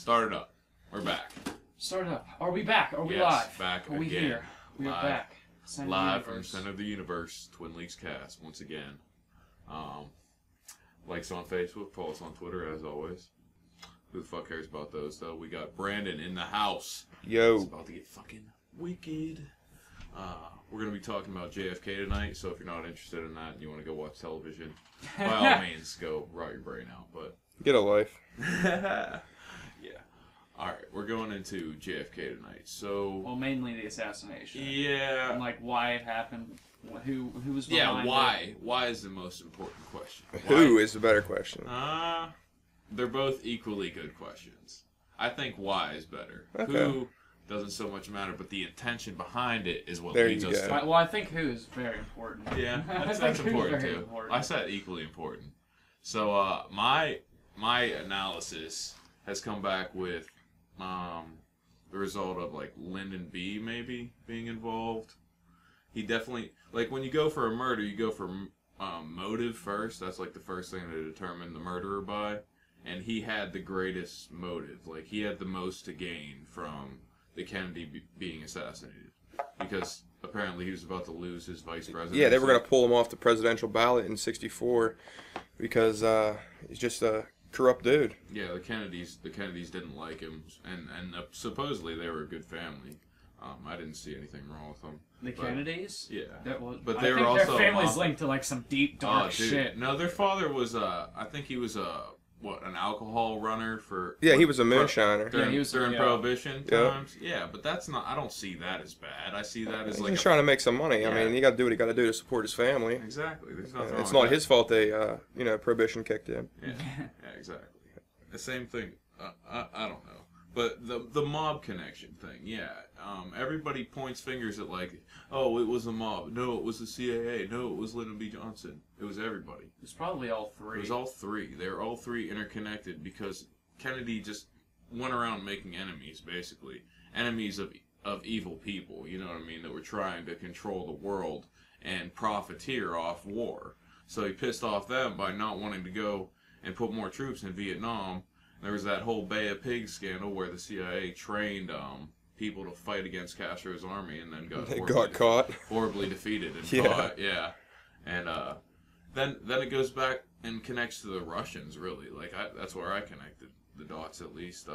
Start it up. We're back. Start it up. Are we back? Are we live? Back Are we again. here? We are back. Live from Center of the Universe, Twin Leaks Cast, once again. Like us on Facebook, follow us on Twitter, as always. Who the fuck cares about those, though? We got Brandon in the house. Yo. It's about to get fucking wicked. We're going to be talking about JFK tonight, so if you're not interested in that and you want to go watch television, by all means, go rot your brain out, but... Get a life. Yeah. Alright, we're going into JFK tonight, so... Well, mainly the assassination. Yeah. And, like, why it happened, who was behind Yeah, why? it. Why is the most important question? Who is the better question? They're both equally good questions. I think why is better. Okay. Who doesn't so much matter, but the intention behind it is what There leads you us go. to... Well, I think who is very important. Yeah, I that's think who's important, very too. important. I said equally important. So, my analysis has come back with the result of, like, Lyndon B. maybe being involved. He definitely... Like, when you go for a murder, you go for motive first. That's, like, the first thing to determine the murderer by. And he had the greatest motive. Like, he had the most to gain from the Kennedy being assassinated. Because apparently he was about to lose his vice presidency. Yeah, they were going to pull him off the presidential ballot in '64 because he's just a corrupt dude. Yeah, the Kennedys didn't like him, and supposedly they were a good family. I didn't see anything wrong with them. The Kennedys? Yeah. But they I were think also their family's linked to, like, some deep, dark shit. No, their father was, I think he was an alcohol runner for... Yeah, he was a moonshiner. During Prohibition times. Yeah, but that's not... I don't see that as bad. I see that as, He's like... just trying to make some money. Yeah. I mean, you got to do what you got to do to support his family. Exactly. There's nothing wrong It's with not that. his fault they, Prohibition kicked in. Yeah, exactly. The same thing. I don't know. But the mob connection thing, yeah. Everybody points fingers at, like, oh, it was the mob. No, it was the CIA. No, it was Lyndon B. Johnson. It was everybody. It's probably all three. It was all three. They were all three interconnected because Kennedy just went around making enemies, basically. Enemies of evil people, you know what I mean, that were trying to control the world and profiteer off war. So he pissed off them by not wanting to go and put more troops in Vietnam. There was that whole Bay of Pigs scandal where the CIA trained people to fight against Castro's army and then got caught. Horribly defeated and caught. Yeah. And then it goes back and connects to the Russians, really. Like, that's where I connected the dots, at least,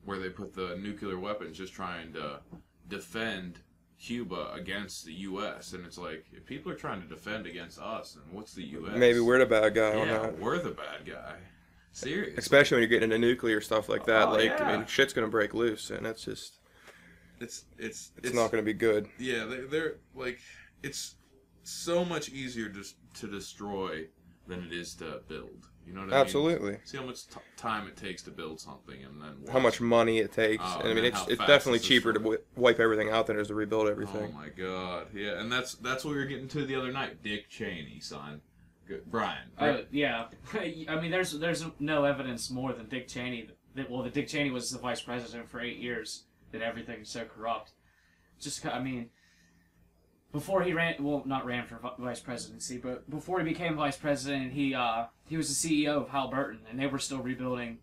where they put the nuclear weapons just trying to defend Cuba against the U.S. And it's like, if people are trying to defend against us, then what's the U.S.? Maybe we're the bad guy on Yeah, that. we're the bad guy. Seriously. Especially when you're getting into nuclear stuff like that. Oh, like, yeah. I mean, shit's going to break loose, and that's just... It's not going to be good. Yeah, they're like, it's so much easier to destroy than it is to build. You know what I mean? Absolutely. See how much time it takes to build something, and then how much money it takes. Oh, and I mean, and it's how fast definitely it's cheaper destroyed. to wipe everything out than it is to rebuild everything. Oh my god, yeah, and that's what we were getting to the other night. Dick Cheney, son. Good. Brian. Yeah. I mean, there's no evidence more than Dick Cheney. That Dick Cheney was the vice president for 8 years. That everything's so corrupt. Just, I mean, before he not ran for vice presidency, but before he became vice president, he was the CEO of Halliburton, and they were still rebuilding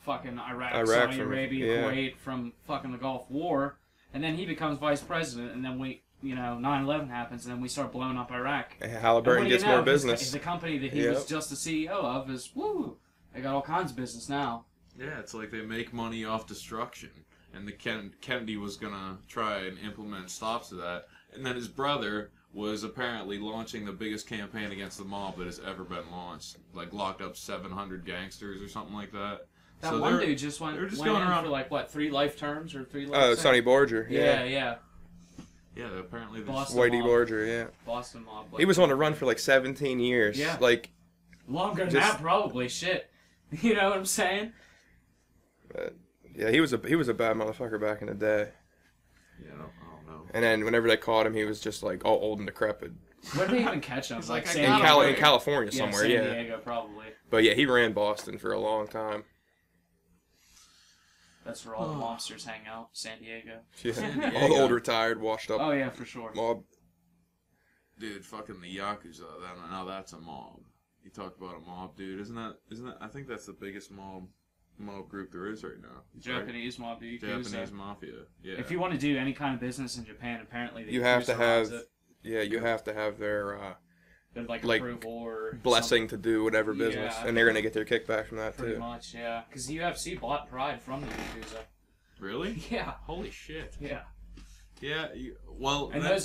fucking Iraq Saudi Arabia, Kuwait from fucking the Gulf War, and then he becomes vice president, and then 9/11 happens, and then we start blowing up Iraq. Halliburton gets more business. The company that he was just the CEO of is, they got all kinds of business now. Yeah, it's like they make money off destruction. And the Kennedy was going to try and implement stops to that. And then his brother was apparently launching the biggest campaign against the mob that has ever been launched. Like, locked up 700 gangsters or something like that. That one dude just went going around for, like, what, 3 life terms or 3 life Oh, Sonny Barger. Yeah. Yeah, apparently Boston Whitey mob. Barger, yeah. Boston mob. He was on the run for like 17 years. Yeah. Like, longer than that, probably. Shit. You know what I'm saying? Yeah, he was a bad motherfucker back in the day. Yeah, I don't know. And then whenever they caught him, he was just like all old and decrepit. Where did they even catch him? He's like, in California somewhere, San Diego, probably. But yeah, he ran Boston for a long time. That's where all the mobsters hang out, San Diego. Yeah. All the old retired, washed up. Oh yeah, for sure. Mob. Dude, fucking the Yakuza. Now that's a mob. You talk about a mob, dude. Isn't that? I think that's the biggest mob mob group there is right now. Japanese mob, the Yakuza. Japanese Mafia. Yeah. If you want to do any kind of business in Japan, apparently the You have to Yakuza have, runs it. you have to have their Like approval or blessing to do whatever business, Yeah. and they're gonna get their kickback from that pretty too. much, yeah. Because the UFC bought Pride from the Yakuza. Really? Yeah. Holy shit. Yeah. Yeah. Well. And when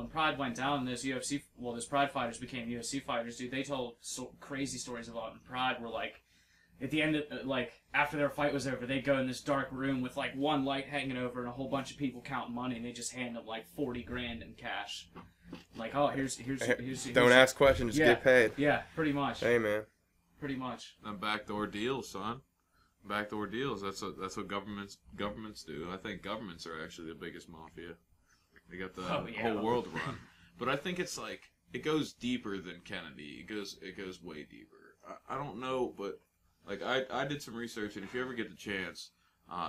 Pride went down, those Pride fighters became UFC fighters, dude. They told crazy stories about in Pride where like at the end of after their fight was over, they'd go in this dark room with like one light hanging over and a whole bunch of people counting money, and they just hand them like 40 grand in cash. Like, oh, here's Don't ask questions, just get paid. Yeah, pretty much. Hey, man. Pretty much. And backdoor deals, son. Backdoor deals. That's what governments do. I think governments are actually the biggest mafia. They got the whole world run. But I think it's like it goes deeper than Kennedy. It goes way deeper. I don't know, but like I did some research, and if you ever get the chance,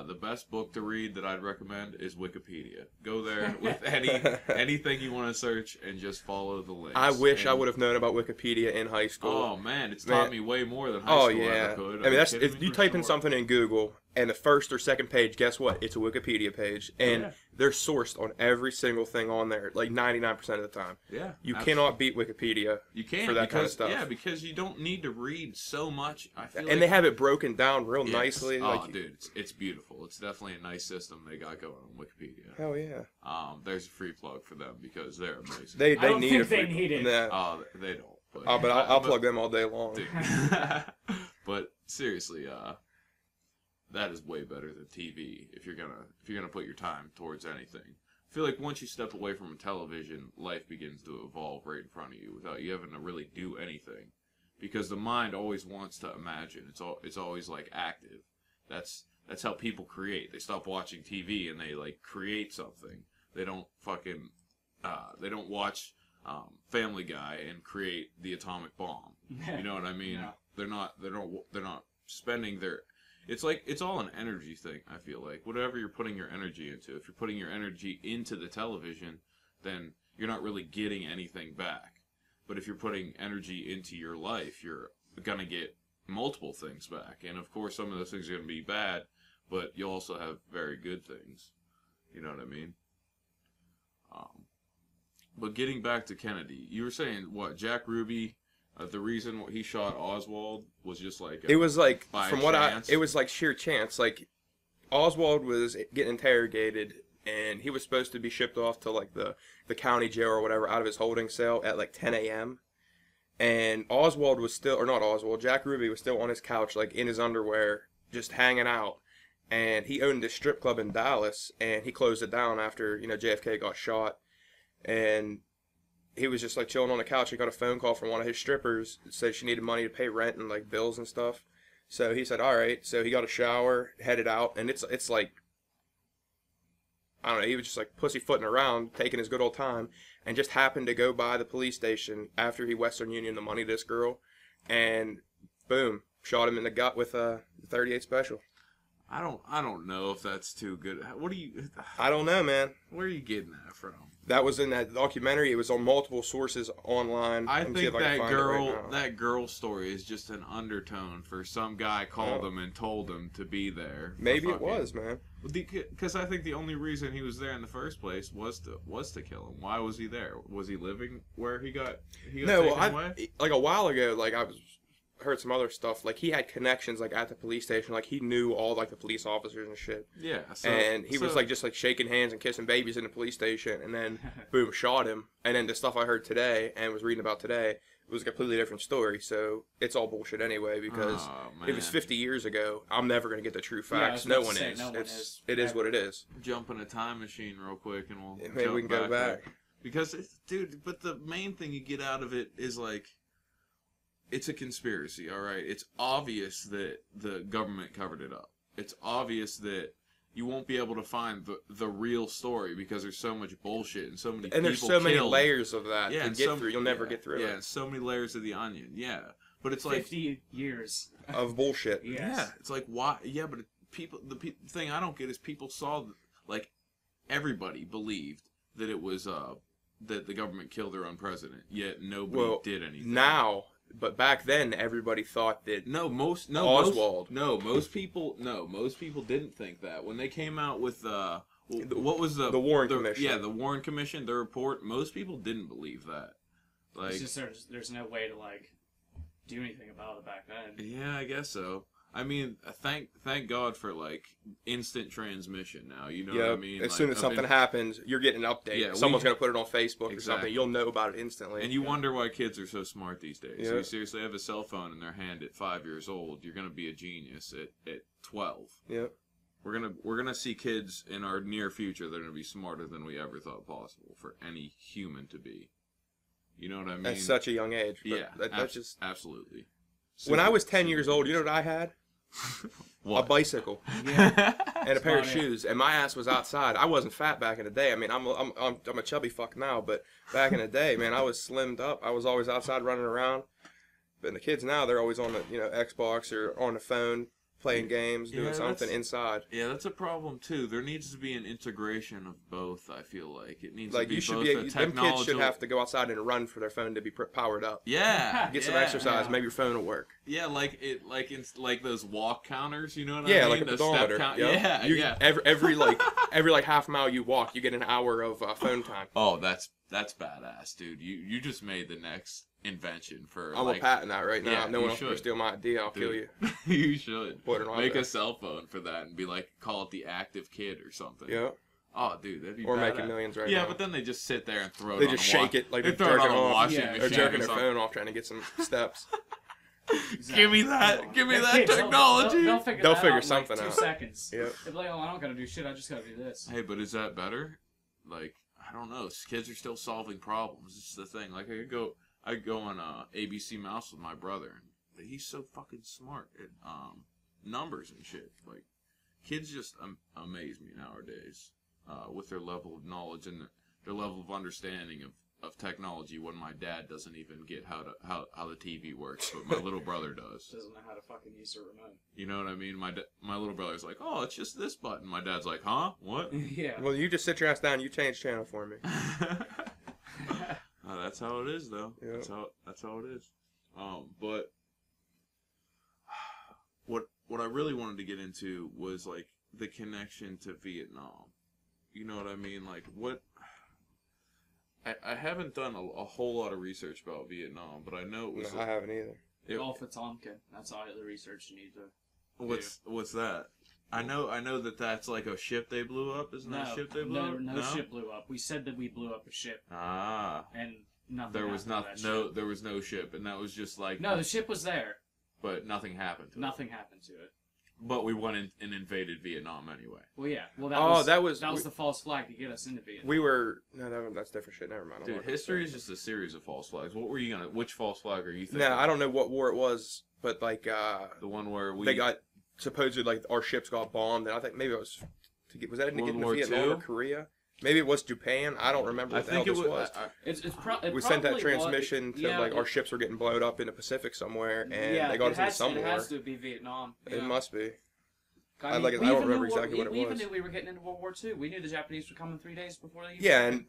the best book to read that I'd recommend is Wikipedia. Go there with anything you want to search and just follow the links. I wish I would have known about Wikipedia in high school. Oh man, it's taught me way more than high school ever could. I mean, that's if you type in something in Google and the first or second page, guess what? It's a Wikipedia page, and they're sourced on every single thing on there, like 99% of the time. Yeah, you cannot beat Wikipedia. You can't for that kind of stuff. Yeah, because you don't need to read so much. I feel and they have it broken down real nicely. Oh, dude, it's beautiful. It's definitely a nice system they got going on Wikipedia. Hell yeah. There's a free plug for them because they're amazing. They I don't need think a free they need it. Nah. They don't. But I'll plug them all day long. Dude. But seriously, that is way better than TV if you're gonna put your time towards anything. I feel like once you step away from a television, life begins to evolve right in front of you without you having to really do anything, because the mind always wants to imagine. It's always like active. That's how people create. They stop watching TV and they like create something. They don't fucking they don't watch Family Guy and create the atomic bomb. You know what I mean? Yeah. They're not spending their. It's like it's all an energy thing. I feel like whatever you're putting your energy into. If you're putting your energy into the television, then you're not really getting anything back. But if you're putting energy into your life, you're gonna get multiple things back. And of course, some of those things are gonna be bad, but you'll also have very good things. You know what I mean? But getting back to Kennedy, you were saying what Jack Ruby. The reason he shot Oswald was just like it was like from what it was like sheer chance. Like Oswald was getting interrogated, and he was supposed to be shipped off to like the county jail or whatever out of his holding cell at like 10 a.m. And Oswald was still, or not Oswald, Jack Ruby was still on his couch, like in his underwear, just hanging out. And he owned this strip club in Dallas, and he closed it down after JFK got shot, and he was just like chilling on the couch. He got a phone call from one of his strippers that said she needed money to pay rent and like bills and stuff. So he said, all right. So he got a shower, headed out, and it's like, I don't know, he was just like pussyfooting around, taking his good old time, and just happened to go by the police station after he Western Union the money to this girl, and boom, shot him in the gut with a 38 special. I don't know if that's too good. What do you? I don't know, man. Where are you getting that from? That was in that documentary. It was on multiple sources online. I think that girl story is just an undertone for some guy called him and told him to be there. Maybe it was, man. Because I think the only reason he was there in the first place was to kill him. Why was he there? Was he living where he got taken away? Like a while ago, like I heard some other stuff. Like he had connections like at the police station. Like he knew all like the police officers and shit. Yeah. And he was like just like shaking hands and kissing babies in the police station, and then boom, shot him. And then the stuff I heard today and was reading about today was a completely different story. So it's all bullshit anyway, because it was 50 years ago. I'm never gonna get the true facts. No one is. It is what it is. Jump in a time machine real quick and we'll maybe we can go back. Because dude, but the main thing you get out of it is like, it's a conspiracy, all right? It's obvious that the government covered it up. It's obvious that you won't be able to find the real story because there's so much bullshit and so many people there's so many layers of that to get through. You'll never get through it. Yeah, so many layers of the onion. Yeah. But it's like 50 years of bullshit. Yes. Yeah. It's like, why? Yeah, but the thing I don't get is people saw, like, everybody believed that it was, that the government killed their own president, yet nobody did anything. Now But back then, everybody thought that Oswald. Most people didn't think that when they came out with what was the Warren Commission? Yeah, the Warren Commission, the report. Most people didn't believe that. Like, it's just there's no way to like do anything about it back then. Yeah, I guess so. I mean, thank God for like instant transmission now. You know what I mean? As soon as something happens, you're getting an update. Yeah, someone's gonna put it on Facebook or something. You'll know about it instantly. And you wonder why kids are so smart these days. Yeah. You seriously have a cell phone in their hand at 5 years old. You're gonna be a genius at 12. Yep. We're gonna see kids in our near future that are gonna be smarter than we ever thought possible for any human to be. You know what I mean? At such a young age. Yeah, that's just absolutely. When I was 10 years old, you know what I had? What? A bicycle. Yeah. And a pair of shoes. And my ass was outside. I wasn't fat back in the day. I mean, I'm a chubby fuck now, but back in the day, man, I was slimmed up. I was always outside running around. But the kids now, they're always on the Xbox or on the phone, playing games, doing something inside. Yeah, that's a problem too. There needs to be an integration of both. I feel like it needs like to be them kids should have to go outside and run for their phone to be powered up. Yeah, get some exercise. Maybe your phone will work. Yeah, like those walk counters. You know what I mean? Yeah, like a pedometer. Yeah. Every like half mile you walk, you get an hour of phone time. Oh, that's badass, dude. You just made the next invention for. I'm a patent that right now. Yeah, no one else can steal my idea. I'll kill you. You should make a cell phone for that and be like, call it the Active Kid or something. Yeah. Oh, dude, that'd be or badass. making millions right now. Yeah, but then they just sit there and throw it. They just shake it like they throw it on a washing machine. They're jerking their phone off trying to get some steps. Exactly. Give me that technology. They'll figure something out. 2 seconds. Yep. They'll be like, oh, I don't gotta do shit. I just gotta do this. Hey, but is that better? Like, I don't know. Kids are still solving problems. It's the thing. Like, I go on ABC Mouse with my brother, and he's so fucking smart at numbers and shit. Like, kids just amaze me nowadays with their level of knowledge and their level of understanding of technology. When my dad doesn't even get how the TV works, but my little brother does. Doesn't know how to fucking use a remote. You know what I mean? My little brother's like, oh, it's just this button. My dad's like, huh? What? Yeah. Well, you just sit your ass down. You change channel for me. That's how it is, though. Yep. That's how it is. But what I really wanted to get into was like the connection to Vietnam. You know what I mean? Like what? I haven't done a whole lot of research about Vietnam, but I know it was. No, I haven't either. Gulf of Tonkin. That's all the research you need to. What's that? I know that's like a ship they blew up. Isn't that a ship they blew up? No ship blew up. We said that we blew up a ship. Ah. And nothing. There was there was no ship, and that was just like. No, the ship was there. But nothing happened to it. Nothing happened to it. But we went in and invaded Vietnam anyway. Well, yeah. Well, that was the false flag to get us into Vietnam. That's different shit. Never mind. Dude, history is just a series of false flags. Which false flag are you thinking? I don't know what war it was, but like the one where they got supposedly like our ships got bombed, and I think maybe it was was that to get into Vietnam or Korea? Maybe it was Japan. I don't remember what the hell this was. We sent that transmission to like our ships were getting blown up in the Pacific somewhere, and they got us into some war. It has to be Vietnam. It must be. I don't remember exactly what it was. We even knew we were getting into World War II. We knew the Japanese were coming 3 days before they. And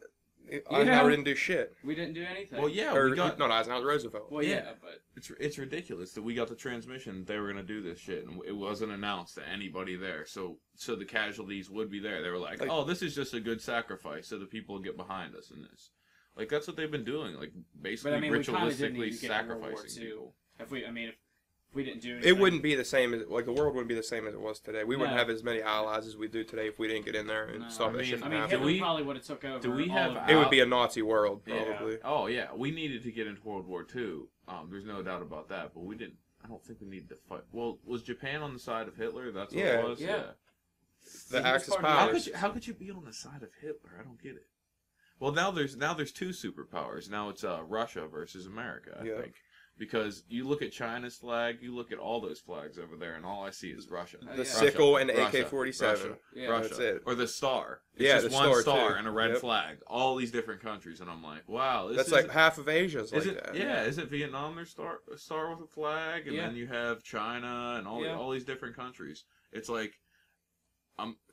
Eisenhower didn't do shit. We didn't do anything. Well, yeah, not Eisenhower, Roosevelt. Well, yeah, but it's ridiculous that we got the transmission. They were gonna do this shit, and it wasn't announced to anybody there. So the casualties would be there. They were like, oh, this is just a good sacrifice, so the people will get behind us in this. Like that's what they've been doing, like basically ritualistically sacrificing people. If we didn't do anything. It wouldn't be the same as the world wouldn't be the same as it was today. We wouldn't have as many allies as we do today if we didn't get in there and stop that shit from happening. Hitler probably would have took over. Do we have? It would be a Nazi world probably. Yeah. Oh yeah, we needed to get into World War II. There's no doubt about that. But we didn't. I don't think we needed to fight. Well, was Japan on the side of Hitler? That's what it was. Yeah. The Axis powers. How could you be on the side of Hitler? I don't get it. Well, now there's two superpowers. Now it's Russia versus America. I think. Because you look at China's flag, you look at all those flags over there, and all I see is Russia. The sickle and the AK-47. Russia. That's it. Or the star. It's just the one star and a red flag. All these different countries, and I'm like, wow. That's like half of Asia's like that. Yeah, isn't Vietnam their star with a flag? And then you have China and all these different countries. It's like,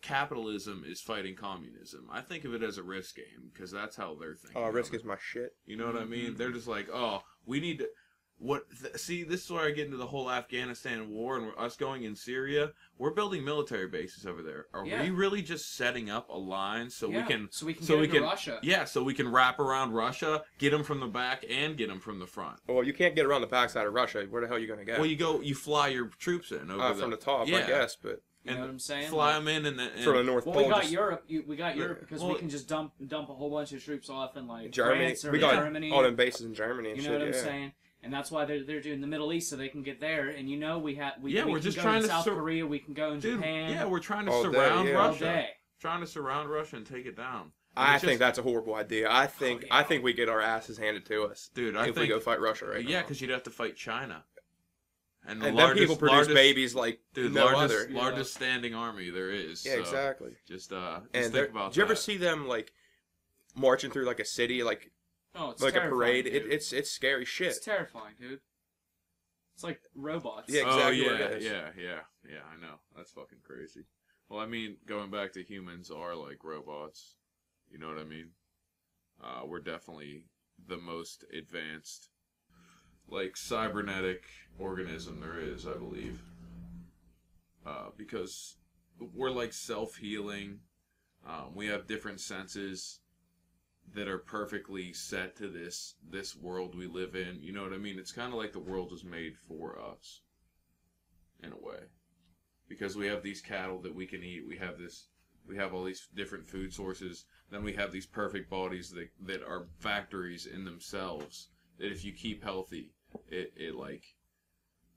capitalism is fighting communism. I think of it as a risk game, because that's how they're thinking. Oh, risk is my shit. You know what I mean? They're just like, oh, we need to... See, this is where I get into the whole Afghanistan war and us going in Syria. We're building military bases over there. Are we really just setting up a line so we can get into Russia? Yeah, so we can wrap around Russia, get them from the back, and get them from the front. Well, you can't get around the backside of Russia. Where the hell are you going to go? Well, you fly your troops in over from the top, I guess, but. You know what I'm saying? Fly them in and then from the North Pole. We got Europe. We got Europe because we can just dump a whole bunch of troops off in like Germany. France or we got Germany. all them bases in Germany and shit. You know what I'm saying? And that's why they're doing the Middle East so they can get there. And we we're just trying to South Korea. We can go in Japan. Yeah, we're trying to all surround day, Russia. All day. Trying to surround Russia and take it down. I think that's a horrible idea. I think we get our asses handed to us, dude. If we go fight Russia right now. Yeah, because you'd have to fight China. And then people produce babies like largest standing army there is. Yeah, so exactly. Just think about that. Did you ever see them like marching through like a city, like it's like a parade? Dude. It's scary shit. It's terrifying, dude. It's like robots. Yeah, exactly. Yeah. I know. That's fucking crazy. Well, I mean, going back to humans are like robots. You know what I mean? We're definitely the most advanced, like, cybernetic organism there is, I believe. Because we're like self-healing. We have different senses that are perfectly set to this world we live in. You know what I mean? It's kind of like the world was made for us, in a way. Because we have these cattle that we can eat. We have all these different food sources. Then we have these perfect bodies that are factories in themselves. That if you keep healthy,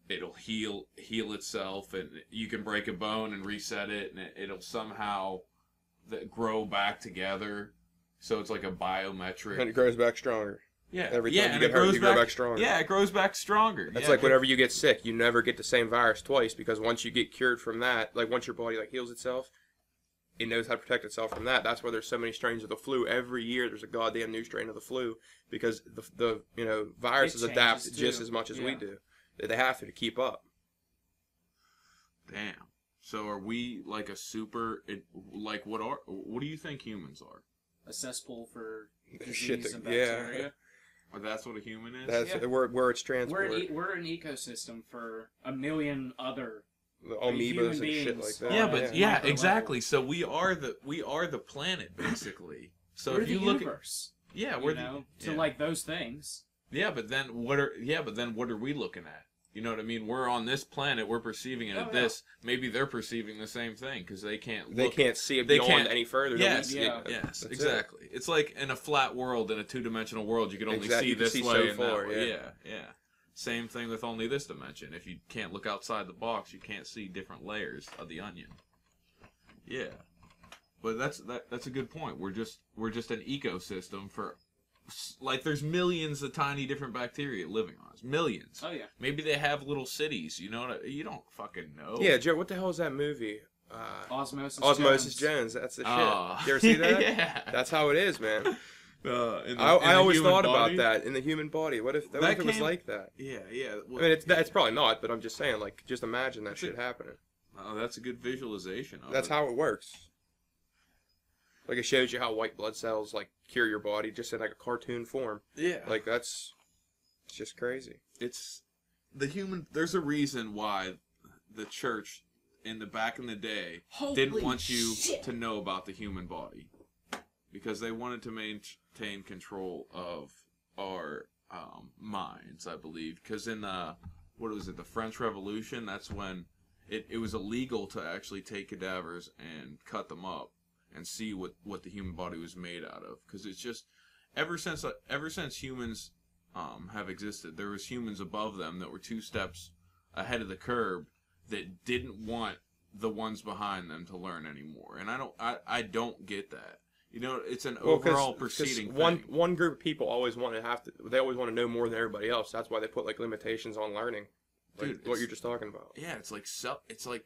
it'll heal itself, and you can break a bone and reset it, and it'll somehow grow back together. So it's like a biometric. And it grows back stronger. Yeah. Every time you get hurt, you grow back stronger. Yeah, it grows back stronger. It's like whenever you get sick, you never get the same virus twice, because once you get cured from that, like once your body like heals itself, it knows how to protect itself from that. That's why there's so many strains of the flu. Every year there's a goddamn new strain of the flu, because the viruses adapt just as much as we do. They have to keep up. Damn. So are we like a super? What do you think humans are? A cesspool for disease shit and bacteria. Yeah. Or that's what a human is? That's where it's transported. We're an ecosystem for a million other amoebas and shit like that. Yeah, but exactly. So we are the planet basically. So we're if you the look universe. At like those things. Yeah, but then what are we looking at? You know what I mean? We're on this planet. We're perceiving it at this. Maybe they're perceiving the same thing because they can't. They can't see it beyond any further. Yes, exactly. It's like in a flat world, in a two-dimensional world, you can only see this way so and far, that way. Yeah. Same thing with only this dimension. If you can't look outside the box, you can't see different layers of the onion. Yeah, but that's a good point. We're just an ecosystem for. Like, there's millions of tiny different bacteria living on us. Millions. Oh, yeah. Maybe they have little cities, you know? You don't fucking know. Yeah, Joe, what the hell is that movie? Osmosis Jones. That's the shit. You ever see that? Yeah. That's how it is, man. I always thought about that, in the human body. What if it was like that? Yeah. Well, I mean, it's probably not, but I'm just saying, like, just imagine that shit happening. Oh, that's a good visualization of That's how it works. Like, it shows you how white blood cells, like, cure your body just in, like, a cartoon form. Yeah. Like, it's just crazy. It's there's a reason why the church back in the day didn't want you to know about the human body. Because they wanted to maintain control of our minds, I believe. Because in, the French Revolution, that's when it was illegal to actually take cadavers and cut them up and see what the human body was made out of, because it's just ever since humans have existed, there was humans above them that were 2 steps ahead of the curve that didn't want the ones behind them to learn anymore, and I don't get that. You know, it's an overall proceeding thing. One group of people always want to know more than everybody else. That's why they put like limitations on learning. Like, dude, what you're just talking about. Yeah, it's like spread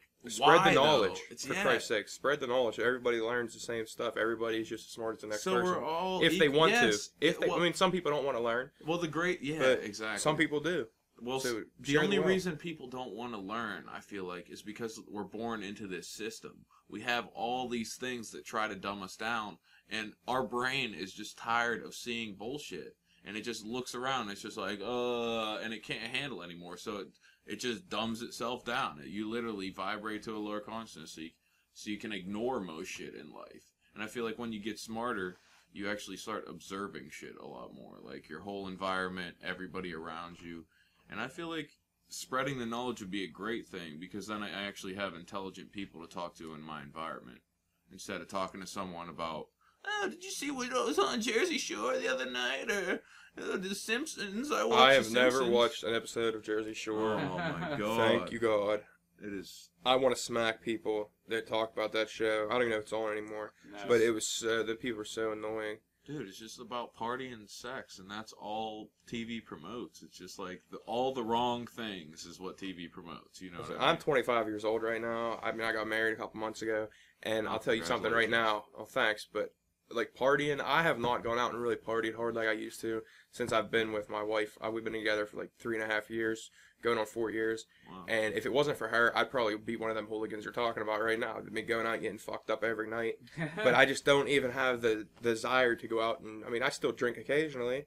the knowledge. For Christ's sake, spread the knowledge. Everybody learns the same stuff. Everybody's just as smart as the next person. We're all if they want to. I mean, some people don't want to learn. Well, exactly. Some people do. Well, so the only reason people don't want to learn, I feel like, is because we're born into this system. We have all these things that try to dumb us down, and our brain is just tired of seeing bullshit. and it just looks around. It's just like, and it can't handle anymore. So it just dumbs itself down. You literally vibrate to a lower consciousness, so you can ignore most shit in life. And I feel like when you get smarter, you actually start observing shit a lot more, like your whole environment, everybody around you. And I feel like spreading the knowledge would be a great thing, because then I actually have intelligent people to talk to in my environment, instead of talking to someone about, oh, did you see what was on Jersey Shore the other night, or The Simpsons? I have never watched an episode of Jersey Shore. Oh my god! Thank you, God. It is. I want to smack people that talk about that show. I don't even know if it's on anymore, but it was the people are so annoying. Dude, it's just about party and sex, and that's all TV promotes. It's just like all the wrong things is what TV promotes. You know what I mean? I'm 25 years old right now. I mean, I got married a couple months ago, and I'll tell you something right now. Oh, thanks, but like partying, I have not gone out and really partied hard like I used to since I've been with my wife. We've been together for like 3.5 years, going on 4 years. Wow. And if it wasn't for her, I'd probably be one of them hooligans you're talking about right now. Me going out and getting fucked up every night. But I just don't even have the desire to go out and, I mean, I still drink occasionally,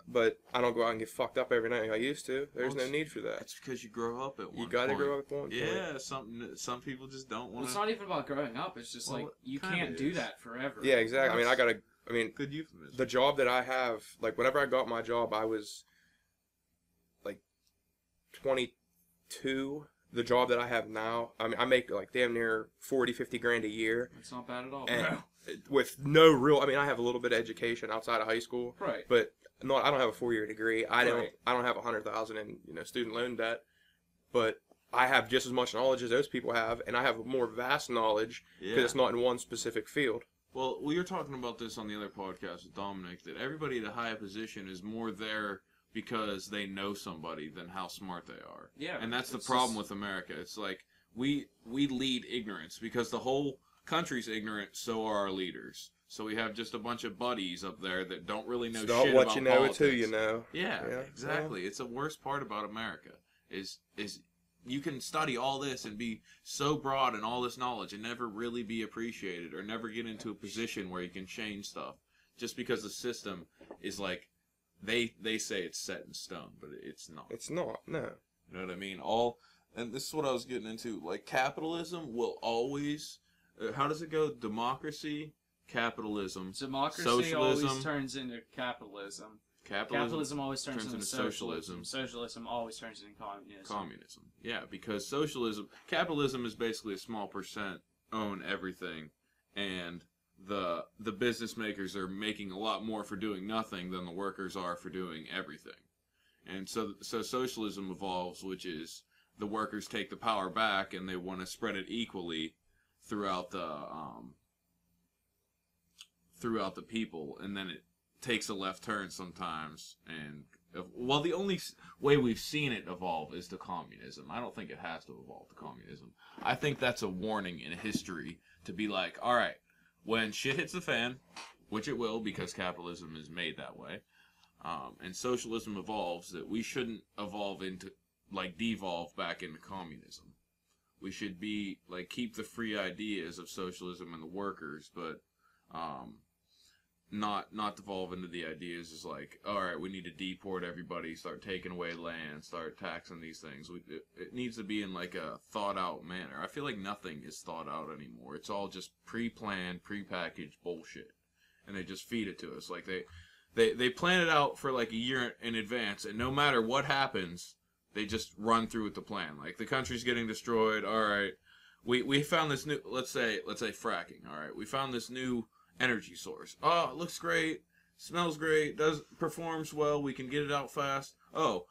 but I don't go out and get fucked up every night like I used to. There's no need for that. It's because you grow up at one point. You gotta grow up at one point. Yeah, some people just don't want to. Well, it's not even about growing up. It's just like, you can't do that forever. Yeah, exactly. I mean, good euphemism. The job that I have, like, whenever I got my job, I was, like, 22. The job that I have now, I mean, I make, like, damn near 40, 50 grand a year. It's not bad at all. And with no real, I mean, I have a little bit of education outside of high school. Right. But I don't have a 4-year degree. I don't have $100,000 in student loan debt. But I have just as much knowledge as those people have, and I have a more vast knowledge because it's not in one specific field. Well, we were talking about this on the other podcast with Dominic, that everybody at a high position is more there because they know somebody than how smart they are. Yeah. And that's the problem with America. It's like we lead ignorance because the whole country's ignorant, so are our leaders. So we have just a bunch of buddies up there that don't really know shit about politics. What you know, politics. it's who you know. Yeah, exactly. It's the worst part about America is you can study all this and be so broad and all this knowledge and never really be appreciated or never get into a position where you can change stuff just because the system is like they say it's set in stone, but it's not. It's not. No. You know what I mean? And this is what I was getting into. Like, capitalism will always. How does it go? Democracy, capitalism, socialism always turns into capitalism. Capitalism always turns into socialism. Socialism always turns into communism. Yeah, because capitalism is basically a small percent own everything, and the business makers are making a lot more for doing nothing than the workers are for doing everything. And so socialism evolves, which is the workers take the power back and they want to spread it equally throughout the people, and then it takes a left turn sometimes. And well, the only way we've seen it evolve is to communism. I don't think it has to evolve to communism. I think that's a warning in history to be like, all right, when shit hits the fan, which it will because capitalism is made that way, and socialism evolves, that we shouldn't evolve into, like, devolve back into communism. We should be, like, keep the free ideas of socialism and the workers, but not devolve into the ideas is like, all right, we need to deport everybody, start taking away land, start taxing these things. It needs to be in, like, a thought-out manner. I feel like nothing is thought out anymore. It's all just pre-planned, pre-packaged bullshit, and they just feed it to us. Like, they plan it out for, like, a year in advance, and no matter what happens, they just run through with the plan. Like, the country's getting destroyed. All right, we found this new, let's say fracking. All right, we found this new energy source. Oh, it looks great, smells great, performs well. We can get it out fast. Oh,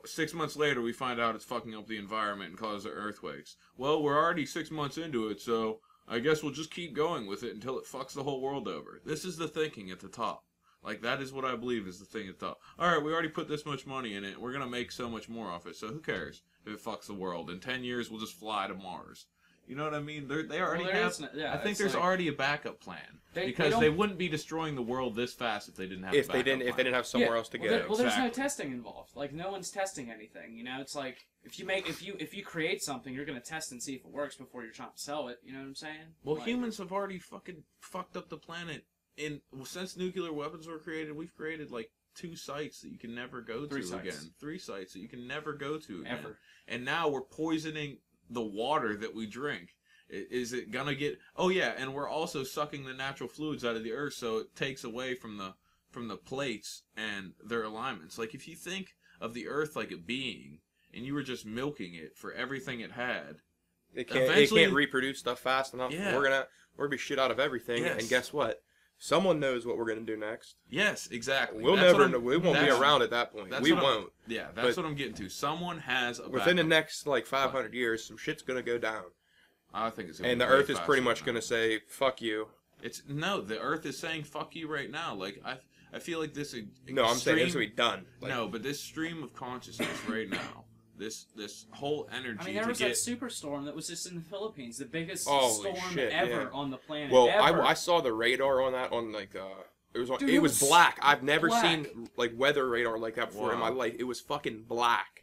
6 months later, we find out it's fucking up the environment and causing earthquakes. Well, we're already 6 months into it, so I guess we'll just keep going with it until it fucks the whole world over. This is the thinking at the top. Like, that is what I believe is the thing at the top. Alright, we already put this much money in it. We're going to make so much more off it. So who cares if it fucks the world? In 10 years, we'll just fly to Mars. You know what I mean? They already have... I think there's already a backup plan. Because they wouldn't be destroying the world this fast if they didn't have a backup plan. If they didn't have somewhere else to go. Well, there's no testing involved. Like, no one's testing anything. You know, it's like, if you create something, you're going to test and see if it works before you're trying to sell it. You know what I'm saying? Well, like, humans have already fucking fucked up the planet. Since nuclear weapons were created, we've created like 2 sites that you can never go Three to sites. again. 3 sites that you can never go to again. Ever. And now we're poisoning the water that we drink. Is it gonna get? Oh yeah, and we're also sucking the natural fluids out of the earth, so it takes away from the plates and their alignments. Like if you think of the earth like a being, and you were just milking it for everything it had, It can't reproduce stuff fast enough. Yeah. We're gonna be shit out of everything. Yes. And guess what? Someone knows what we're gonna do next. yes, exactly. We'll That's never what know. I'm- We won't be that's- around at that point. that's We what I'm- won't. Yeah, that's But what I'm getting to. Someone has a Within the backup. next like 500 years, some shit's gonna go down, I think it's gonna and be the way Earth is pretty faster much than gonna that. say "fuck you." It's no, the Earth is saying "fuck you" right now. Like I feel like this. No, I'm saying it's gonna extreme- be done. Like, no, but this stream of consciousness right now, this whole energy. I mean, there to was get, that superstorm that was just in the Philippines, the biggest Holy storm shit, ever yeah. on the planet. Well, ever. I saw the radar on that on like it was on, Dude, it it was was black. I've never black. seen like weather radar like that before in my Wow. life. It was fucking black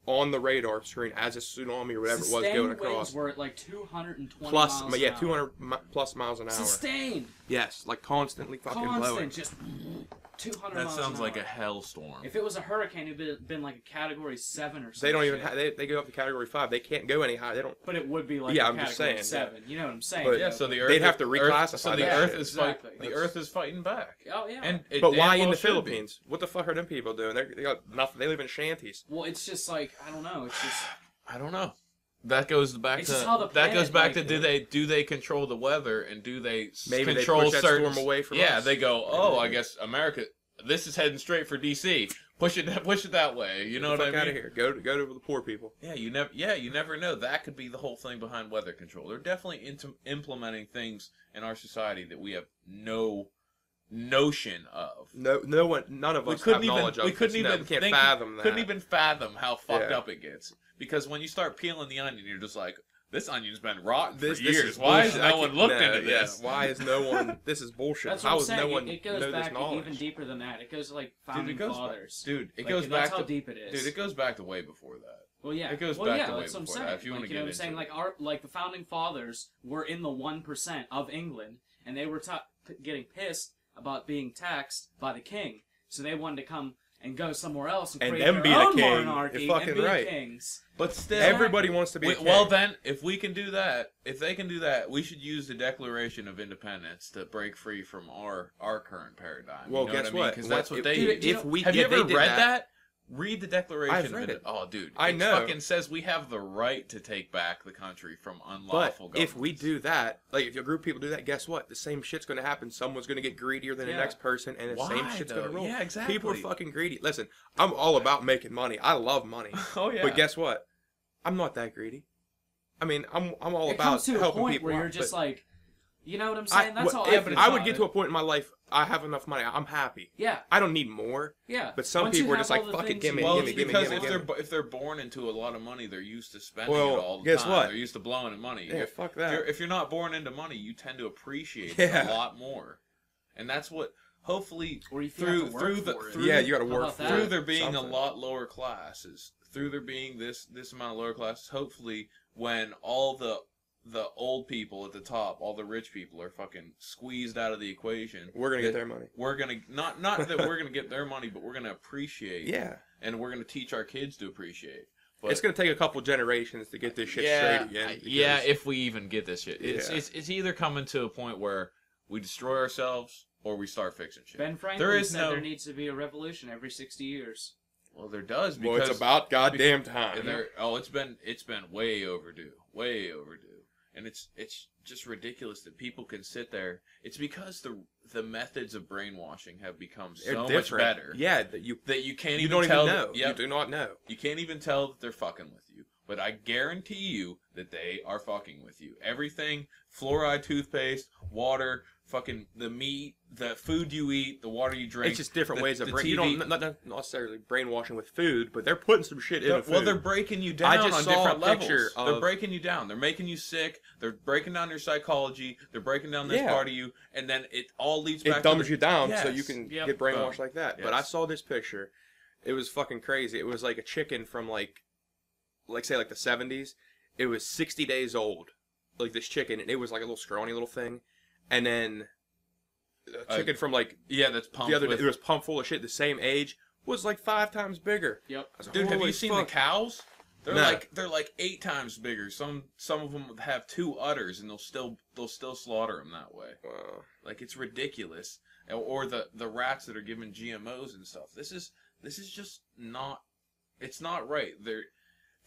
on the radar screen as a tsunami or whatever it was Sustained going winds across. were at like 220 Plus, miles yeah, an hour. 200 plus miles an hour. Sustained, Yes, like constantly fucking constant, blowing. just 200 that miles sounds an like hour. a hellstorm. If it was a hurricane, it'd been like a Category 7 or something. They don't even they go up to Category 5. They can't go any higher. They don't. But it would be like Yeah, a I'm just Category saying, 7. You know what I'm saying? But- yeah, so the Earth They'd have to Earth- reclassify So the that Earth shit. is Exactly. fighting. The Earth is fighting back. Oh, yeah. And it But damn why in well the should be. Philippines? What the fuck are them people doing? They got nothing. They live in shanties. Well, it's just like, I don't know. It's just... I don't know. That goes back It's to just how the that goes planet, back to like- do they control the weather and do they Maybe they control push that certain storm away from yeah us. they go I guess America this is heading straight for DC push it that way you know Get what the I fuck out mean of here. Go to the poor people. you never know that could be the whole thing behind weather control. They're definitely implementing things in our society that we have no notion of. No one. None of us have knowledge of. We couldn't this. No, even we can't think, fathom that. Couldn't even fathom how fucked Yeah. up it gets. Because when you start peeling the onion, you're just like, this onion's been rotten This for years. is Why has bullshit. no one looked into yeah, this? Why is no one? This is bullshit. That's How what I'm is saying. no one It goes know this back knowledge? even deeper than that. It goes to like Dude, founding fathers. Dude, it Like, goes and back that's how to deep it is. Dude, it goes back to way before that. Well, yeah. It goes well, back yeah, to way that's what I'm before saying. that, if you like, wanna know get what I'm saying? into Like the founding fathers were in the 1% of England, and they were getting pissed about being taxed by the king, so they wanted to come and go somewhere else and, And create them their be the own king. monarchy You're fucking and be right. kings. But still, Everybody wants to be. A king. well then, if we can do that, if they can do that, we should use the Declaration of Independence to break free from our current paradigm. Well, you know guess what I mean? what? Because that's what they Dude, use. If we Have you if they ever did read that? that? Read the Declaration. I've read it. Oh, dude, I it know. fucking says we have the right to take back the country from But unlawful governments. if we do that, like if a group of people do that, guess what? The same shit's going to happen. Someone's going to get greedier than the Yeah. next person, and the Why, same shit's going though? to roll. Yeah, exactly. People are fucking greedy. Listen, I'm all about making money. I love money. oh yeah, But guess what? I'm not that greedy. I mean, I'm all It about comes to a helping point people where out, you're just but like, you know what I'm saying? That's all. if but it's I would not- get to a point in my life, I have enough money. I'm happy. Yeah, I don't need more. yeah. But some Once you people are have just like, all the fuck it, things give me, you well, give it's me, give me, because give me, give me. if they're born into a lot of money, they're used to spending Well, it all the guess time. what? They're used to blowing in money. Yeah, fuck that. If you're not born into money, you tend to appreciate Yeah. it a lot more, and that's what hopefully Or you have to work through the for it. through Yeah, the- you got to How work about for that? through it. there being Something. a lot lower classes, through there being this amount of lower classes, hopefully when all the old people at the top, all the rich people are fucking squeezed out of the equation, We're gonna get their money. we're gonna not that we're gonna get their money, but we're gonna appreciate, Yeah, and we're gonna teach our kids to appreciate. But it's gonna take a couple generations to get this shit straight again. yeah, because- if we even get this shit, Yeah. it's either coming to a point where we destroy ourselves or we start fixing shit. Ben Franklin there is said no there needs to be a revolution every 60 years. well, there does well, because it's about goddamn time. it's been way overdue, and it's just ridiculous that people can sit there. It's because the methods of brainwashing have become They're so much different. better. Yeah, that you you can't you even don't tell. even know. Yep, You do not know. you can't even tell that they're fucking with you. But I guarantee you that they are fucking with you. Everything, fluoride toothpaste, water, fucking the meat, the food you eat, the water you drink. It's just different ways of the brain. You TV. don't not necessarily brainwashing with food, but they're putting some shit in the food. Well, they're breaking you down I just on saw different a picture levels. of- They're breaking you down. They're making you sick. They're breaking down your psychology. They're breaking down this Yeah. part of you, and then it all leads back It to dumbs you down so Yes. you can Yep. get brainwashed Boom. like that. Yes. But I saw this picture. It was fucking crazy. It was like a chicken from like say like the 70s. It was 60 days old, like this chicken, and it was like a little scrawny little thing. And then chicken from like that's pumped. the other day, it was pumped full of shit. The same age was like 5 times bigger. Yep. I was like, Dude, have holy you seen fuck. the cows? They're No. like 8 times bigger. Some of them have 2 udders, and they'll still slaughter them that way. Wow. Like, it's ridiculous. Or the rats that are given GMOs and stuff. This is just not. It's not right.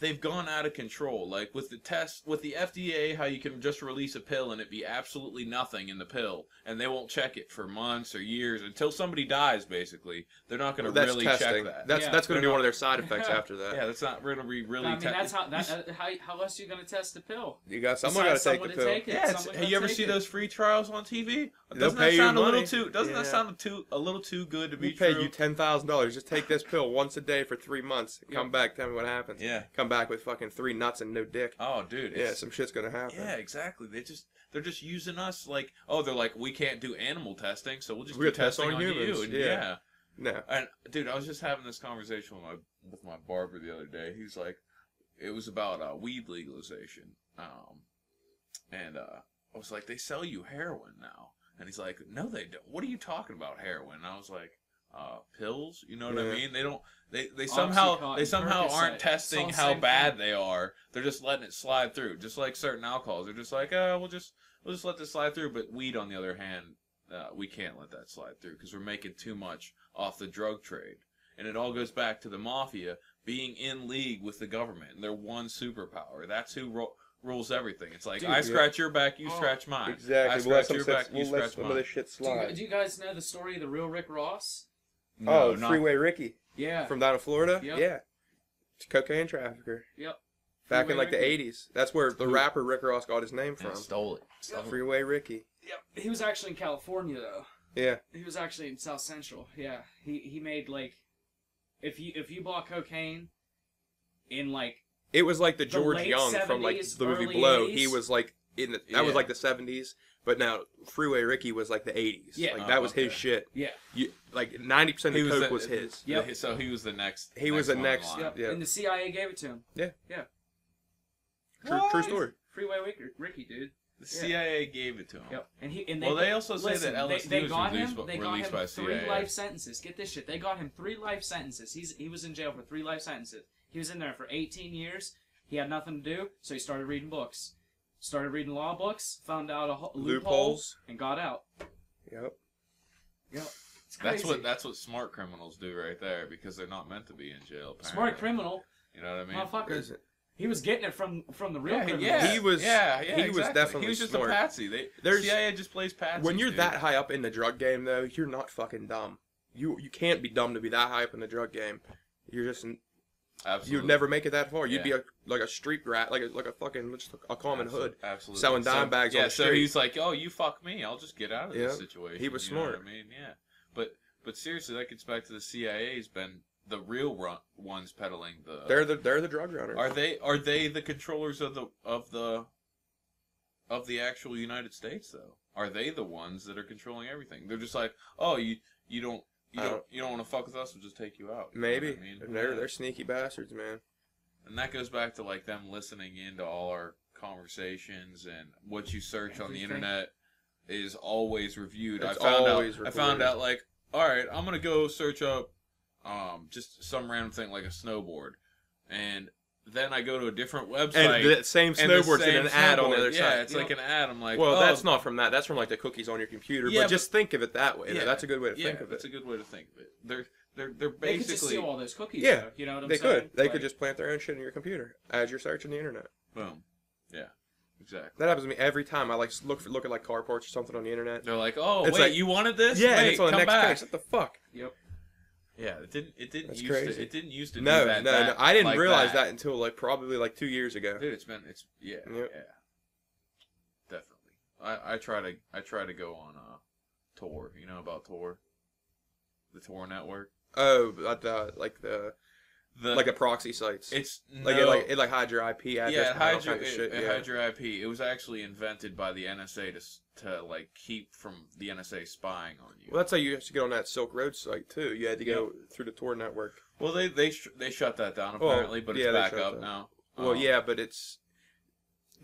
They've gone out of control. Like with the FDA, how you can just release a pill and it be absolutely nothing in the pill, and they won't check it for months or years until somebody dies. Basically, they're not going to really testing. check that. That's going to be one of their side effects after that. Yeah, that's not going to be really. I mean, that's how else are you going to test the pill? You got someone got to take the pill. Yeah, you ever see those free trials on TV? Doesn't that sound a little too? Doesn't that sound a little too good to be true? We paid you $10,000. Just take this pill once a day for 3 months. Come back, tell me what happens. Yeah. Come back with fucking 3 nuts and no dick. Oh, dude. Yeah, some shit's gonna happen. Yeah, exactly. They're just using us like, they're like, we can't do animal testing, so we'll just do test testing on humans. you. And Yeah. No. And dude, I was just having this conversation with my barber the other day. He's like, it was about weed legalization. And I was like, they sell you heroin now. And he's like, no, they don't. What are you talking about, heroin? And I was like, pills? You know what I mean? They don't. They somehow aren't testing how bad they are. They're just letting it slide through. Just like certain alcohols, they're just like, we'll just let this slide through. But weed, on the other hand, we can't let that slide through because we're making too much off the drug trade. And it all goes back to the Mafia being in league with the government and their one superpower. That's who rules everything. It's like, dude, I scratch your back, you scratch mine. Exactly. I scratch your back, you we'll scratch let some mine. of this shit slide. Do you guys know the story of the real Rick Ross? No, Freeway Ricky. Yeah. From down in Florida? Yep. Yeah. It's a cocaine trafficker. Yep. Back Freeway in like Ricky. the 80s. That's where the rapper Rick Ross got his name from. Stole it. Freeway Ricky. Yep. He was actually in California though. Yeah. He was actually in South Central. Yeah. He made like, if you bought cocaine in like, it was like the George late Young from like 70s, the movie early Blow. 80s. He was like that was like the 70s, but now Freeway Ricky was like the 80s. Yeah. Like that was his shit. Yeah. Like 90% of the coke was his. Yep. So he was the next. He was the next. one in line. Yep. Yeah. And the CIA gave it to him. Yeah. Yeah. True story. Freeway Ricky, dude. The CIA gave it to him. Yep. And they also say that LSD was got released by CIA. 3 life sentences. Get this shit. They got him 3 life sentences. He was in jail for 3 life sentences. He was in there for 18 years. He had nothing to do, so he started reading books. Started reading law books, found out a loophole, and got out. Yep. It's crazy. That's what smart criminals do right there, because they're not meant to be in jail. Apparently. Smart criminal. You know what I mean? Motherfucker. He was getting it from the real criminals. Yeah, he was. Exactly. He was definitely. He was just smart. a patsy. CIA just plays patsy. When you're that high up in the drug game, though, you're not fucking dumb. You can't be dumb to be that high up in the drug game. You're just. Absolutely. You'd never make it that far. You'd be like a street rat, like a fucking just a common hood, selling dime bags on the street. So he's like, "Oh, you fuck me, I'll just get out of this situation." He was you know smart. what I mean, yeah. But seriously, that gets back to the CIA's been the real ones peddling the. They're the drug runners. Are they the controllers of the actual United States though? Are they the ones that are controlling everything? They're just like, "Oh, you don't want to fuck with us? We'll just take you out." Maybe. You know what I mean? They're sneaky bastards, man. And that goes back to like them listening into all our conversations, and what you search on the internet is always reviewed. I found out like, all right, I'm gonna go search up just some random thing like a snowboard, and then I go to a different website, and the same snowboard's in an ad on the other side. Yeah, it's like an ad. I'm like, well, that's not from that. That's from like the cookies on your computer. Yeah, but just think of it that way. Yeah, that's a good way to think of it. That's a good way to think of it. They're They could just basically steal all those cookies. Yeah, though, you know what I'm they saying? could. They could just plant their own shit in your computer as you're searching the internet. boom. Yeah, exactly. That happens to me every time. I like look at like car parts or something on the internet. They're like, oh, It's wait, like- you wanted this? Yeah, wait, and it's on the come next back. page. What the fuck? Yep. Yeah, it didn't That's used crazy. to. It didn't used to No, do that. no. I didn't like realize that until like probably like 2 years ago. Dude, yeah. Yep. Definitely. I try to go on Tor. You know about Tor? The Tor network. Oh, like the proxy sites. It's like no, it hides your IP address. yeah, it hides your shit. it hides your IP. It was actually invented by the NSA to like keep from the NSA spying on you. Well, that's how you used to get on that Silk Road site too. You had to go through the Tor network. Well, they shut that down apparently, but it's back up now. Well, yeah, but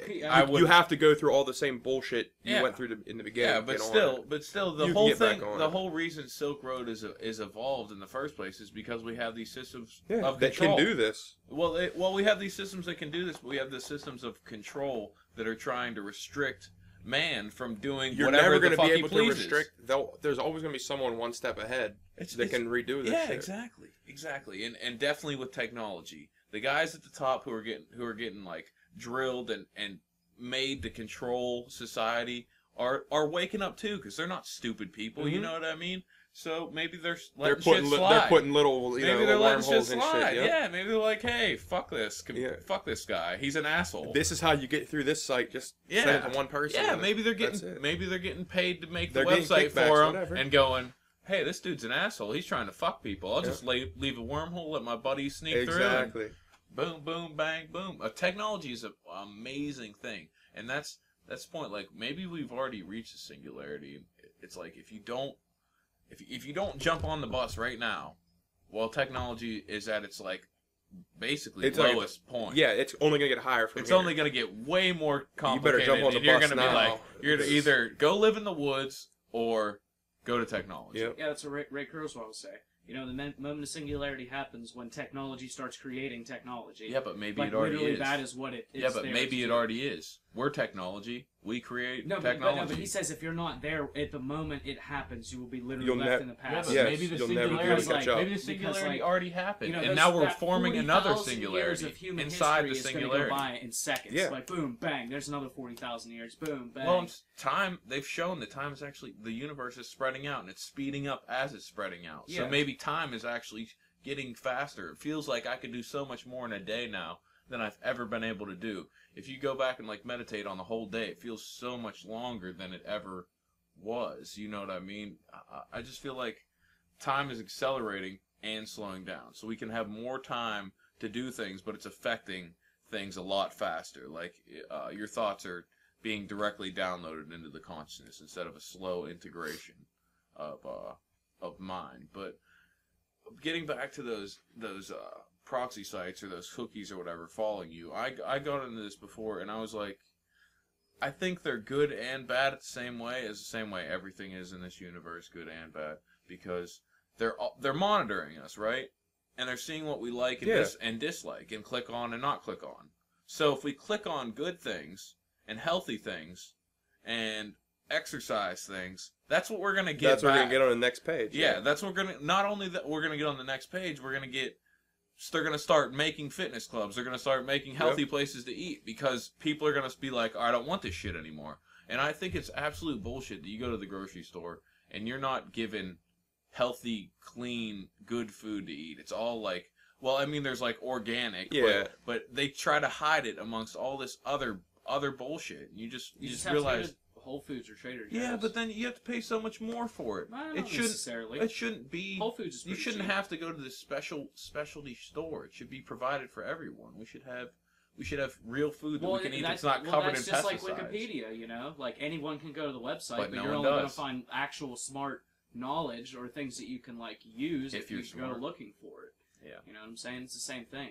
you have to go through all the same bullshit you Yeah. went through in the beginning. Yeah, to but get on still, it. the You can whole get back thing, on the it. whole reason Silk Road is evolved in the first place is because we have these systems Yeah, of that control. can do this. Well, we have these systems that can do this, but we have the systems of control that are trying to restrict man from doing You're whatever never the going to fuck be he able to pleases. restrict. There's always going to be someone one step ahead that can redo this Yeah, shit. exactly, and definitely with technology, the guys at the top who are getting like drilled and made to control society are waking up too, because they're not stupid people. You know what I mean? So maybe they're letting shit slide. They're putting little Maybe little they're letting shit wormholes and slide. shit. Yep. Yeah, maybe they're like, hey, fuck this, Yeah. fuck this guy. He's an asshole. This is how you get through this site. Just send it to one person. Yeah, and maybe they're that's getting it. paid to make They're the getting website kickbacks, for them whatever. and going, hey, this dude's an asshole. He's trying to fuck people. I'll Yeah. just leave a wormhole, let my buddies sneak through. Exactly. Boom, boom, bang, boom. Technology is an amazing thing, and that's the point. Like maybe we've already reached a singularity. It's like if you don't jump on the bus right now, well, technology is at its like basically lowest point. Yeah, it's only gonna get higher from It's here. only gonna get way more You complicated. better jump on the and you're bus gonna be now. like, you're gonna either go live in the woods or go to technology. Yep. Yeah, that's what Ray Kurzweil would say. You know, the moment of singularity happens when technology starts creating technology. Yeah, but maybe like, it already literally is. that is what it is. Yeah, but there maybe to it do. already is. We're technology. We create No, technology. but he says if you're not there at the moment it happens, you will be literally You'll left in the Yeah, past. but Yes, maybe the you'll never be singularity, able to catch up. maybe the Because, singularity like, already happened, You know, and now we're that forming another 40,000 years singularity of human inside the history is gonna singularity. go by in seconds. Yeah. Like boom, bang. There's another 40,000 years. Boom, bang. Well, time. They've shown that time is actually the universe is spreading out, and it's speeding up as it's spreading out. So Yeah. maybe time is actually getting faster. It feels like I could do so much more in a day now than I've ever been able to do. If you go back and like meditate on the whole day, it feels so much longer than it ever was. You know what I mean? I just feel like time is accelerating and slowing down, so we can have more time to do things, but it's affecting things a lot faster. Like your thoughts are being directly downloaded into the consciousness instead of a slow integration of mind. But getting back to those proxy sites or those cookies or whatever following you, I got into this before and I was like, I think they're good and bad at the same way, as the same way everything is in this universe, good and bad, because they're monitoring us, right? And they're seeing what we like and dislike and click on and not click on. So if we click on good things and healthy things and exercise things, that's what we're gonna get. That's what we're gonna get on the next page. Yeah, that's what we're gonna. Not only that we're gonna get on the next page, we're gonna get. They're gonna start making fitness clubs. They're gonna start making healthy places to eat because people are gonna be like, oh, I don't want this shit anymore. And I think it's absolute bullshit that you go to the grocery store and you're not given healthy, clean, good food to eat. It's all like, well, I mean, there's like organic, but they try to hide it amongst all this other bullshit. You just realize. Have to go to Whole Foods or Trader Joe's. Yeah, but then you have to pay so much more for it. Not It shouldn't necessarily. It shouldn't be. Whole Foods is You pretty shouldn't cheap. have to go to this specialty store. It should be provided for everyone. We should have real food that we can eat that's not covered in that's just pesticides. like Wikipedia, you know? Like, anyone can go to the website, But but no you're one only going to does. find actual smart knowledge or things that you can, like, use If if you're you go smart. looking for it. Yeah. You know what I'm saying? It's the same thing.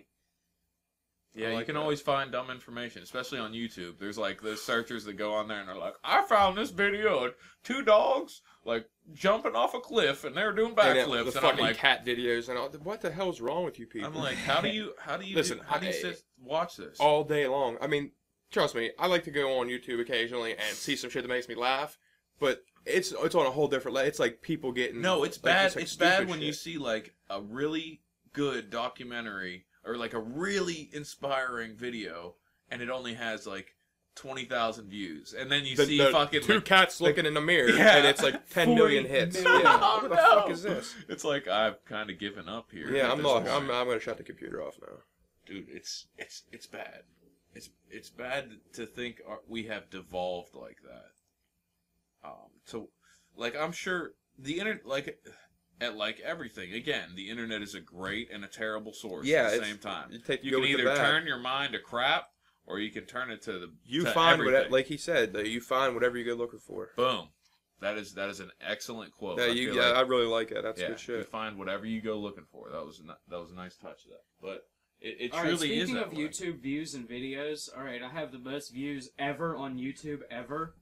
Yeah, I you like can that. always find dumb information, especially on YouTube. There's like those searchers that go on there and they're like, I found this video of 2 dogs like jumping off a cliff and they were doing And backflips, the and I'm fucking like, cat videos and all. What the hell's wrong with you people? I'm like, how do you Listen, watch this? all day long. I mean, trust me, I like to go on YouTube occasionally and see some shit that makes me laugh, but it's on a whole different level. It's like people getting No, it's like, bad. just, like, It's bad stupid when you shit. see like a really good documentary or like a really inspiring video, and it only has like 20,000 views, and then you see fucking 2 like, cats looking in the mirror, Yeah. and it's like 10 million 40 hits. million. Yeah, Oh, what the no. fuck is this? It's like I've kind of given up here. Yeah, at I'm this not. point. I'm gonna shut the computer off now. Dude, it's bad. It's bad to think we have devolved like that. So, like, I'm sure the internet, like everything, again, the internet is a great and a terrible source at the same time. You You can either turn your mind to crap, or you can turn it to the You to find everything. whatever, like he said, you find whatever you go looking for. Boom. That is an excellent quote. Yeah, I feel I like, really like it. That's good you shit. find whatever you go looking for. That was a nice touch of that. But It All right, truly is speaking that of way. YouTube views and videos, all right, I have the most views ever on YouTube ever,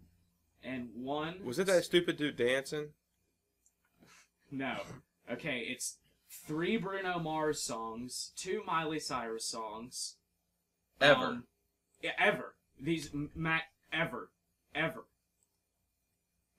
and one Was it that stupid dude dancing? No. Okay, it's 3 Bruno Mars songs, 2 Miley Cyrus songs. Ever. Yeah, ever. These ever.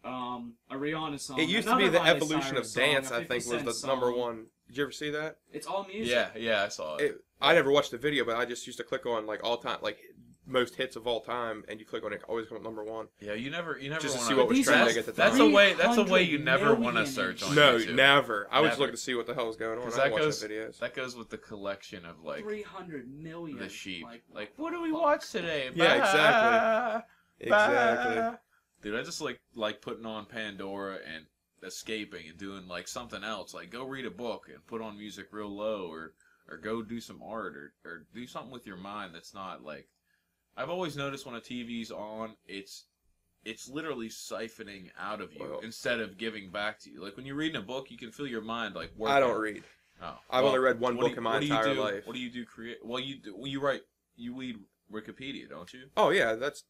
A Rihanna song. It used to be another the Miley evolution Cyrus of dance. song, a I think 50 was the Cent number song. one. Did you ever see that? It's all music. Yeah, I saw it. I never watched the video, but I just used to click on like all time, like most hits of all time, and you click on it, always come up number one. Yeah, you never Just to wanna, see what was These trending are at the That's time. a way. That's a way you 300 never want to million search on No, YouTube. never. I was Never. looking to see what the hell was going on. 'Cause I that watched goes the videos. that goes with the collection of like 300 million. the sheep. Like What do we watch today? Yeah, Bah, Exactly. bah. Dude, I just like putting on Pandora and escaping and doing like something else. Like go read a book and put on music real low, or go do some art, or do something with your mind that's not like. I've always noticed when a TV's on, it's literally siphoning out of you instead of giving back to you. Like when you're reading a book, you can feel your mind like working. I don't read. Oh, I've only read one what do book you- in my what do you entire do- life. What do you do? Well, you write. You read Wikipedia, don't you? Oh yeah, that's.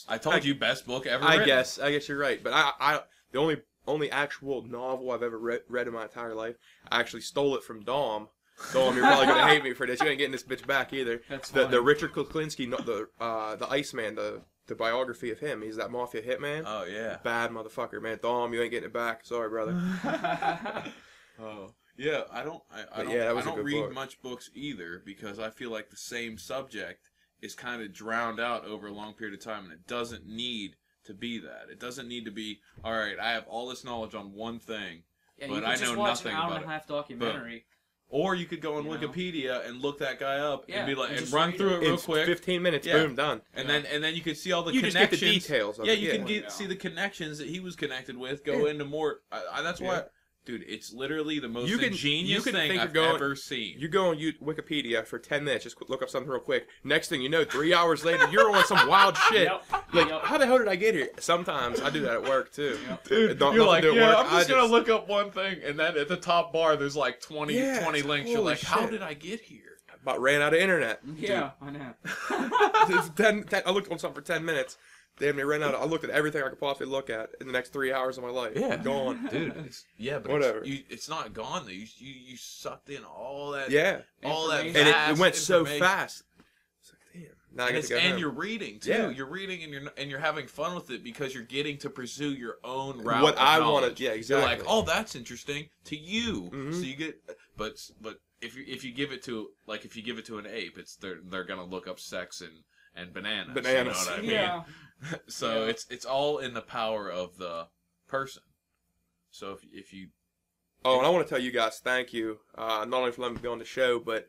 I told you best book ever. I written. guess you're right, but I the only actual novel I've ever read in my entire life, I actually stole it from Dom. Dom, you're probably gonna hate me for this. You ain't getting this bitch back either. That's The fine. Richard Kuklinski, the Iceman, the biography of him. He's that mafia hitman. Oh yeah. Bad motherfucker, man. Dom, you ain't getting it back. Sorry, brother. Oh yeah. I don't that was a good read book. much books either because I feel like the same subject is kind of drowned out over a long period of time, and it doesn't need to be that. It doesn't need to be all right. I have all this knowledge on one thing, Yeah, but you could I just know watch nothing an hour about and a it. half documentary. Or you could go on You know? Wikipedia and look that guy up Yeah, and be like, and and just run read through it. it real In quick. 15 minutes, Yeah. boom, done. And then you can see all the You just connections. get the details of yeah, it. you can Yeah. see the connections that he was connected with. Go into more. That's why, dude. It's literally the most ingenious thing think I've you're going, ever seen. You go on Wikipedia for 10 minutes, just look up something real quick. Next thing you know, 3 hours later, you're on some wild shit. Yep. Like, Yep. how the hell did I get here? Sometimes I do that at work too. Yep. Dude, Don't- you're nothing like, to do at yeah, work. I'm just gonna look up one thing, and then at the top bar, there's like 20 Yeah, links. You're holy like, how shit. did I get here? About ran out of internet. Yeah, I know. I looked on something for 10 minutes. Damn near ran out. I looked at everything I could possibly look at in the next 3 hours of my life. Yeah. Gone. Dude, but Whatever. It's not gone though. You sucked in all that. Yeah. All that. Information. And it vast went so information. fast. It's like, damn. Now I And, get it's, to go and home. you're reading too. Yeah. You're reading and you're having fun with it because you're getting to pursue your own route. What of I knowledge. wanted, yeah, exactly. You're like, oh, that's interesting to you. Mhm. So you get, but if you give it to an ape, they're gonna look up sex and bananas. Bananas. You know what I mean? Yeah. So Yeah. it's all in the power of the person. So if you Oh, and I want to tell you guys thank you, not only for letting me be on the show, but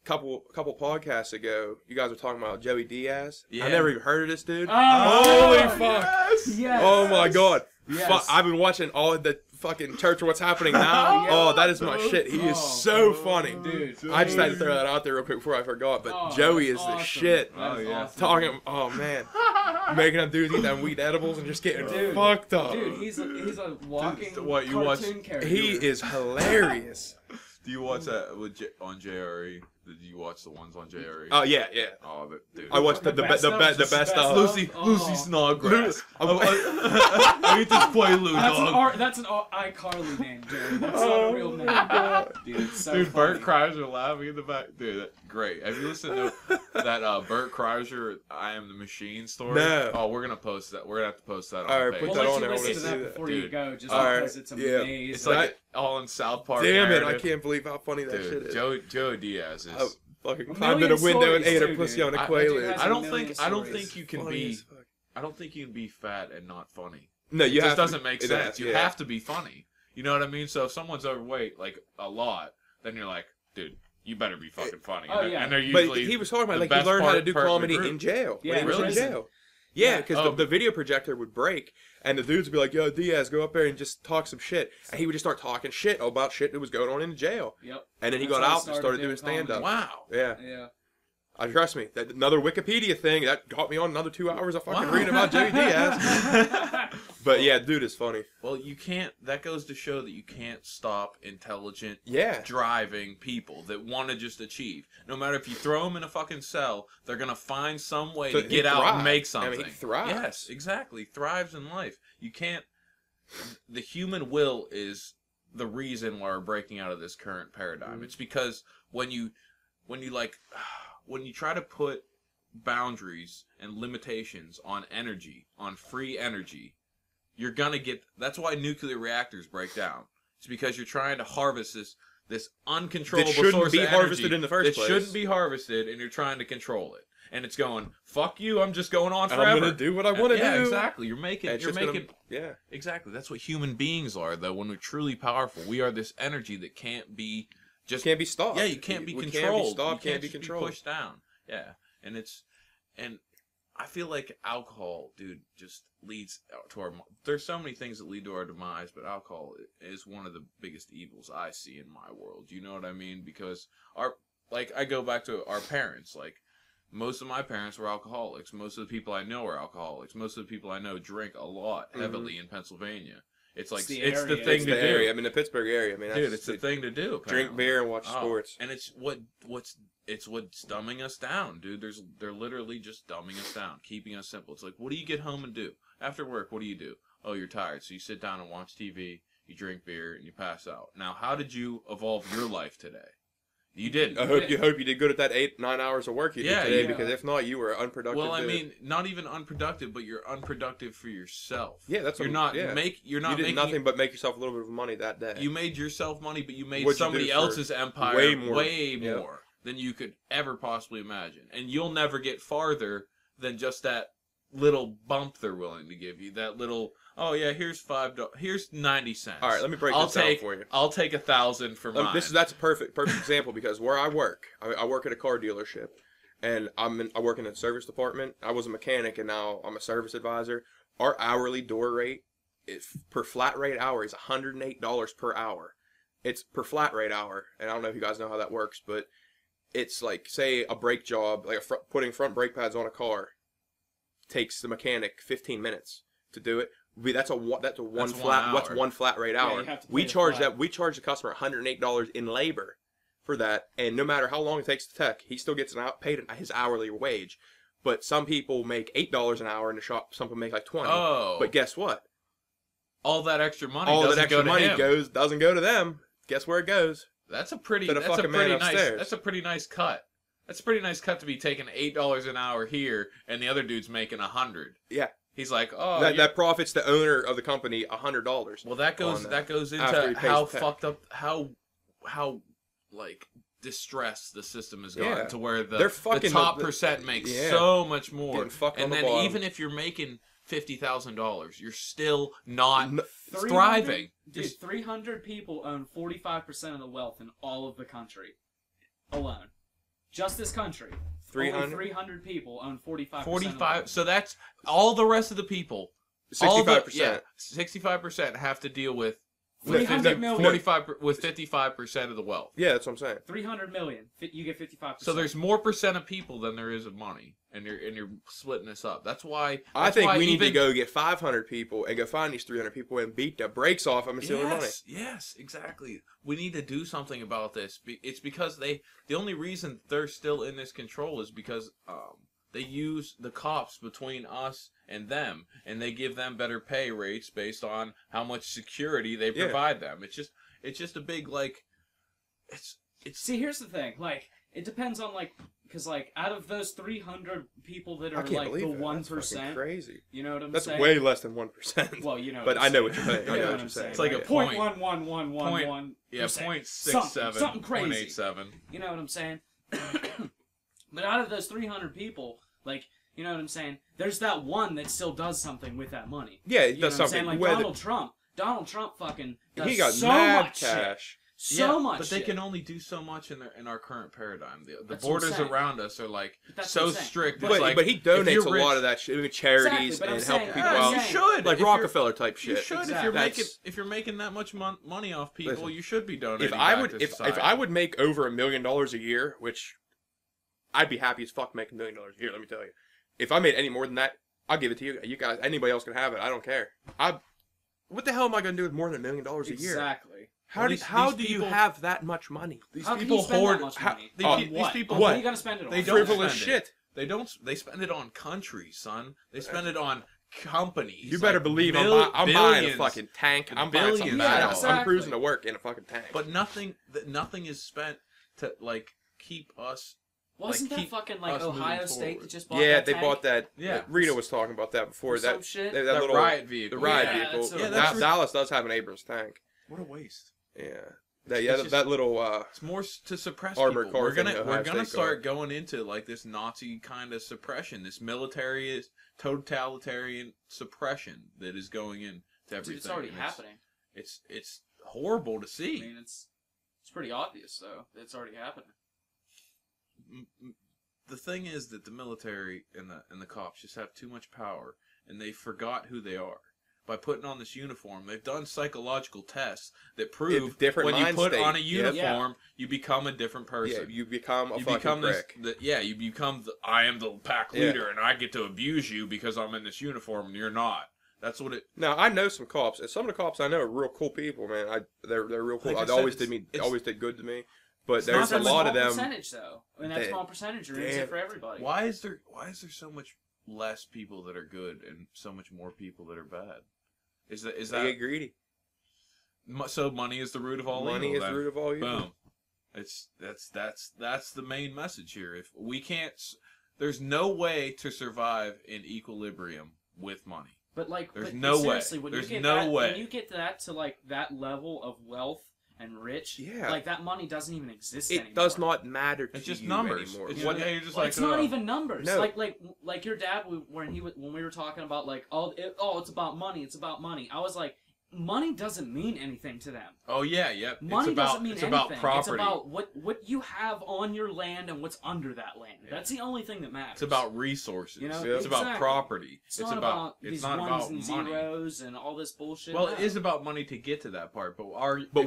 a couple podcasts ago, you guys were talking about Joey Diaz. Yeah. I never even heard of this dude. Oh, Holy fuck! Yes. Oh my god! Yes. Fuck, I've been watching all the fucking Church of What's Happening Now. Oh, that is my shit. He is so funny. Dude. I just had to throw that out there real quick before I forgot. But Oh, Joey is that's the awesome. shit. That is Oh, yeah. awesome. Talking, oh man, making them dudes eat them weed edibles and just getting Dude. fucked up. Dude, he's a walking what, you watch- cartoon character. He is hilarious. do you watch that on JRE? Did you watch the ones on JRE? Oh yeah, yeah. Oh, dude. I watched the best of. Lucy Oh. Snodgrass. Oh. I need to play Lou Dog. That's an iCarly name, Jerry. That's Oh, not a real name. Dude, it's so Dude, funny. Bert Kreischer laughing in the back. Dude, that's great. Have you listened to that Bert Kreischer I Am the Machine story? No. Oh, we're gonna post that. We're gonna have to post that on All the right, page. put We'll that let on you there. I listen wanna to see that that. before Dude. you go, just All right, because it's yeah. amazing. It's like all in South Park. Damn it! I narrative. can't believe how funny that shit Dude, is. Joe Diaz is. I fucking A climbed in a million window and stories, ate a too, pussy dude. on a I- quaalude. has I a don't million think. I don't stories. think you can Funny be. as fuck. I don't think you can be fat and not funny. No, you It have just to- doesn't make it sense. does, You yeah. have to be funny. You know what I mean? So if someone's overweight, like a lot, then you're like, dude, you better be fucking funny. Oh, And they're- yeah. And they're usually. But he was talking about the like he best learned how to do part of the comedy group. in jail. Yeah, when he was in prison. jail. Yeah, Yeah. because Oh. the video projector would break, and the dudes would be like, "Yo, Diaz, go up there and just talk some shit." And he would just start talking shit about shit that was going on in the jail. Yep. And then he That's got how he out and started doing doing stand up. Wow. Yeah, Yeah. trust me. That another Wikipedia thing that got me on another 2 hours of fucking Wow. reading about Joey Diaz. But yeah, dude is funny. Well, you can't. That goes to show that you can't stop intelligent, Yeah. driving people that want to just achieve. No matter if you throw them in a fucking cell, they're gonna find some way So to he get out and thrives. make something. I mean, he thrives. Yes, exactly. Thrives in life. You can't. The human will is the reason why we're breaking out of this current paradigm. It's because when you try to put boundaries and limitations on energy, on free energy, you're gonna get. That's why nuclear reactors break down. It's because you're trying to harvest this uncontrollable That shouldn't source be of energy harvested in the first place. That shouldn't be harvested, and you're trying to control it. And it's going, fuck you, I'm just going on forever. I'm gonna do what I want to do. Yeah, exactly. You're making. Yeah. Exactly. That's what human beings are, though. When we're truly powerful, we are this energy that can't be can't be stopped. Yeah, you can't be we controlled. Can't be stopped. You Can't be controlled. pushed down. Yeah, and I feel like alcohol, dude, just leads to our. There's so many things that lead to our demise, but alcohol is one of the biggest evils I see in my world. You know what I mean? Because I go back to our parents. Like, most of my parents were alcoholics. Most of the people I know are alcoholics. Most of the people I know drink a lot heavily in Pennselsvania. It's like it's the thing to do. Area. I mean, the Pittsburgh area. I mean, dude, it's the thing to do. Apparently. Drink beer and watch sports. And it's what's dumbing us down, dude. They're literally just dumbing us down, keeping us simple. It's like, what do you get home and do after work? What do you do? Oh, you're tired, so you sit down and watch TV. You drink beer and you pass out. Now, how did you evolve your life today? You didn't. I hope you did good at that 8-9 hours of work you did today, because if not, you were unproductive. Well, I mean, not even unproductive, but you're unproductive for yourself. Yeah, that's you're what, not you did nothing but make yourself a little bit of money that day. You made yourself money, but you made somebody else's empire way more than you could ever possibly imagine, and you'll never get farther than just that little bump they're willing to give you. That little. Oh yeah, here's $5. Here's 90 cents. All right, let me break this down for you. I'll take 1,000 for mine. That's a perfect example, because where I work at a car dealership, and I work in the service department. I was a mechanic, and now I'm a service advisor. Our hourly door rate per flat rate hour is $108 per hour. It's per flat rate hour, and I don't know if you guys know how that works, but it's like, say a brake job, like putting front brake pads on a car, takes the mechanic 15 minutes to do it. That's one flat rate hour. We charge the customer $108 in labor for that, and no matter how long it takes to tech, he still gets paid his hourly wage. But some people make $8 an hour in the shop. Some people make like $20. Oh. But guess what? All that extra money doesn't go to them. Guess where it goes? That's a pretty nice cut. That's a pretty nice cut to be taking $8 an hour here, and the other dude's making $100. Yeah. He's like, oh, that profits the owner of the company $100. Well, that goes into how fucked up, how like distressed the system has gone to where the top percent makes so much more, and then even if you're making $50,000, you're still not thriving. Dude, 300 people own 45% of the wealth in all of the country alone. Just this country. 300 people own 45%. 45. So that's all the rest of the people. 65%. 65% have to deal with 300 million. 55% of the wealth. Yeah, that's what I'm saying. 300 million. You get 55%. So there's more percent of people than there is of money, and you're splitting this up. That's why. I think we need to go get 500 people and go find these 300 people and beat the brakes off them and steal their money. Yes, exactly. We need to do something about this. It's because the only reason they're still in this control is because they use the cops between us and them, and they give them better pay rates based on how much security they provide them. It's just a big it's. See, here's the thing. Like, it depends on because out of those 300 people that are the 1%, crazy. You know what I'm saying? That's way less than 1%. Well, you know. But I know what you're saying. I know what you're saying. It's like a point 0.1111. Yeah, 0.67. Something crazy. 0.87. You know what I'm saying? But out of those 300 people, you know what I'm saying? There's that one that still does something with that money. Yeah, he does something. Like Donald Trump. Donald Trump fucking does he got so mad much cash. Shit. So much. But they can only do so much in our current paradigm. The borders around us are so strict. But he donates a lot of that shit to charities and helping people out. You should, like Rockefeller type shit. You should if you're making that much money off people. Listen, you should be donating. If I would make over $1 million a year, which I'd be happy as fuck making $1 million a year. Let me tell you, if I made any more than that, I'll give it to you. You guys, anybody else can have it. I don't care. What the hell am I going to do with more than $1 million a year? Exactly. How do you have that much money? These How people can you spend hoard. that much how- money? they- On these what? people. What are you gonna spend it on? They don't Frivolous spend shit. It. They don't. They spend it on countries, son. They spend it on companies. You better like believe I'm buying a billions. fucking tank. I'm buying something Billions. badass. Exactly. I'm cruising to work in a fucking tank. But nothing is spent to like keep us. Wasn't like, that keep fucking like us Ohio moving State forward. that just bought Yeah, that they tank? bought that. Yeah. Rita was talking about that before. Or That some shit? that That little riot vehicle. The riot Yeah, vehicle. that's Yeah, that's Dallas does have an Abrams tank. What a waste. Yeah. It's just- That little. It's more to suppress Armored people. car We're gonna thing, we're Ohio gonna State start going into like this Nazi kind of suppression, this military totalitarian suppression that is going into everything. Dude, it's already And happening. It's horrible to see. I mean, it's pretty obvious though. It's already happening. The thing is that the military and the cops just have too much power, and they forgot who they are. By putting on this uniform, they've done psychological tests that prove different when you mind put state. on a Yep. uniform, you become a different Yeah, person. you become a You fucking become prick. you become I am the pack Yeah. leader, and I get to abuse you because I'm in this uniform, and you're not. That's what it. Now I know some cops, and some of the cops I know are real cool people, man. They're real cool. Like I They said, always did good to me. But it's there's not a that lot of Small them. percentage though. I mean, that they- small percentage ruins damn. it for everybody. Why is there so much less people that are good and so much more people that are bad? Is They that get greedy. so? Money is the root of all Money evil. is the then. root of all evil. Boom. That's the main message here. If we can't, there's no way to survive in equilibrium with money. But like, There's but no way. seriously, when There's you get no that, way. When you get that to like that level of wealth and rich, Yeah. like that money doesn't even exist It anymore. does not matter to It's just you numbers. anymore. It's What- you're just Well, like, it's not even numbers. No. Like your dad when we were talking about like it's about money. It's about money. I was like, money doesn't mean anything to them. Oh yeah, yep. Money doesn't mean it's anything. about property. It's about what you have on your land and what's under that land. Yeah. That's the only thing that matters. It's about resources. You know, it's about exactly. property. It's not about these not ones about and money. zeros and all this bullshit. Well, No. it is about money to get to that part, but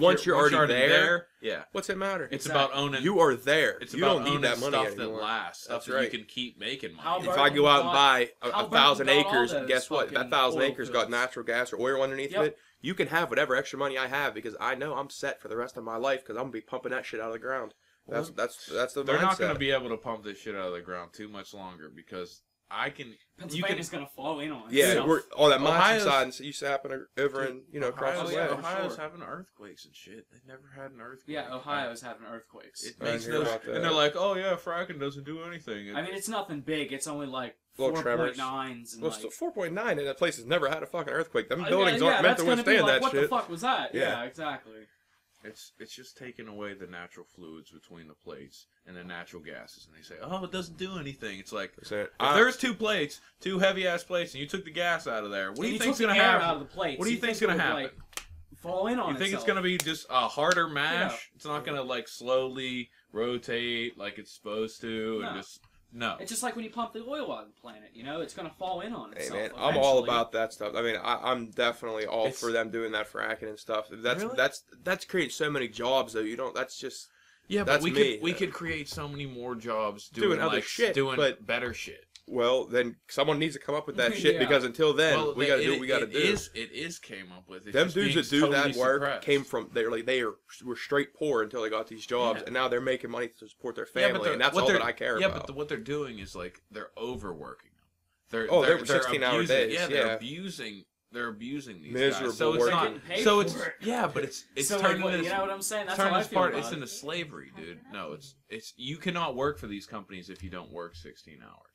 once you're already there, yeah, What's it matter? it's Exactly. about owning. You are there. It's You about don't need owning that money stuff anymore. that lasts, stuff That's that right. you can keep making money. How If Burton I go out and bought- buy a Burton 1,000 bought all acres, those guess what? That fucking 1,000 oil acres got fields. natural gas or oil underneath Yep. of it. You can have whatever extra money I have because I know I'm set for the rest of my life because I'm gonna be pumping that shit out of the ground. That's the They're not going mindset. to be able to pump this shit out of the ground too much longer because Pennsylvania's gonna fall in on Yeah, itself. we're all that Ohio's- monsoon side used to happen over in across Ohio's, the yeah, way. for Ohio's sure. having earthquakes and shit. They've never had an earthquake. Yeah, Ohio's having earthquakes. It I makes didn't hear no. about that. And they're like, oh yeah, fracking doesn't do anything. I mean, it's nothing big. It's only like Little tremors. 4.9s and Well, like. it's 4.9, and that place has never had a fucking earthquake. Them Yeah, buildings yeah, aren't meant that's to gonna be withstand like, that what shit. the fuck was that? Yeah. Yeah, exactly. It's just taking away the natural fluids between the plates and the natural gases, and they say, "Oh, it doesn't do anything." It's like That's it. if there's two plates, two heavy ass plates, and you took the gas out of there. What do And you took think's the gonna air happen? out of the plates. What do you You think's think it gonna would, happen? like, fall in on You think it's itself. gonna be just a harder mash? Yeah. It's not gonna like slowly rotate like it's supposed to, and No. just no. It's just like when you pump the oil out of the planet. You know, it's gonna fall in on Hey itself. man, I'm all eventually. about that stuff. I mean, I'm definitely all It's- for them doing that fracking and stuff. That's Really? that's creating so many jobs though. You don't. That's just Yeah, that's but me. we could create so many more jobs Doing doing other like shit, doing but- better shit. well, then someone needs to come up with that shit Yeah. because until then, Well, we got to do what we got to do. It is came up with. It's Them just dudes being that do totally that work suppressed. came from were straight poor until they got these jobs, Yeah. and now they're making money to support their Yeah, family, and that's all that I care yeah, about. but what they're doing is like they're overworking them. They're They're 16-hour abusing- days, Yeah, yeah. they're abusing these Miserable guys. So it's work. not. Getting paid So for it's it. yeah, but it's So, like, turning what- this. you know what I'm saying? That's turning how I this feel part. about It's it. into slavery, dude. No, it's you cannot work for these companies if you don't work 16 hours.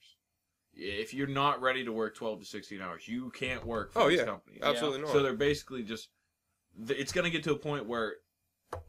If you're not ready to work 12 to 16 hours, you can't work for Oh, these yeah. companies. Absolutely not. So they're basically just. It's going to get to a point where,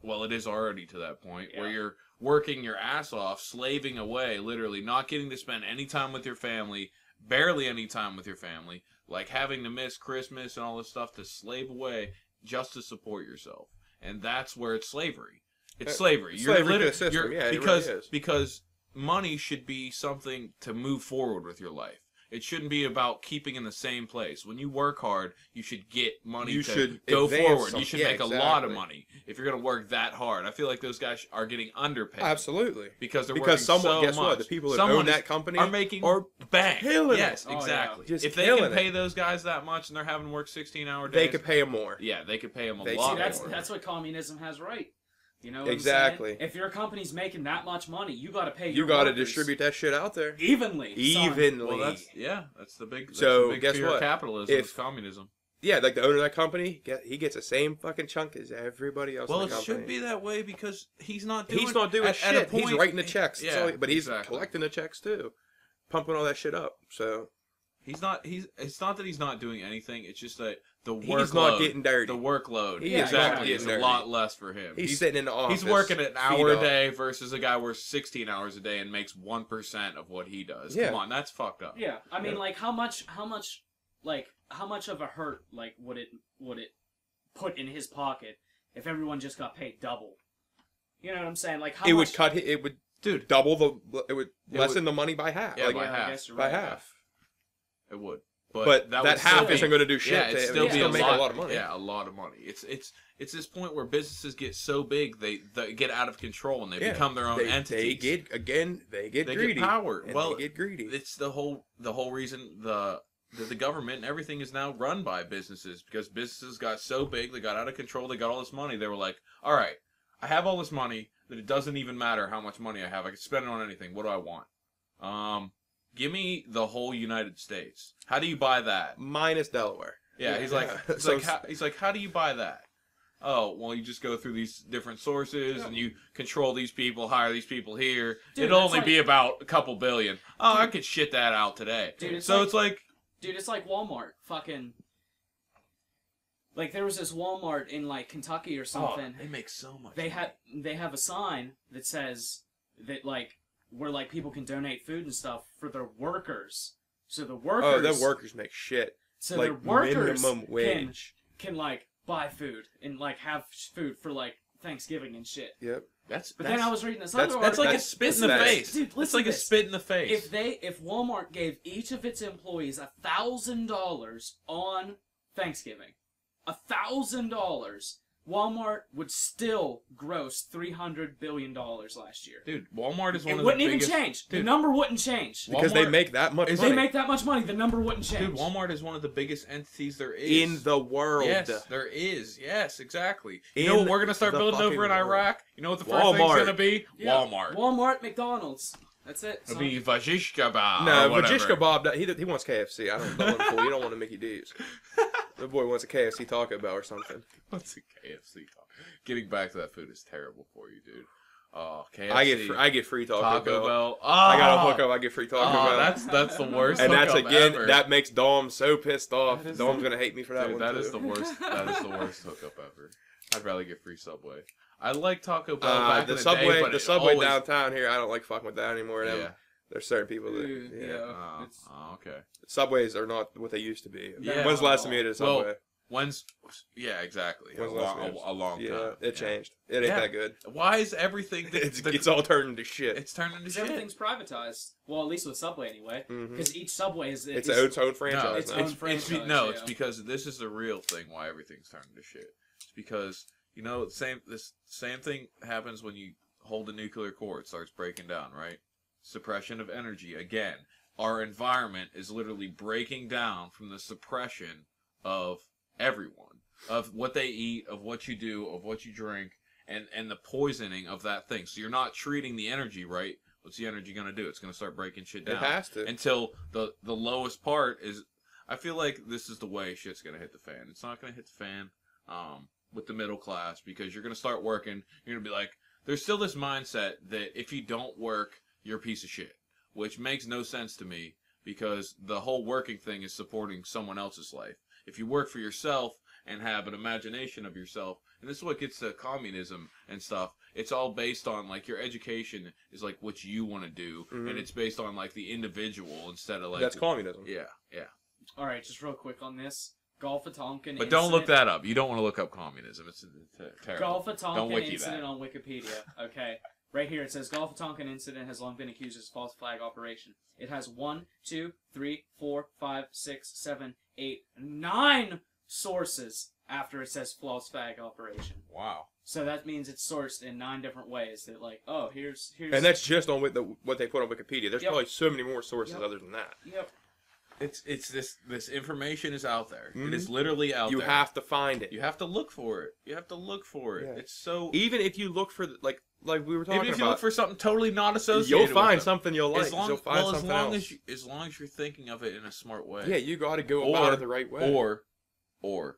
well, it is already to that point where Yeah. you're working your ass off, slaving away, literally not getting to spend any time with your family, barely any time with your family, like having to miss Christmas and all this stuff to slave away just to support yourself. And that's where it's slavery. It's slavery. slavery to the system, yeah, it really is. because money should be something to move forward with your life. It shouldn't be about keeping in the same place. When you work hard, you should get money You to should go advance forward. some- You should yeah, make a lot of exactly. money if you're going to work that hard. I feel like those guys are getting underpaid. Absolutely. Because they're Because working someone, so guess much. what? The people that Someone own that is- company are making are bank. killing Yes, it. Oh, yeah. exactly. Just If they killing can pay it. those guys that much and they're having to work 16-hour days, they could pay them more. Yeah, they could pay them a They- lot See, that's more. that's what communism has right. You know what Exactly. I'm saying? If your company's making that much money, you got to pay You your got to workers distribute that shit out there. evenly. son. Evenly. Well, that's the big. That's So, the big guess fear of what? capitalism If- is communism. Yeah, like the owner of that company, he gets the same fucking chunk as everybody else Well, in the it company. should be that way because he's not doing. He's not doing at shit. a point, He's writing the checks. That's Yeah, all but he's exactly. collecting the checks too, pumping all that shit up. So He's not. It's not that he's not doing anything. It's just that the he's workload. not getting dirty. The workload. He is exactly. not Is getting a dirty. lot less for him. He's sitting in the office. He's working an feet hour a up. day versus a guy works 16 hours a day and makes 1% of what he does. Yeah. Come on, that's fucked up. Yeah, I mean, Yeah. like how much of a hurt like would it put in his pocket if everyone just got paid double? You know what I'm saying? Like how It much? would cut. It would Dude. double the. It would It lessen would- the money by half. Yeah, like, by Yeah, I half. guess you're by right. half. It would. But that that would half still be- isn't going to do shit. Yeah, it'd still He's be still make lot, a lot of money. Yeah, a lot of money. It's this point where businesses get so big they get out of control and they Yeah. become their own They entities. get They greedy. get power. And Well, they get greedy. it's the whole reason the government and everything is now run by businesses because businesses got so big, they got out of control, they got all this money. They were like, all right, I have all this money that it doesn't even matter how much money I have. I can spend it on anything. What do I want? Give me the whole United States. How do you buy that? Minus Delaware. Yeah, he's like, Yeah. he's like, how do you buy that? Oh, well, you just go through these different sources and you control these people, hire these people here. Dude, It'll that's only like- be about a couple billion. Oh, I could shit that out today. Dude, it's so like- it's like, Dude, it's like Walmart. Fucking. Like there was this Walmart in like Kentucky or something. they make so much. They money. they have a sign that says that like where like people can donate food and stuff for their workers. So the workers. Oh, the workers make shit. So like the workers minimum wage. can like buy food and like have food for like Thanksgiving and shit. Yep. But then I was reading this other That's like a article. spit in the that's- face. Dude, It's listen like to a this. spit in the face. If Walmart gave each of its employees $1,000 on Thanksgiving, $1,000, Walmart would still gross $300 billion last year. Dude, Walmart is one It of wouldn't the even biggest. change. The Dude, number wouldn't change. Because they Walmart- make that much Is If they money make that much money, the number wouldn't change. Dude, Walmart is one of the biggest entities there is in the world. Yes, there is. Yes, exactly. You In know what we're gonna start the building over in fucking world. Iraq? You know what the first thing's Walmart. gonna be? Yeah. Walmart. Walmart, McDonald's. That's it. It'll son. be vajish kebab. No, or Vajish whatever. Kebab, he wants KFC. I don't know. He don't want a Mickey D's. The boy wants a KFC Taco Bell or something. What's a KFC? Getting back to that food is terrible for you, dude. Oh, KFC. I get free Taco, Taco Bell. Bell. Oh, I got a hookup. I get free Taco Oh, Bell. that's the worst. And that's hookup again ever. that makes Dom so pissed off. That is Dom's gonna hate me for that Dude, one that too. is the worst. That is the worst hookup ever. I'd rather get free Subway. I like Taco Bell back the in the Subway, day, but the it Subway always... downtown here, I don't like fucking with that anymore. Yeah. There's certain people that Dude, yeah. yeah. Okay. Subways are not what they used to be. Yeah. When's the last time you ate at a Well, Subway? Yeah, exactly. When's the last time you ate A long yeah, time. it changed. It ain't Yeah. that good. Why is everything? It's all turned into shit. It's turned into Because shit. everything's privatized. Well, at least with Subway anyway. Mhm. Because each Subway is It's its own No, franchise it's now. own it's franchise, no, yeah. it's because this is the real thing why everything's turned into shit. It's because this same thing happens when you hold a nuclear core. It starts breaking down, right? Suppression of energy again. Our environment is literally breaking down from the suppression of everyone, of what they eat, of what you do, of what you drink, and the poisoning of that thing. So you're not treating the energy right. What's the energy going to do? It's going to start breaking shit down. It has to. Until the lowest part is, I feel like this is the way shit's going to hit the fan. It's not going to hit the fan with the middle class because you're going to start working. You're going to be like, there's still this mindset that if you don't work, you're a piece of shit, which makes no sense to me because the whole working thing is supporting someone else's life. If you work for yourself and have an imagination of yourself, and this is what gets to communism and stuff, it's all based on, like, your education is, like, what you want to do, Mhm. and it's based on, like, the individual instead of, like... That's communism. Yeah, yeah. Alright, just real quick on this. Golf-a-Tonkin But don't look incident. that up. You don't want to look up communism. It's terrible. Don't Golf-a-Tonkin wiki incident that. on Wikipedia. Okay. Right here it says Gulf of Tonkin incident has long been accused as a false flag operation. It has 1, 2, 3, 4, 5, 6, 7, 8, 9 sources after it says false flag operation. Wow. So that means it's sourced in 9 different ways. That like, oh, here's And that's just on what they put on Wikipedia. There's probably so many more sources other than that. Yep. It's this information is out there. It is literally out there. You have to find it. You have to look for it. You have to look for it. Yeah. It's so... Even if you look for, like we were talking about... Even if you look for something totally not associated you'll find with something you'll like. You'll find something else. As long as you're thinking of it in a smart way. Yeah, you got to go about it the right way. Or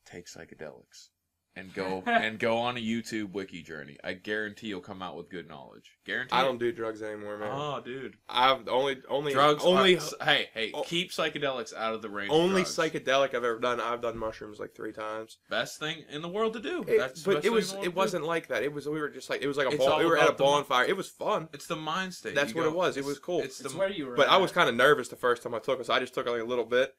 take psychedelics. And go on a YouTube wiki journey. I guarantee you'll come out with good knowledge. Guarantee. I don't do drugs anymore, man. Oh, dude. I've only drugs. Only hey, keep psychedelics out of the range. Only of drugs. Psychedelic I've ever done. I've done mushrooms like 3 times. Best thing in the world to do. But it wasn't like that. It was we were like a ball. We were at a bonfire. It was fun. It's the mind state. That's what it was. It was cool. It's where you were. But I was kind of nervous the first time I took it, so I just took like a little bit.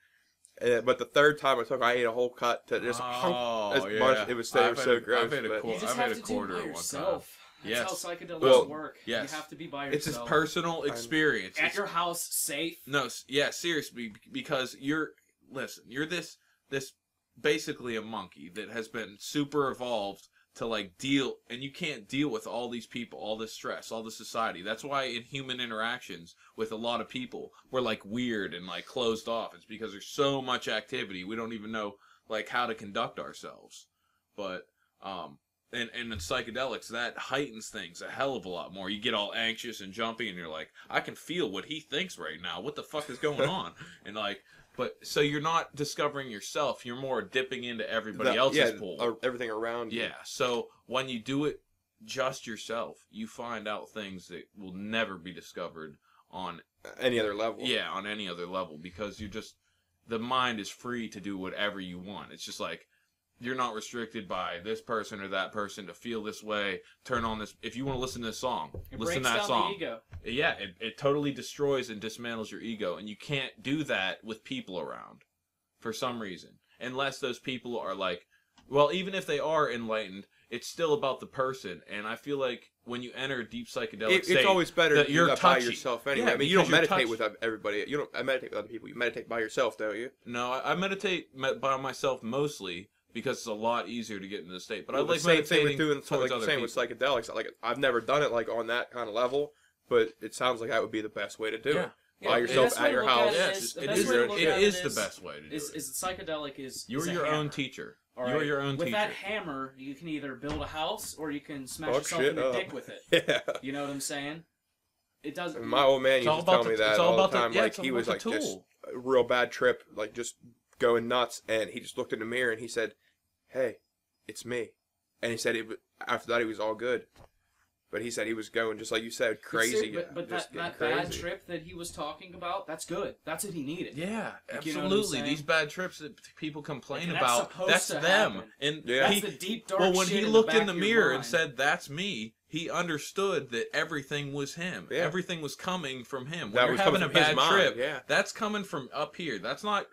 But the third time I took, I ate a whole cut to just much. It was so gross. I've had a quarter by yourself. Yes. That's how psychedelics work. Yes. You have to be by yourself. It's a personal experience. At your house, safe. No, yeah, seriously, because you're this basically a monkey that has been super evolved to like deal, and you can't deal with all these people, all this stress, all this society. That's why in human interactions with a lot of people, we're like weird and like closed off. It's because there's so much activity, we don't even know like how to conduct ourselves. But and in psychedelics, that heightens things a hell of a lot more. You get all anxious and jumpy, and you're like, I can feel what he thinks right now. What the fuck is going on? And like, but so you're not discovering yourself. You're more dipping into everybody else's pool. Everything around you. Yeah. So when you do it just yourself, you find out things that will never be discovered on any other level. Yeah, on any other level, because the mind is free to do whatever you want. It's just like, you're not restricted by this person or that person to feel this way. Turn on this. If you want to listen to this song, listen to that song. The ego. Yeah, it totally destroys and dismantles your ego, and you can't do that with people around, for some reason, unless those people are like, well, even if they are enlightened, it's still about the person. And I feel like when you enter a deep psychedelic state, it's always better that to you're do that by yourself anyway. Yeah, I mean, you don't meditate with everybody. You don't meditate with other people. You meditate by yourself, don't you? No, I meditate by myself mostly, because it's a lot easier to get into the state. But I like the same thing with with psychedelics. Like I've never done it like on that kind of level, but it sounds like that would be the best way to do it. By yourself at your house. It is the best way to do it. Is psychedelic is you're your own teacher. You're your own teacher. With that hammer, you can either build a house or you can smash yourself in the dick with it. Yeah. You know what I'm saying? It does. My old man used to tell me that all the time. Like he was like just a real bad trip, like just going nuts, and he just looked in the mirror and he said, "Hey, it's me," and he said after that he was all good. But he said he was going, just like you said, crazy. But that bad trip that he was talking about, that's good. That's what he needed. Yeah, absolutely. These bad trips that people complain about, that's them. Happen. And that's the deep, dark when shit he looked in the mirror mind. and said, "That's me," he understood that everything was him. Yeah. Everything was coming from him. When you're having a bad trip, that's coming from up here. That's not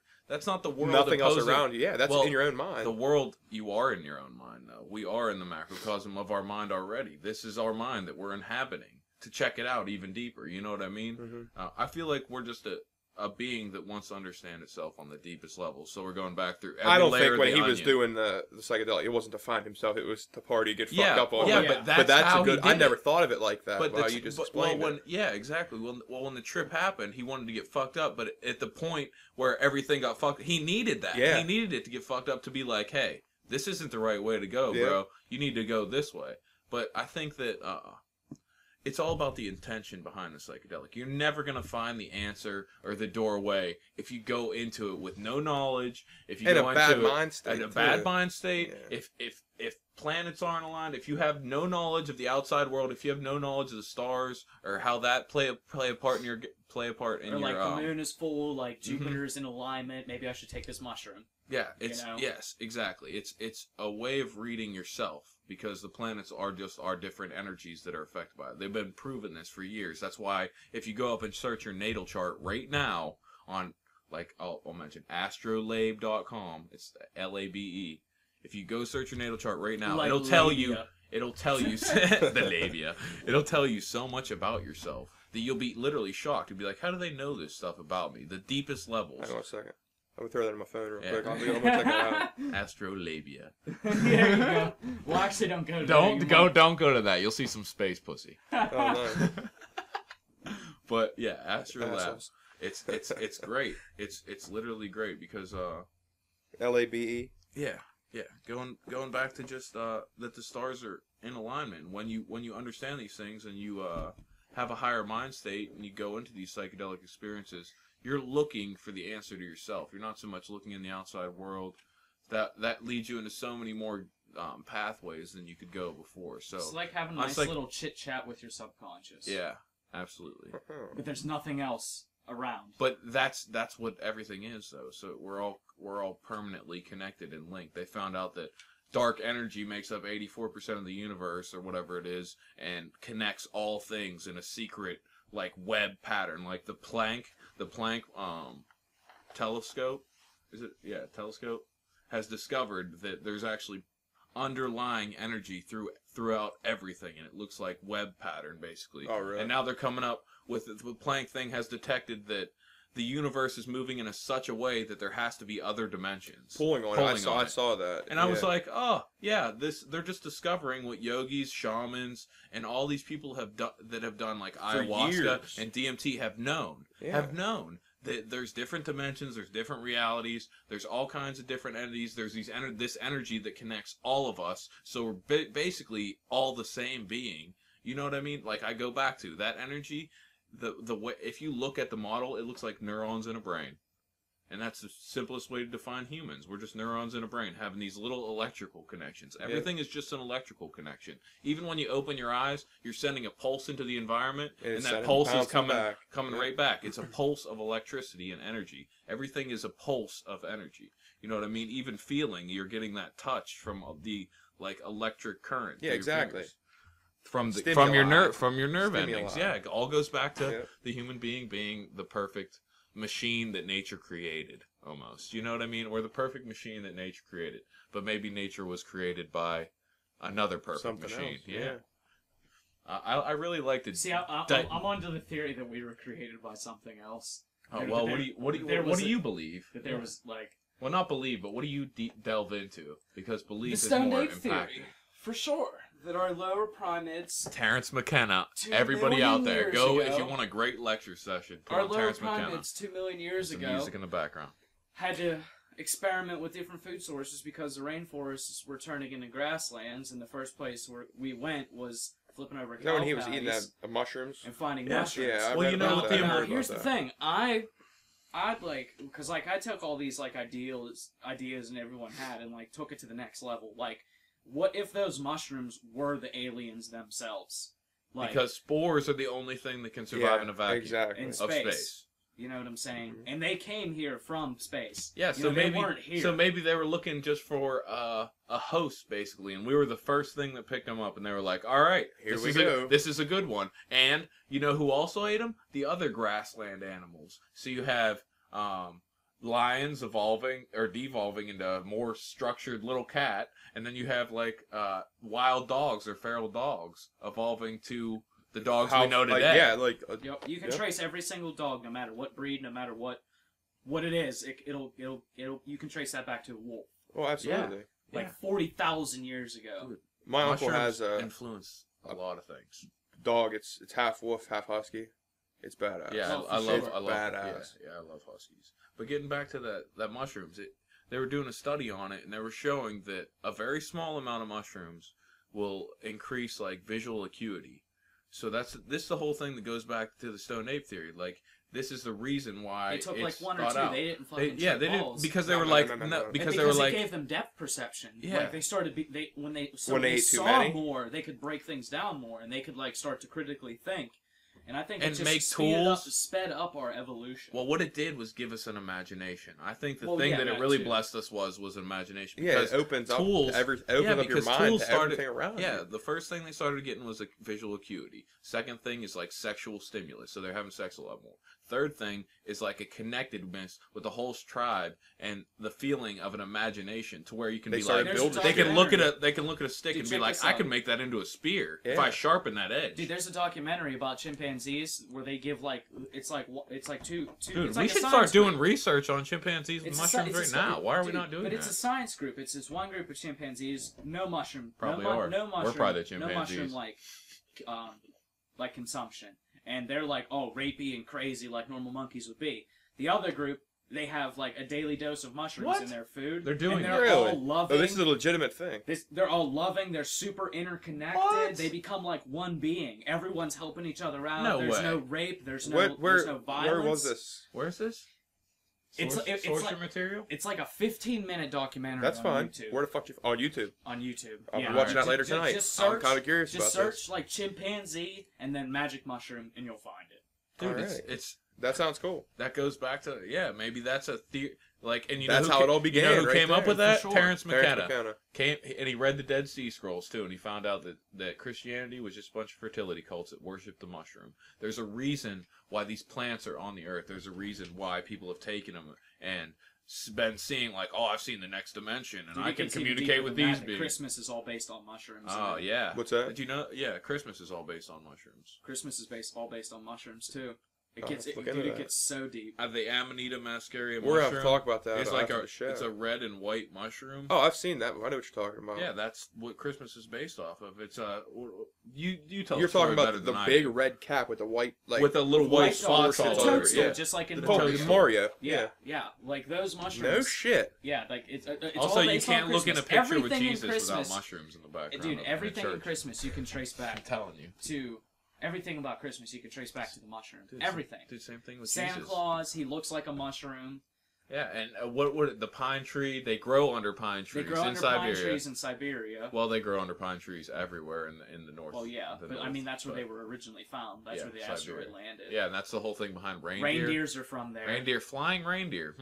the world. Nothing else around you. Yeah, that's in your own mind. The world, you are in your own mind, though. We are in the macrocosm of our mind already. This is our mind that we're inhabiting. To check it out even deeper, you know what I mean? Mm-hmm. I feel like we're just a being that wants to understand itself on the deepest level. So we're going back through every I don't layer think when of he the was onion. doing the psychedelic, it wasn't to find himself. It was to party, get fucked up on. Yeah, but that's how a good. he did I never it. thought of it like that. But you just explained it. Yeah, exactly. Well, when the trip happened, he wanted to get fucked up, but at the point where everything got fucked, he needed that. Yeah. He needed it to get fucked up to be like, hey, this isn't the right way to go, bro. You need to go this way. But I think that it's all about the intention behind the psychedelic. You're never going to find the answer or the doorway if you go into it with no knowledge, if you go into it in a bad mind state, if planets aren't aligned, if you have no knowledge of the outside world, if you have no knowledge of the stars or how that play a part in your or like the moon is full, like Jupiter's in alignment, maybe I should take this mushroom. Yeah, yes, exactly. It's a way of reading yourself, because the planets are just our different energies that are affected by it. They've been proving this for years. That's why if you go up and search your natal chart right now on, like, I'll mention Astrolab.com. It's LABE. If you go search your natal chart right now, it'll tell you it'll tell you the labia. It'll tell you so much about yourself that you'll be literally shocked. You'll be like, how do they know this stuff about me? The deepest levels. Hang on a second. I'm gonna throw that in my phone real Yeah. quick. I'm gonna check it out. Astrolabia. There you go. Well, actually, don't go to Don't go to that. You'll see some space pussy. Oh no. But yeah, Astrolab. Assholes. It's great. It's literally great because LABE. yeah. Going back to just that the stars are in alignment. When you understand these things and you have a higher mind state and you go into these psychedelic experiences, you're looking for the answer to yourself. You're not so much looking in the outside world. That leads you into so many more pathways than you could go before. So it's like having a nice little chit chat with your subconscious. Yeah, absolutely. But there's nothing else around. But that's what everything is, though. So we're all permanently connected and linked. They found out that dark energy makes up 84% of the universe, or whatever it is, and connects all things in a secret like web pattern, like the Planck telescope. Is it? Yeah, telescope has discovered that there's actually underlying energy throughout everything, and it looks like web pattern basically. Oh, really? And now they're coming up with the Planck thing has detected that the universe is moving in such a way that there has to be other dimensions. Pulling on it. I saw that. And I was like, oh yeah, they're just discovering what yogis, shamans, and all these people have done like ayahuasca and DMT have known. That there's different dimensions, there's different realities, there's all kinds of different entities. There's this energy that connects all of us, so we're basically all the same being. You know what I mean? Like I go back to that energy. The way, if you look at the model, it looks like neurons in a brain, and that's the simplest way to define humans. We're just neurons in a brain having these little electrical connections. Everything is just an electrical connection. Even when you open your eyes, you're sending a pulse into the environment, and that pulse is coming right back. It's a pulse of electricity and energy. Everything is a pulse of energy. You know what I mean? Even feeling, you're getting that touch from the like electric current. Yeah, exactly. From your nerve endings. Yeah, it all goes back to the human being the perfect machine that nature created, almost. You know what I mean? Or the perfect machine that nature created. But maybe nature was created by another perfect machine. Yeah. I really liked it. See, I'm onto the theory that we were created by something else. Oh, well, what do you believe? That there was like... Well, not believe, but what do you delve into? Because belief is more impactful. Theory, for sure. That our lower primates... Terrence McKenna. Everybody out there, go if you want a great lecture session. Our lower primates 2 million years ago... music in the background. ...had to experiment with different food sources because the rainforests were turning into grasslands, and the first place where we went was flipping over cow when he was eating that mushrooms? And finding mushrooms. Yeah, well, you know what here's the thing. I'd like... Because, like, I took all these, like, ideas and everyone had and, like, took it to the next level. Like... What if those mushrooms were the aliens themselves? Like, because spores are the only thing that can survive in a vacuum in of space. You know what I'm saying? Mm-hmm. And they came here from space. Yeah, so maybe they weren't here. So maybe they were looking just for a host, basically, and we were the first thing that picked them up, and they were like, "All right, here we go. This is a good one." And you know who also ate them? The other grassland animals. So you have lions evolving or devolving into a more structured little cat, and then you have like wild dogs or feral dogs evolving to the dogs we know today. You can trace every single dog, no matter what breed, no matter what it is. It'll you can trace that back to a wolf. Oh, absolutely. Yeah. Like 40,000 years ago. Dude, my uncle has influenced a lot of things. Dog. It's half wolf, half husky. It's badass. Yeah, I love badass. Yeah, I love huskies. But getting back to that mushrooms, they were doing a study on it, and they were showing that a very small amount of mushrooms will increase like visual acuity. So this is the whole thing that goes back to the stoned ape theory. Like this is the reason why they took like one or two. Out. They didn't fucking. They didn't because they were like because they were like it gave them depth perception. Yeah, like they started when they ate saw more, they could break things down more, and they could like start to critically think. And I think And it just make sped tools. up our evolution. Well, what it did was give us an imagination. I think the Well, thing yeah, that it that really too. blessed us was an imagination. Yeah, Because it opens tools, up up your mind to everything around yeah, you. the first thing they started getting was like visual acuity. Second thing is like sexual stimulus, so they're having sex a lot more. Third thing is like a connectedness with the whole tribe and the feeling of an imagination to where you can They be started like, building they can shit. look at a stick Dude, and be check like, this I out. can make that into a spear if Yeah. I sharpen that edge. Dude, there's a documentary about chimpanzees where they give like it's like two. Dude, it's we like a should science start doing group. research on chimpanzees and It's a mushrooms it's right a- now. Why are we dude, not doing but that? it's a science group. It's this one group of chimpanzees, no mushroom, Probably no, are. no mushroom, We're probably the no mushroom chimpanzees. like consumption, and they're like rapey and crazy like normal monkeys would be. The other group, they have like a daily dose of mushrooms What? in their food. They're doing and it. they're Really? all loving. Oh, this is a legitimate thing. They're all loving. They're super interconnected. What? They become like one being. Everyone's helping each other out. No There's way. no rape. There's no Where violence. where was this? Where's this? It's Source like- material? It's like a 15-minute documentary. That's on fine. YouTube. Where the fuck on YouTube? On YouTube. I'll be yeah. watching that Ju- later ju- tonight. Just I'm search, kind of curious just about search this. like chimpanzee and then magic mushroom, and you'll find it. Dude, Alright. it's That sounds cool. that goes back to maybe that's a and you know That's who how it all You know began, who right came up there, with for that? sure. Terrence Terrence McKenna. McKenna. Came and he read the Dead Sea Scrolls too, and he found out that Christianity was just a bunch of fertility cults that worship the mushroom. There's a reason why these plants are on the earth. There's a reason why people have taken them and been seeing like, oh, I've seen the next dimension, and Dude, I it can gets even communicate deeper with than these that. beings. Christmas is all based on mushrooms. Oh and yeah. What's that? Did you know? Yeah, Christmas is all based on mushrooms. Christmas is all based on mushrooms too. It Oh, gets let's look dude, into it that. gets so deep. The Amanita muscaria We're gonna have mushroom. to talk about that. It's like after a the show. it's a red and white mushroom. Oh, I've seen that. I know what you're talking about. Yeah, that's what Christmas is based off of. It's you tell. You're the story talking about better the than I big do. red cap with the white with a little white spots the all the over. toadstool, Yeah. just like in the the toadstool. toadstool. Mario. Yeah, like those mushrooms. No shit. Yeah, like it's Also, all you based on can't look in a Christmas. picture with Everything in Jesus without Christmas- mushrooms in the background. Dude, of everything the in church. Christmas you can trace I'm back telling you. to everything about Christmas you can trace back to the mushroom. Dude, Everything. Dude, same thing with Santa Jesus. Claus, he looks like a mushroom. Yeah, and what the pine tree? They grow under pine They trees grow in under Siberia. pine trees in Siberia. Well, they grow under pine trees everywhere in the north. Well, yeah, the but I north, mean that's where but- they were originally found. That's Yeah, where the Siberia. asteroid landed. Yeah, and that's the whole thing behind reindeer. Reindeers are from there. Reindeer, flying reindeer.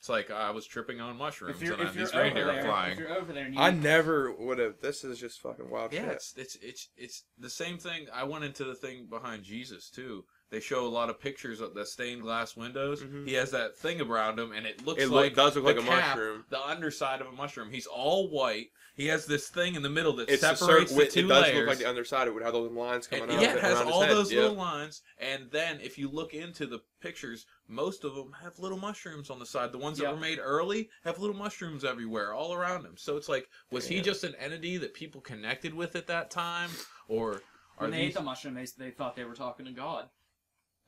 It's like I was tripping on mushrooms If you're, and if you're these over reindeer are there, flying. if you're over there, and you I never would have. This is just fucking wild Yeah, shit. it's the same thing. I went into the thing behind Jesus too. They show a lot of pictures of the stained glass windows. Mhm. He has that thing around him, and it looks It like does look the like a cap, mushroom. the underside of a mushroom. He's all white. He has this thing in the middle that It's separates the two it does layers. look like the underside. It would have those lines coming out. Yeah, it has around his all head. those Yeah. little lines, and then if you look into the pictures, most of them have little mushrooms on the side. The ones that Yep. were made early have little mushrooms everywhere, all around him. So it's like, was he Yeah. just an entity that people connected with at that time, or are when they ate these? the mushroom, they thought they were talking to God.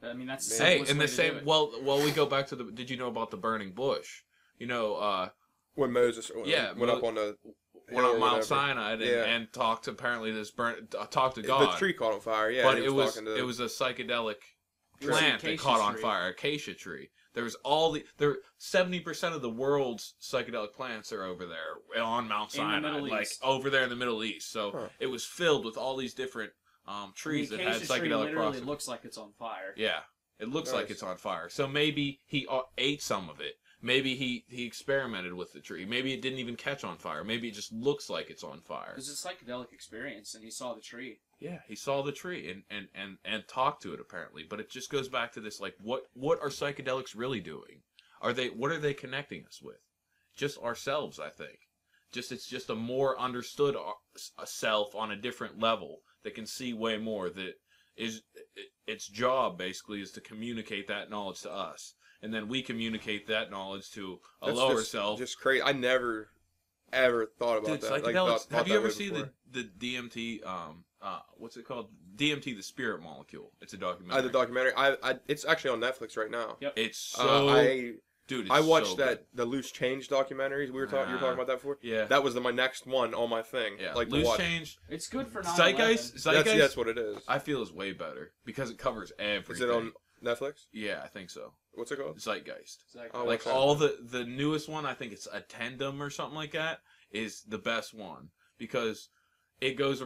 I mean that's the Hey, simplest in way the to do same. it. Well, we go back to the. Did you know about the burning bush? You know, When Moses Yeah, went up on the went hill on or Mount whatever. Sinai Yeah. and talked to apparently talked to God. The tree caught on fire. Yeah, but he it was talking to, it was a psychedelic It was an plant that acacia caught on tree. fire, acacia tree. There was 70% of the world's psychedelic plants are over there on Mount In the Sinai, Middle like East. over there in the Middle East. So Huh. it was filled with all these different trees the that had acacia tree psychedelic literally properties. looks like it's on fire. Yeah, it looks like Nice. it's on fire. So maybe he ate some of it. Maybe he experimented with the tree. Maybe it didn't even catch on fire. Maybe it just looks like it's on fire. It was a psychedelic experience, and he saw the tree. Yeah, he saw the tree and talked to it apparently. But it just goes back to this, like, what are psychedelics really doing? What are they connecting us with? Just ourselves, I think. It's just a more understood self on a different level that can see way more. That is its job basically is to communicate that knowledge to us, and then we communicate that knowledge to a That's lower just, self. Just crazy. I never ever thought about Dude, that. Like, psychedelics. thought Have you that ever way seen before. the DMT? What's it called? DMT, the Spirit Molecule. It's a documentary. The documentary. It's actually on Netflix right now. Yep. It's so. Dude, it's I watched so that good. the Loose Change documentaries. You were talking about that before. Yeah. That was my next one on my thing. Yeah. Like to Loose watch. Change. It's good for 9/11. Zeitgeist. That's what it is. I feel is way better because it covers everything. Is it on Netflix? Yeah, I think so. What's it called? Zeitgeist. Oh, Like what's that? all the newest one, I think it's Attendum or something like that, is the best one because it goes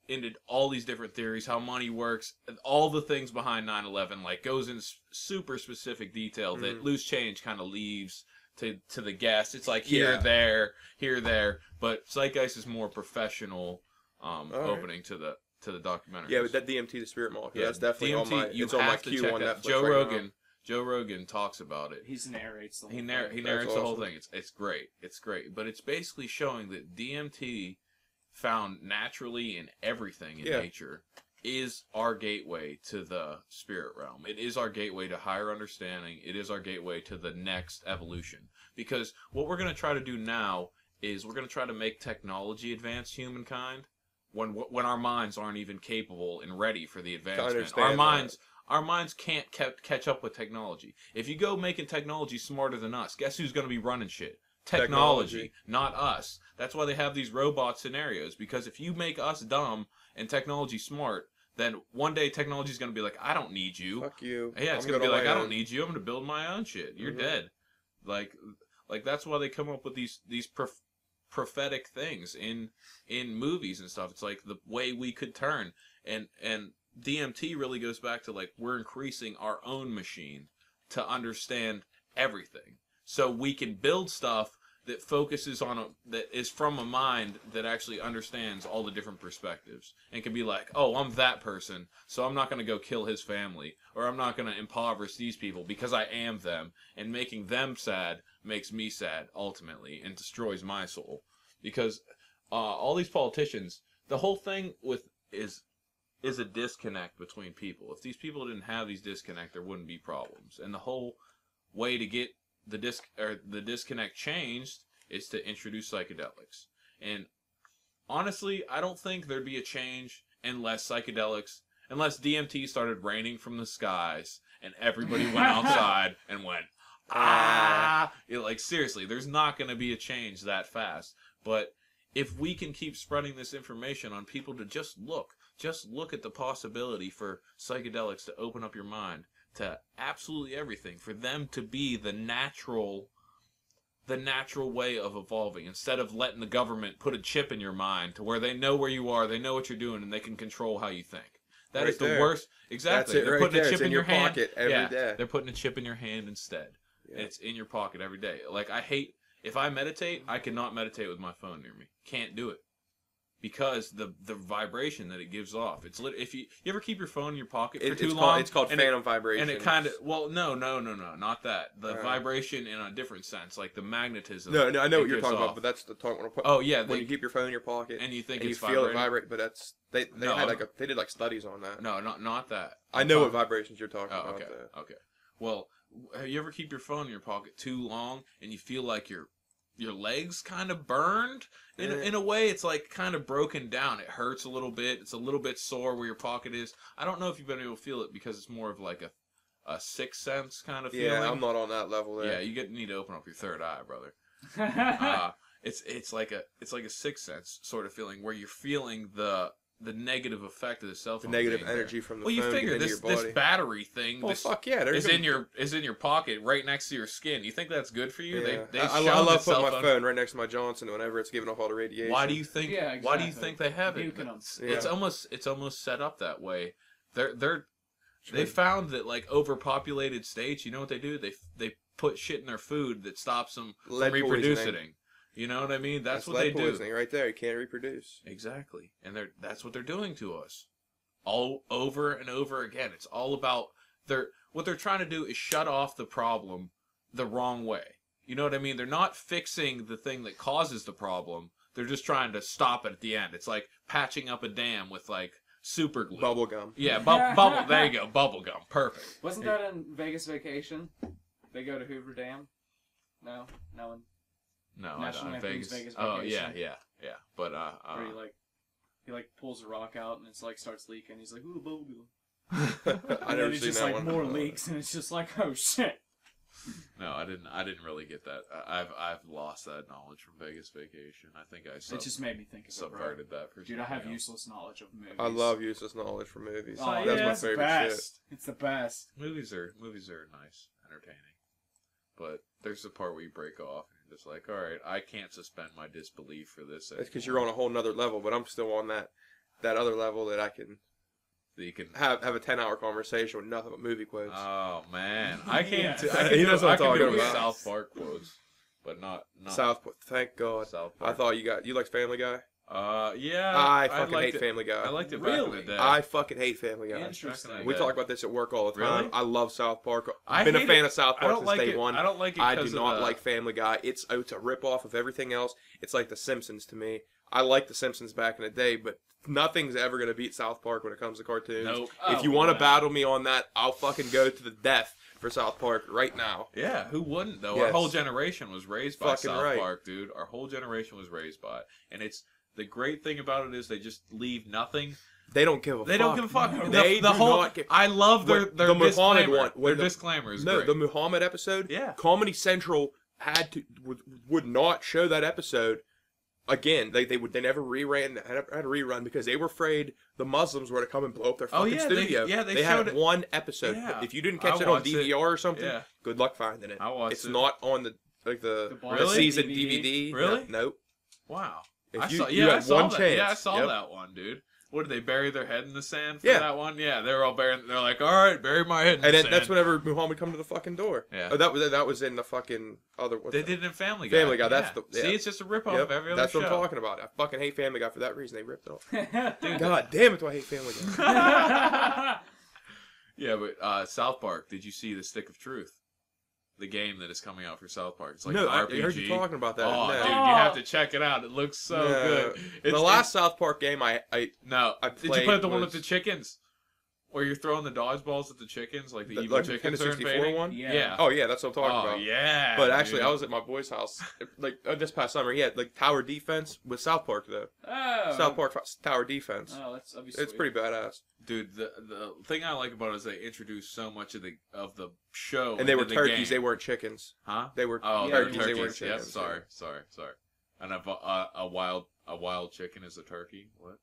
into all these different theories, how money works, all the things behind 9/11, like goes in super specific detail that Loose Change kind of leaves to the guest. It's like here, there, but Zeitgeist is more professional opening to the documentary. Yeah, but that DMT, the Spirit Molecule, that's definitely it's on my queue on Netflix. Joe Rogan talks about it. He narrates the whole thing. He narrates the whole thing. It's great. It's great. But it's basically showing that DMT, found naturally in everything in nature, is our gateway to the spirit realm. It is our gateway to higher understanding. It is our gateway to the next evolution. Because what we're going to try to do now is we're going to try to make technology advance humankind when our minds aren't even capable and ready for the advancement. Our minds can't catch up with technology. If you go making technology smarter than us, guess who's going to be running shit? Technology, not us. That's why they have these robot scenarios, because if you make us dumb and technology smart, then one day technology is going to be like, I don't need you. Fuck you. Yeah, it's going to be like, I don't need you. I'm going to build my own shit. You're dead. Like that's why they come up with these prophetic things in movies and stuff. It's like the way we could turn, and DMT really goes back to, like, we're increasing our own machine to understand everything, so we can build stuff that focuses on that is from a mind that actually understands all the different perspectives and can be like, oh, I'm that person, so I'm not going to go kill his family, or I'm not going to impoverish these people because I am them, and making them sad makes me sad ultimately and destroys my soul. Because all these politicians, the whole thing is a disconnect between people. If these people didn't have these disconnect, there wouldn't be problems. And the whole way to get the disconnect changed is to introduce psychedelics. And honestly, I don't think there'd be a change unless DMT started raining from the skies and everybody went outside and went, like, seriously, there's not going to be a change that fast. But if we can keep spreading this information on people to just look at the possibility for psychedelics to open up your mind to absolutely everything, for them to be the natural way of evolving, instead of letting the government put a chip in your mind to where they know where you are, they know what you're doing, and they can control how you think. That is the worst. Exactly. They're putting a chip in your pocket every day. They're putting a chip in your hand instead. Yeah. It's in your pocket every day. Like, if I meditate, I cannot meditate with my phone near me. Can't do it. Because the vibration that it gives off, it's if you ever keep your phone in your pocket for too long, it's called phantom vibration. And it kind of no, not that. The vibration in a different sense, like the magnetism. No, I know what you're talking about, but that's the talk. Oh yeah, when you keep your phone in your pocket and you think and it's you feel it vibrate, but that's they did like studies on that. No, not that. I know what vibrations you're talking about. Okay. Well, you ever keep your phone in your pocket too long and you feel like your legs kind of burned in a way? It's like kind of broken down. It hurts a little bit. It's a little bit sore where your pocket is. I don't know if you've been able to feel it because it's more of like a sixth sense kind of feeling. Yeah, I'm not on that level there. Yeah, you need to open up your third eye, brother. It's like a sixth sense sort of feeling where you're feeling the negative effect of the cell phone. The negative energy from the phone. Well, you figure this battery thing. Well, fuck yeah, is in your pocket right next to your skin. You think that's good for you? Yeah. I love putting my phone right next to my Johnson whenever it's giving off all the radiation. Why do you think? Yeah, exactly. Why do you think they have it? It's almost set up that way. They found that, like, overpopulated states, you know what they do? They put shit in their food that stops them from reproducing. You know what I mean? That's what they do. Poisoning right there. You can't reproduce. Exactly. And that's what they're doing to us. All over and over again. It's all about what they're trying to do is shut off the problem the wrong way. You know what I mean? They're not fixing the thing that causes the problem. They're just trying to stop it at the end. It's like patching up a dam with, like, super glue. Bubble gum. Yeah, bubble. There you go. Bubble gum. Perfect. Wasn't that in Vegas Vacation? They go to Hoover Dam? No one. No, National I don't. Vegas Vacation. Oh yeah. But where he pulls a rock out and it's like starts leaking. He's like, ooh, bubble gum. I never seen just that like one. More leaks and it's just like, oh shit. No, I didn't really get that. I've lost that knowledge from Vegas Vacation. I think it just made me think of subverted that. For Dude, I have useless knowledge of movies. I love useless knowledge from movies. Oh, that's my favorite shit. It's the best. Movies are nice, entertaining, but there's the part where you break off and It's like, all right, I can't suspend my disbelief for this. It's because you're on a whole nother level, but I'm still on that other level that I can. That you can have a 10-hour conversation with nothing but movie quotes. Oh man, I can't. Yeah. I can He do, knows what I I'm can talking do about. South Park quotes, but not South Park. Thank God. South Park. I thought you like Family Guy. Yeah. I fucking liked hate Family Guy. I liked it back in the Really? day. I fucking hate Family Guy. Interesting. We talk about this at work all the time. Really? I love South Park. I I've been a hate fan it. of South I Park don't since like day it. one. I don't like it. I do 'cause not of the... like Family Guy. It's a rip off of everything else. It's like The Simpsons to me. I like The Simpsons back in the day, but nothing's ever going to beat South Park when it comes to cartoons. Nope. If you want to battle me on that, I'll fucking go to the death for South Park right now. Yeah, who wouldn't though? Yes. Our whole generation was raised by Fucking South right. Park, dude. Our whole generation was raised by it, and it's the great thing about it is they just leave nothing. They don't give a fuck. They don't give a fuck. No. The They do whole. not give- I love their The Muhammad disclaimer. one, when Their the- disclaimer is No, great. the Muhammad episode. Yeah. Comedy Central would not show that episode again. They never had a rerun because they were afraid the Muslims were to come and blow up their fucking studio. they had showed it. one episode. Yeah. If you didn't catch I it on watched it. DVR or something, Yeah. good luck finding it. I watched it's it. not on the Really? season DVD? DVD. Really? Nope. Wow. If I you- saw, you I had saw one that. chance. Yeah, I saw Yep. that one, dude. What did they bury their head in the sand for Yeah. that one? Yeah, they were all burying. They're like, all right, bury my head in And the then sand. that's whenever Muhammad come to the fucking door. Yeah. Oh, that was in the fucking other. They did it in Family Guy. Family Guy. That's Yeah. the. Yeah. See, it's just a ripoff Yep, of every other that's show. what I'm talking about. I fucking hate Family Guy for that reason. They ripped it off. Dude, God damn it, do I hate Family Guy? Yeah, but South Park. Did you see the Stick of Truth? The game that is coming out for South Park. It's like No, an I RPG. heard you talking about that. Oh, No. dude, you have to check it out. It looks so No. good. The last South Park game I No. I Did you played play the one with was- the chickens? Where you're throwing the dodgeballs at the chickens, like the evil like the chickens are Nintendo 64 invading? one. Yeah. Oh yeah, that's what I'm talking Oh, about. yeah. But actually, dude. I was at my boy's house like this past summer. He had like tower defense with South Park though. Oh. South Park tower defense. Oh, that'd be It's sweet. pretty badass. Dude, the thing I like about it is they introduced so much of the show. And they were into the turkeys. game. They weren't chickens. Huh? They were Oh, Yeah, they're turkeys. turkeys. They weren't Yep, chickens. sorry. And a wild chicken is a turkey. What?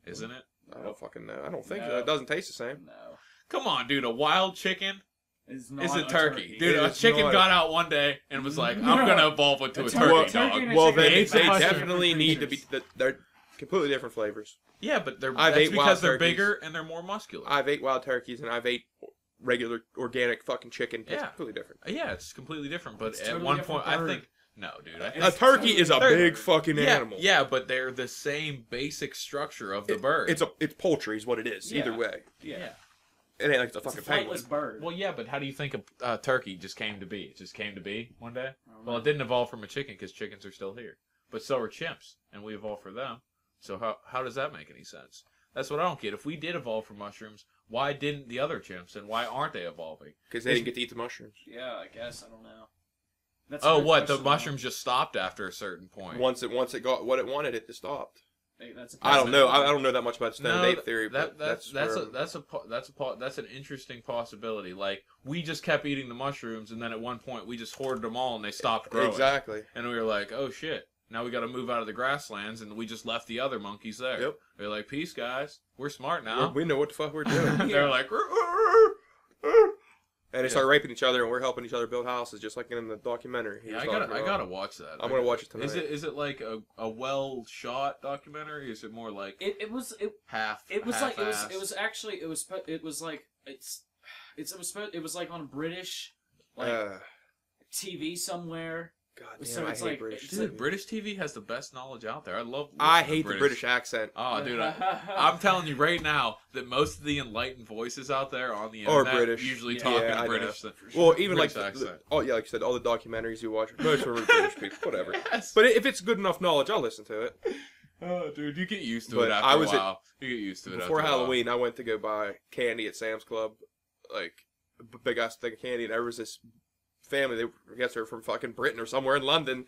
Isn't it? I don't fucking know. I don't think No. so. It doesn't taste the same. No. Come on, dude. A wild chicken It's not is a turkey. Dude, It a is chicken not. got out one day and was like, I'm No. gonna evolve into a A turkey, turkey dog. and a Well, chicken then ate they some mushrooms. definitely need to be. They're completely different flavors. Yeah, but I've that's ate wild because they're turkeys. bigger and they're more muscular. I've ate wild turkeys and I've ate regular organic fucking chicken. It's Yeah. completely different. Yeah, it's completely different. But It's at totally one different point, I bird. think no, dude. I think A It's turkey is a totally big different. fucking animal. Yeah, but they're the same basic structure of the bird. It's poultry is what it is. Yeah. Either way, Yeah. it ain't like the It's a fucking penguin. flightless bird. Well, yeah, but how do you think a turkey just came to be? It just came to be one day? I don't Well, know. it didn't evolve from a chicken because chickens are still here. But so are chimps, and we evolved for them. So how does that make any sense? That's what I don't get. If we did evolve from mushrooms, why didn't the other chimps, and why aren't they evolving? Because they didn't get to eat the mushrooms. Yeah, I guess. I don't know. That's Oh, a good what? The question, mushrooms just stopped after a certain point. Once it got what it wanted, it just stopped. though. That's a I don't know. I possibility. don't know that much about stone ape theory, but that's an interesting possibility. Like we just kept eating the mushrooms, and then at one point we just hoarded them all, and they stopped growing. Exactly. And we were like, oh shit. Now we got to move out of the grasslands, and we just left the other monkeys there. Yep. They're like, peace, guys. We're smart now. We know what the fuck we're doing. They're like, And they start raping each other, and we're helping each other build houses, just like in the documentary. he yeah, was I talking gotta about. watch that. I'm gonna watch it tonight. Is it like a well shot documentary? Or is it more like It was half? it was like half-assed? it was actually it was like it was like on British TV somewhere. God So damn, I it's hate like- British. it's Dude, TV. British TV has the best knowledge out there. I hate the British accent. Oh, dude, I'm telling you right now that most of the enlightened voices out there on the Or internet British. usually Yeah. talking Yeah, I know. British. Well, even British like accent. like you said, all the documentaries you watch, most of them are British people. Whatever. Yes. But if it's good enough knowledge, I'll listen to it. Oh, dude, you get used to But it after I was a at- while. You get used to it Before after a while. Halloween, I went to go buy candy at Sam's Club, like a big ass thing of candy, and there was this family. They, I guess they're from fucking Britain or somewhere in London.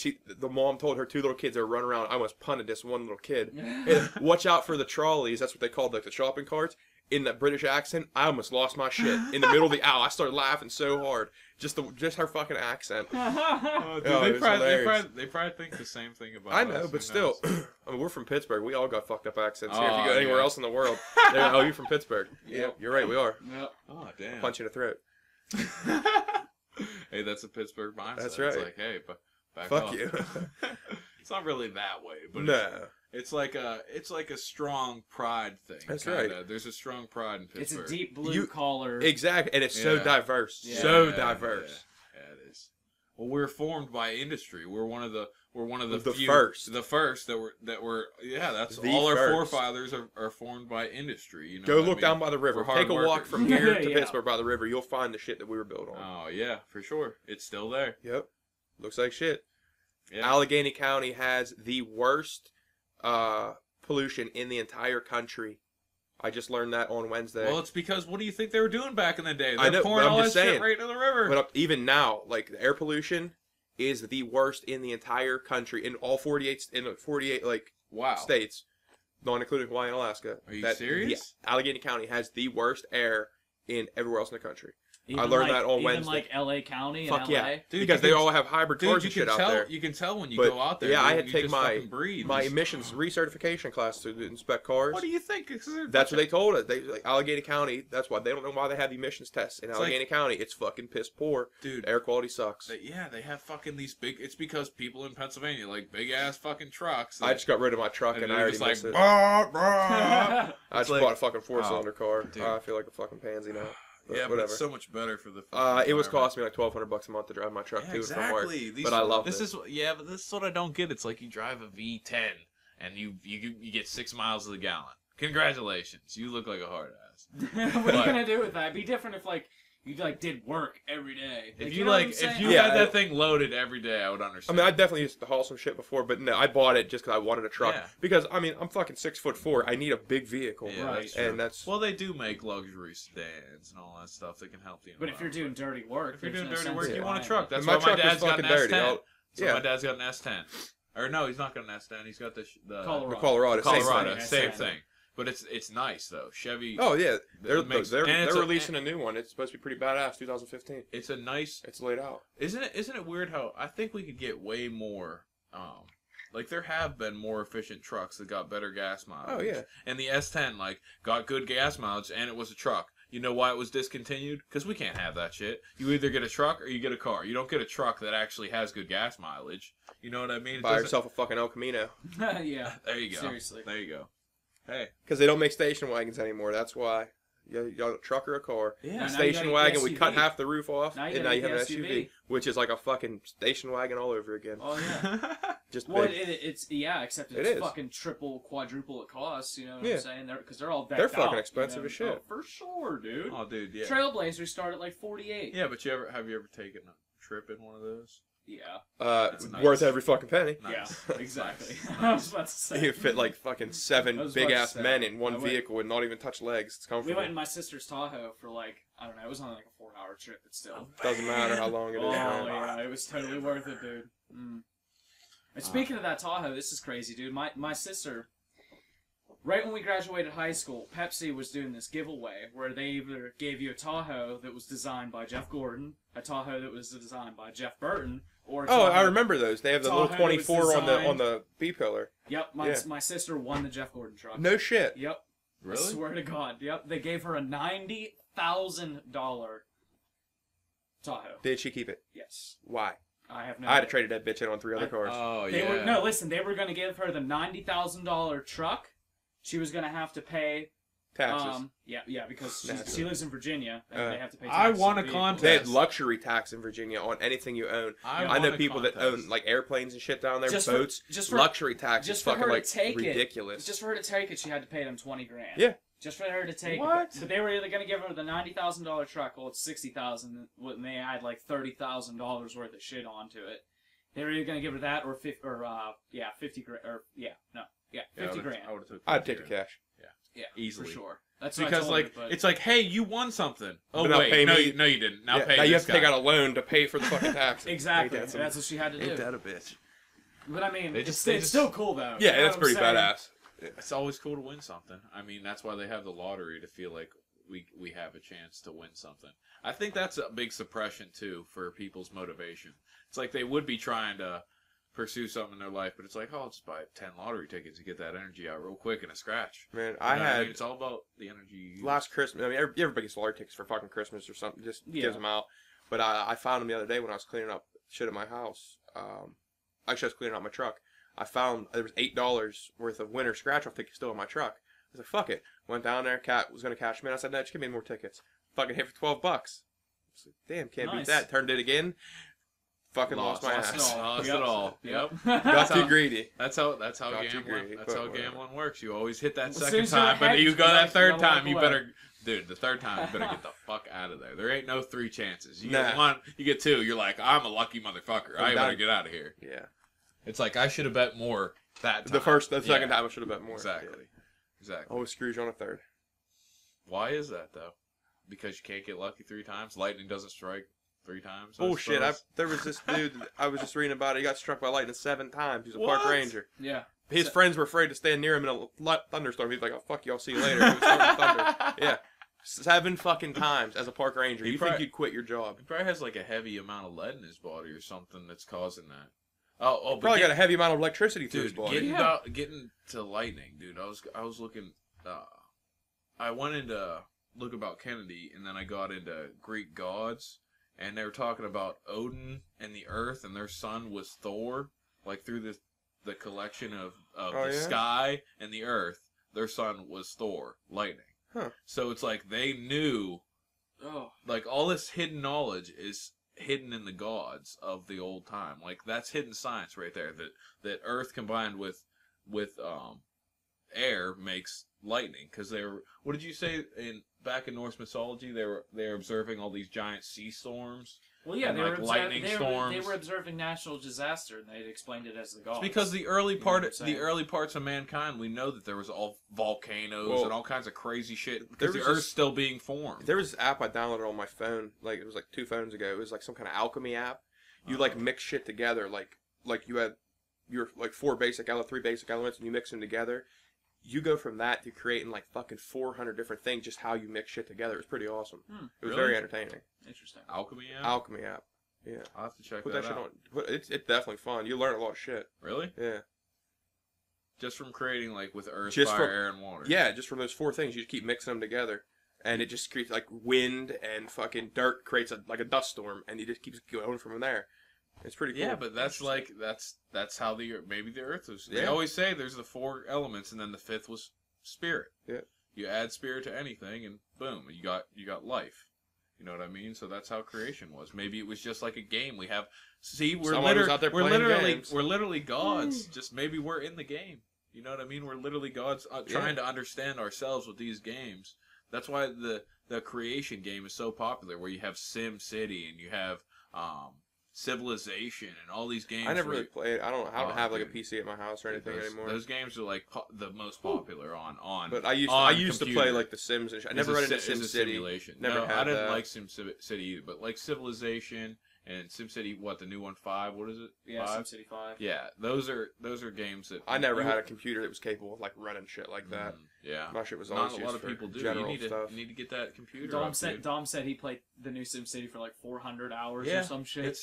The mom told her two little kids that were running around. I almost punted this one little kid. And watch out for the trolleys. That's what they called like the shopping carts. In that British accent, I almost lost my shit in the middle of the aisle. I started laughing so hard, just her fucking accent. Oh, dude, Oh, they, it was probably, hilarious. they probably think the same thing about I us. know, Who but still, knows? I mean, we're from Pittsburgh. We all got fucked up accents here. If Oh, you go anywhere yeah. else in the world, they're like, oh, you're from Pittsburgh. Yep. Yeah, you're right. We are. Yep. Oh, damn. Punch you in the throat. Hey, that's a Pittsburgh mindset. That's right. It's like, hey, back Fuck off. you. It's not really that way, but No. it's like a strong pride thing. That's kinda. right. There's a strong pride in It's Pittsburgh. a deep blue collar. Exactly, and it's so Yeah. diverse. Yeah. So Yeah, diverse. Yeah, it is. Well, we're formed by industry. We're one of the The few, first. the first that were that's The all our first. forefathers are formed by industry. You know Go what I look mean? down by the river. We're hard Take a walk workers. from here to Yeah. Pittsburgh by the river. You'll find the shit that we were built on. Oh yeah, for sure. It's still there. Yep. Looks like shit. Yeah. Allegheny County has the worst pollution in the entire country. I just learned that on Wednesday. Well, it's because what do you think they were doing back in the day? I They're know, pouring but I'm all that just shit saying. right into the river. But even now, like, the air pollution is the worst in the entire country, in all 48 like wow. states, not including Hawaii and Alaska. Are you serious? Allegheny County has the worst air in everywhere else in the country. Even I learned that on even Wednesday. like L.A. County Fuck and yeah. L.A. Dude, Because you they can- all have hybrid Dude, cars you and shit can tell. out there. You can tell when you But, go out there. yeah, I dude, had you to take just my fucking breathe. my Just- emissions recertification class to inspect cars. What do you think? That's what they told us. They like Allegheny County. That's why they don't know why they have emissions tests in It's Allegheny County. It's fucking piss poor. Dude, Air quality sucks. they have fucking these big. It's because people in Pennsylvania like big ass fucking trucks. I just got rid of my truck and I they're already just like, missed it. "Bah, bah." I just like- bought a fucking 4-cylinder car. dude. I feel like a fucking pansy now. But Yeah, but whatever. it's so much better for the. It was environment. costing me like $1,200 a month to drive my truck Yeah, to and from work. exactly. But I loved this it. But this is what I don't get. It's like you drive a V10 and you get 6 miles to the gallon. Congratulations, you look like a hard ass. What are you gonna do with that? It'd be different if like you like did work every day. If Like, you know what I'm if saying? you Yeah, had that thing loaded every day, I would I understand. mean, I definitely used to haul some shit before, but no, I bought it just because I wanted a truck. Yeah. Because I mean, I'm fucking 6'4". I need a big vehicle. Yeah, Right. that's true. And that's Well, they do make luxury sedans and all that stuff that can help the But if you're environment. doing dirty work, If you're there's doing no dirty sense work, in you want a buying truck. it. That's my why my truck was dad's got an fucking dirty. S10. So Yeah. my dad's got an S10. Or no, he's not got an S10. He's got the Colorado. the Colorado. Same Colorado. thing. Same S10. thing. But it's nice though. Chevy. Oh yeah, they're It makes- they're, and it's they're a- releasing a new one. It's supposed to be pretty badass. 2015. It's a nice. It's laid out. Isn't it weird how I think we could get way more. Like there have been more efficient trucks that got better gas mileage. Oh, yeah. And the S10 like got good gas mileage and it was a truck. You know why it was discontinued? Because we can't have that shit. You either get a truck or you get a car. You don't get a truck that actually has good gas mileage. You know what I mean? It Buy doesn't- yourself a fucking El Camino. Yeah. There you go. Seriously. There you go. Hey. Because they don't make station wagons anymore. That's why. You got a truck or a car. Yeah. now you Station gotta wagon, get we SUV. cut half the roof off, Now you and gotta now you have an get SUV, SUV. which is like a fucking station wagon all over again. Oh yeah. Just Well, big. it's except It it's is. fucking triple, quadruple it costs. You know what Yeah. I'm saying? Because they're all decked They're fucking out, expensive you know? as shit. Oh, for sure, dude. Oh, dude, yeah. Trailblazers start at like 48. Yeah, but have you ever taken a trip in one of those? Yeah. That's nice. Worth every fucking penny. Nice. Yeah. Exactly. Nice. I was about to say. You fit like fucking 7 I was big about to ass say. men in one I went- vehicle and not even touch legs. It's We comfortable. went in my sister's Tahoe for like, I don't know, it was only like a 4-hour trip, but still. Doesn't matter how long it is. Oh, man. yeah, it was totally worth it, dude. And speaking of that Tahoe, this is crazy, dude. My sister, right when we graduated high school, Pepsi was doing this giveaway where they either gave you a Tahoe that was designed by Jeff Gordon, a Tahoe that was designed by Jeff Burton, or a Oh, Tahoe... I remember those. They have the little Tahoe was 24 on designed- the B pillar. Yep, Yeah. my sister won the Jeff Gordon truck. No shit. Yep. Really? I swear to God. Yep. They gave her a $90,000 Tahoe. Did she keep it? Yes. Why? I have no I had to idea. trade that bitch in on 3 other cars. Oh, They yeah. were no, listen. They were going to give her the $90,000 truck. She was going to have to pay Taxes. yeah, because Taxes. she lives in Virginia. And they have to pay. I taxes won on a vehicles. contest. They had luxury tax in Virginia on anything you own. I won know a people that contest. own like airplanes and shit down there, Just boats. for- luxury tax just is for fucking her to like take it. ridiculous. Just for her to take it, she had to pay them $20,000. Yeah. Just for her to take What? it. But they were either going to give her the $90,000 truck, well, it's $60,000, and they had like $30,000 worth of shit onto it. They were either going to give her that or 50 grand, or 50 grand. I would have took. I'd take the cash. Yeah, Easily. for sure. That's what I Because told like her, but it's like, hey, you won something. Oh But now wait, pay no, me- you didn't. Now Yeah, pay now you this have to take guy. out a loan to pay for the fucking taxes. exactly. Ain't that That's what she had to do. Ain't that a bitch? But I mean, They it's just- they it's just- still cool though. Yeah, You know that's what I'm pretty saying? badass. It's always cool to win something. I mean, that's why they have the lottery to feel like we have a chance to win something. I think that's a big suppression too for people's motivation. It's like they would be trying to pursue something in their life, but it's like, oh, I'll just buy 10 lottery tickets to get that energy out real quick in a scratch. Man, You know I what had mean? It's all about the energy you use. last Christmas. I mean, everybody gets lottery tickets for fucking Christmas or something. Just Yeah. gives them out. But I found them the other day when I was cleaning up shit at my house. Actually, I was cleaning out my truck. I found there was $8 worth of winter scratch-off tickets still in my truck. I was like, fuck it. Went down there. Cat was going to cash me in. I said, no, just give me more tickets. Fucking hit for $12. I was like, damn, can't beat that. Turned it again. Fucking lost my ass. Lost it all. Yep. Got too greedy. That's how gambling works. You always hit that second soon time, but you go that third time, you away. better, dude. The third time, you better get the fuck out of there. There ain't no 3 chances. You get 1, you get 2. You're like, I'm a lucky motherfucker. I better get out of here. Yeah. It's like I should have bet more that time. The second time I should have bet more. Exactly. Always screws you on a third. Why is that though? Because you can't get lucky 3 times. Lightning doesn't strike 3 times. Bullshit. There was this dude I was just reading about it. He got struck by lightning 7 times. He's a park ranger. Yeah. His friends were afraid to stand near him in a thunderstorm. He's like, "Oh fuck y'all, see you later." It was starting thunder. Yeah. 7 fucking times as a park ranger. You think you'd quit your job? He probably has like a heavy amount of lead in his body or something that's causing that. Oh, probably got a heavy amount of electricity through his body. Getting to lightning, dude. I was looking. I went into look about Kennedy, and then I got into Greek gods, and they were talking about Odin and the Earth, and their son was Thor. Like through the collection of the sky and the Earth, their son was Thor, lightning. Huh. So it's like they knew, like all this hidden knowledge is hidden in the gods of the old time. Like that's hidden science right there. That Earth combined with air makes lightning. Because they were, what did you say back in Norse mythology? They were observing all these giant sea storms. Well, yeah, they were lightning storms. They were observing natural disaster, and they explained it as the gods. It's because the early parts of mankind, we know that there was all volcanoes and all kinds of crazy shit because the Earth's still being formed. There was this app I downloaded on my phone, like it was like 2 phones ago. It was like some kind of alchemy app. You like mix shit together, like you had your like 3 basic elements, and you mix them together. You go from that to creating like fucking 400 different things, just how you mix shit together. It was pretty awesome. It was very entertaining. Interesting. Alchemy app? Yeah. I'll have to check that out. It's definitely fun. You learn a lot of shit. Really? Yeah. Just from creating like with earth, fire, air, and water. Yeah, just from those 4 things, you just keep mixing them together. And it just creates like wind and fucking dirt creates a dust storm, and you just keep going from there. It's pretty cool. Yeah, but that's how maybe the Earth was. They always say there's the 4 elements, and then the 5th was spirit. Yeah. You add spirit to anything, and boom, you got life. You know what I mean? So that's how creation was. Maybe it was just like a game. We're literally gods. Just maybe we're in the game. You know what I mean? We're literally gods trying to understand ourselves with these games. That's why the creation game is so popular. Where you have Sim City and you have Civilization and all these games. I never really played. I don't have like a PC at my house or anything anymore. Those games are like the most popular on. But I used to play like the Sims and shit. I never read into Sim City. Never had I didn't like Sim City either, but like Civilization and SimCity, the new one, 5? What is it? Yeah, SimCity 5. Yeah, those are games that I never had a computer that was capable of like running shit like that. Yeah, my shit was always not a lot of people do. You need to get that computer. Dom said he played the new SimCity for like 400 hours or some shit.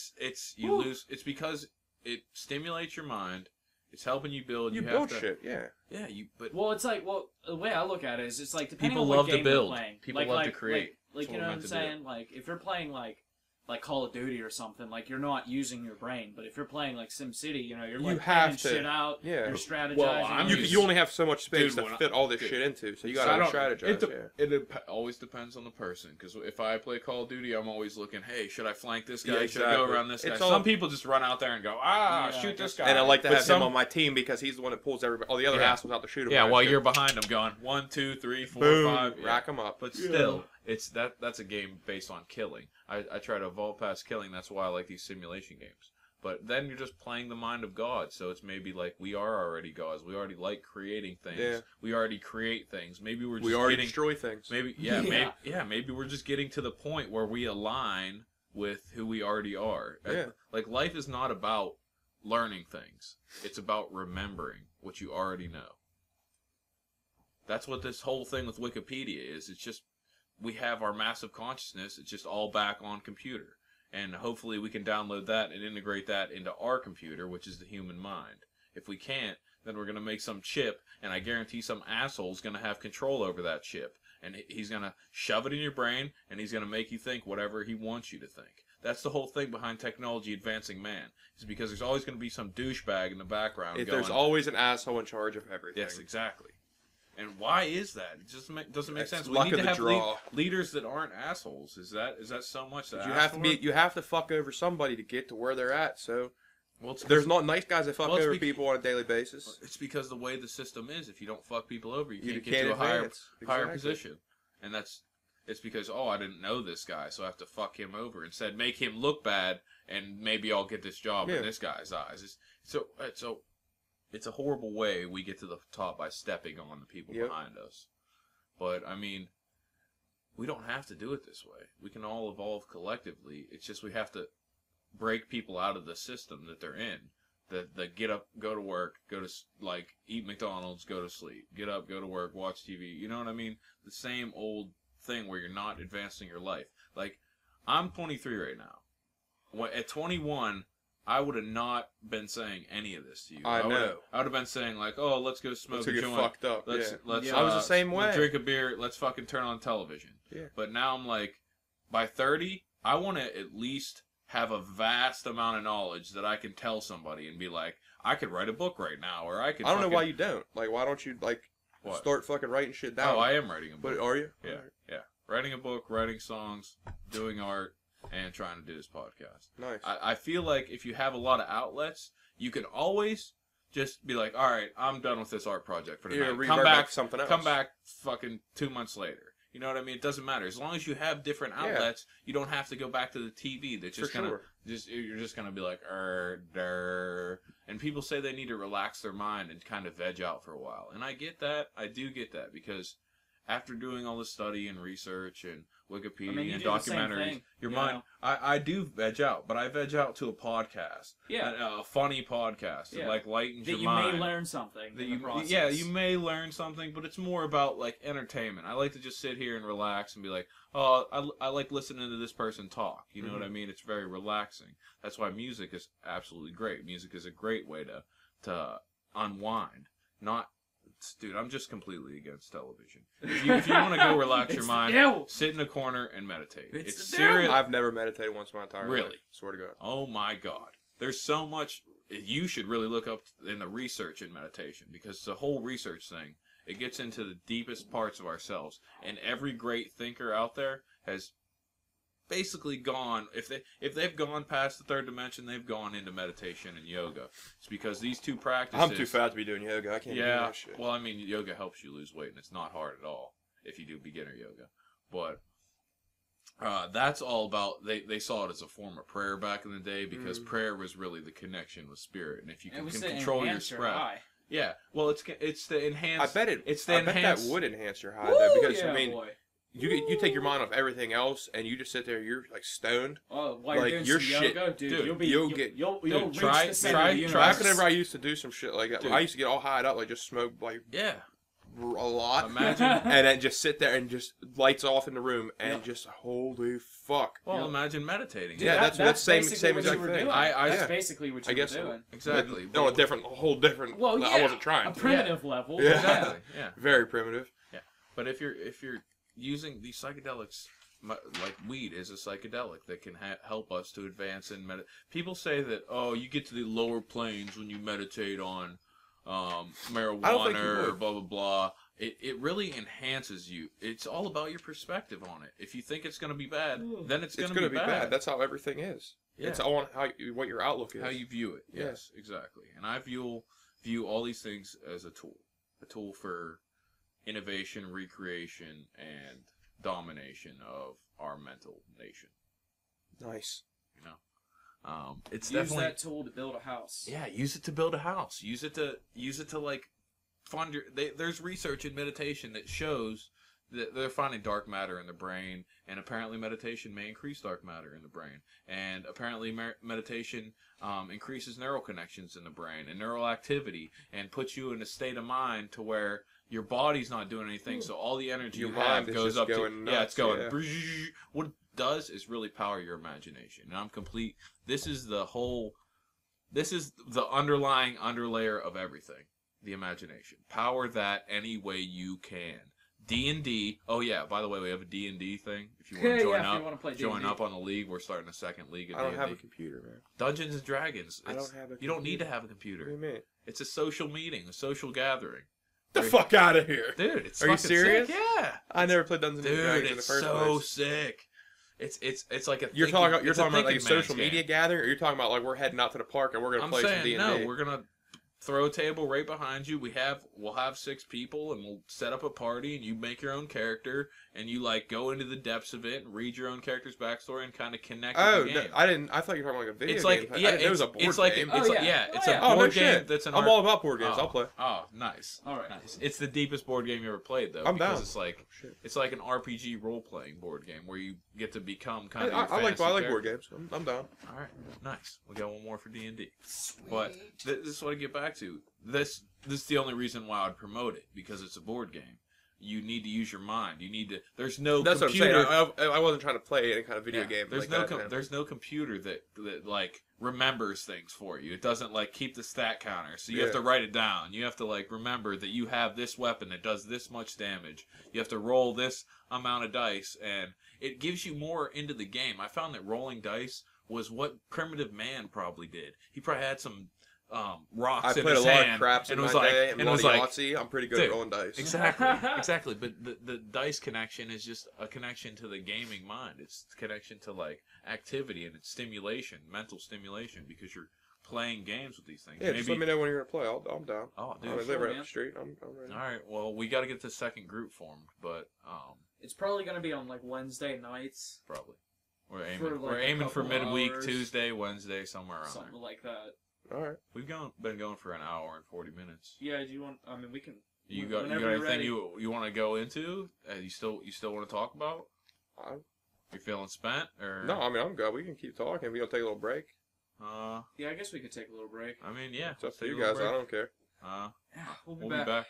You lose. It's because it stimulates your mind. It's helping you build. You build shit, yeah. Yeah, it's like the way I look at it is it's like depending people on what love game to build. You're playing. People love to create. Like you know what I'm saying? Like if you're playing like Call of Duty or something, like you're not using your brain. But if you're playing like SimCity, you're like planning shit out. Yeah. You're strategizing. Well, you only have so much space to fit all this shit into, so you gotta strategize. It always depends on the person. Because if I play Call of Duty, I'm always looking, hey, should I flank this guy? Should I go around this guy? Some people just run out there and go, shoot this guy. And I like to have him on my team because he's the one that pulls all the other assholes out to shoot him. Yeah, while you're behind him going 1, 2, 3, 4, 5, rack them up. But still. It's that's a game based on killing. I try to evolve past killing. That's why I like these simulation games. But then you're just playing the mind of God. So it's maybe like we are already gods. We already like creating things. Yeah. We already create things. Maybe we already destroy things. Maybe maybe we're just getting to the point where we align with who we already are. Yeah. Like life is not about learning things. It's about remembering what you already know. That's what this whole thing with Wikipedia is. It's just we have our massive consciousness. It's just all back on computer. And hopefully we can download that and integrate that into our computer, which is the human mind. If we can't, then we're going to make some chip, and I guarantee some asshole's going to have control over that chip. And he's going to shove it in your brain, and he's going to make you think whatever he wants you to think. That's the whole thing behind technology advancing man. Is because there's always going to be some douchebag in the background. There's always an asshole in charge of everything. Yes, exactly. And why is that? It just doesn't make sense. We Luck need of to the have draw. leaders that aren't assholes. Is that so much that You have to fuck over somebody to get to where they're at. So well, there's not nice guys that fuck over people on a daily basis. It's because the way the system is. If you don't fuck people over, you can't can't get to a higher advance. position. And it's because I didn't know this guy, so I have to fuck him over. Instead, make him look bad, and maybe I'll get this job in this guy's eyes. It's a horrible way we get to the top by stepping on the people behind us. But, I mean, we don't have to do it this way. We can all evolve collectively. It's just we have to break people out of the system that they're in. That get up, go to work, go to, like, eat McDonald's, go to sleep. Get up, go to work, watch TV. You know what I mean? The same old thing where you're not advancing your life. Like, I'm 23 right now. At 21... I would have not been saying any of this to you. I know. I would have been saying like, "Oh, let's go smoke a get joint. Fucked up. Let's I was the same way. Drink a beer. Let's fucking turn on television." Yeah. But now I'm like, by 30, I want to at least have a vast amount of knowledge that I can tell somebody and be like, I could write a book right now, or I could. I don't know why you don't. Like, why don't you start fucking writing shit down? Oh, I am writing a book. But are you? Yeah, yeah. Writing a book, writing songs, doing art. And trying to do this podcast. Nice. I feel like if you have a lot of outlets, you can always just be like, all right, I'm done with this art project for tonight. Come back, something else. Come back fucking 2 months later. You know what I mean? It doesn't matter. As long as you have different outlets, you don't have to go back to the TV. That's just you're just gonna be like, der. And people say they need to relax their mind and kind of veg out for a while. And I get that. I do get that because after doing all this study and research and Wikipedia and documentaries, your mind, I do veg out, but I veg out to a podcast. Yeah. A funny podcast that like lightens your mind. That you may learn something in the process. Yeah, you may learn something, but it's more about like entertainment. I like to just sit here and relax and be like, oh, I like listening to this person talk. You know what I mean? It's very relaxing. That's why music is absolutely great. Music is a great way to unwind. Dude, I'm just completely against television. If you want to go relax your mind, sit in a corner and meditate. It's serious. I've never meditated once in my entire life. Really? Swear to God. Oh my God. There's so much you should really look up in the research in meditation because the whole research thing, it gets into the deepest parts of ourselves. And every great thinker out there has basically gone, if they've gone past the third dimension, they've gone into meditation and yoga. It's because these two practices. I'm too fat to be doing yoga. I can't do that shit. Well, I mean, yoga helps you lose weight, and it's not hard at all if you do beginner yoga. But that's all about. They saw it as a form of prayer back in the day because prayer was really the connection with spirit, and if you can control your breath. Yeah, well, it's to enhance. I bet that would enhance your high, Woo, though, because yeah, I mean. Boy. You take your mind off everything else, and you just sit there. You're like stoned. Oh, while like, you're doing shit. yoga, dude, you'll reach the center of the universe. Back whenever I used to do some shit like that, I used to get all high up, like just smoke like a lot. Imagine, and then just sit there and just lights off in the room and just holy fuck. Well, imagine meditating. Dude, that's same exact thing. That's basically what you were doing. Exactly. On a whole different. Well, I wasn't trying. A primitive level. Yeah. Exactly. Yeah. Very primitive. Yeah. But if you're using these psychedelics, like weed is a psychedelic that can help us to advance in people say that, oh, you get to the lower planes when you meditate on marijuana or blah, blah, blah. It really enhances you. It's all about your perspective on it. If you think it's going to be bad, then it's going to be bad. That's how everything is. Yeah. It's all on what your outlook is. How you view it. Yes, exactly. And I view all these things as a tool for innovation, recreation, and domination of our mental nation. Nice. You know, it's use definitely that tool to build a house. Yeah, use it to build a house. Use it to like fund your. There's research in meditation that shows that they're finding dark matter in the brain, and apparently meditation may increase dark matter in the brain, and apparently meditation increases neural connections in the brain and neural activity, and puts you in a state of mind to where your body's not doing anything, so all the energy you have goes up to nuts, it's going. Yeah. What it does is really power your imagination, and I'm complete. This is the underlying underlayer of everything. The imagination. Power that any way you can. D&D. Oh yeah, by the way, we have a D&D thing. If you want Yeah, to join if you up, wanna play join D&D. up on the league. We're starting a second league of I don't D&D. have a computer, man. Dungeons and Dragons. I don't have a You don't need computer. to have a What computer. do you mean? It's a social meeting, a social gathering. The fuck out of here, Dude, it's Are you fucking serious? sick. Yeah. I never played Dungeons and Dude, Dragons in the it's first so place. sick. It's like a You're thinking, talking it's a about like a thinking social man's media game. gathering, or you're talking about like we're heading out to the park and we're gonna I'm play some saying D&D? no. We're gonna throw a table right behind you. We'll have 6 people, and we'll set up a party, and you make your own character, and you like go into the depths of it and read your own character's backstory and kind of connect Oh, with the game. I didn't. I thought you were talking about like a video It's game. like, yeah, I didn't know it was a board it's like game. it's Oh, like, yeah. yeah, it's Oh, a yeah. Oh, no board game shit. that's an I'm all about board games. Oh, I'll play. Oh, nice. All right. Nice. It's the deepest board game you ever played, though. I'm because down. It's like Shit. it's like an RPG role playing board game where you get to become kind of. I like board games. I'm down. All right, nice. We got one more for D&D. But this is what I get back to. This is the only reason why I'd promote it, because it's a board game. You need to use your mind. You need to. There's no That's computer. what I'm saying. I wasn't trying to play any kind of video Yeah, game. There's like no that, there's no computer that like remembers things for you. It doesn't like keep the stat counter, so you have to write it down. You have to like remember that you have this weapon that does this much damage. You have to roll this amount of dice, and it gives you more into the game. I found that rolling dice was what primitive man probably did. He probably had some rocks I in played his a lot hand, of craps in and my was like, day, and and was like, Yahtzee. I'm pretty good dude, at rolling dice. exactly. But the dice connection is just a connection to the gaming mind. It's a connection to like activity, and it's stimulation, mental stimulation, because you're playing games with these things. Yeah, just let me know when you're gonna play. I'm down. Oh, I dude. live sure, right up man. the street. I'm ready. All right. Well, we got to get the second group formed, but It's probably gonna be on like Wednesday nights, probably For, like, we're a aiming for couple midweek, hours. Tuesday, Wednesday, somewhere around something there. like that. All right. We've been going for an hour and 40 minutes. Yeah. Do you want? I mean, we can. You got whenever anything you're ready. you want to go into? You still want to talk about? I- You feeling spent or No, I mean I'm good. We can keep talking. We gonna take a little break. Yeah, I guess we could take a little break. I mean, yeah. It's up to take a you little guys. I break. don't care. Yeah, we'll We'll be back.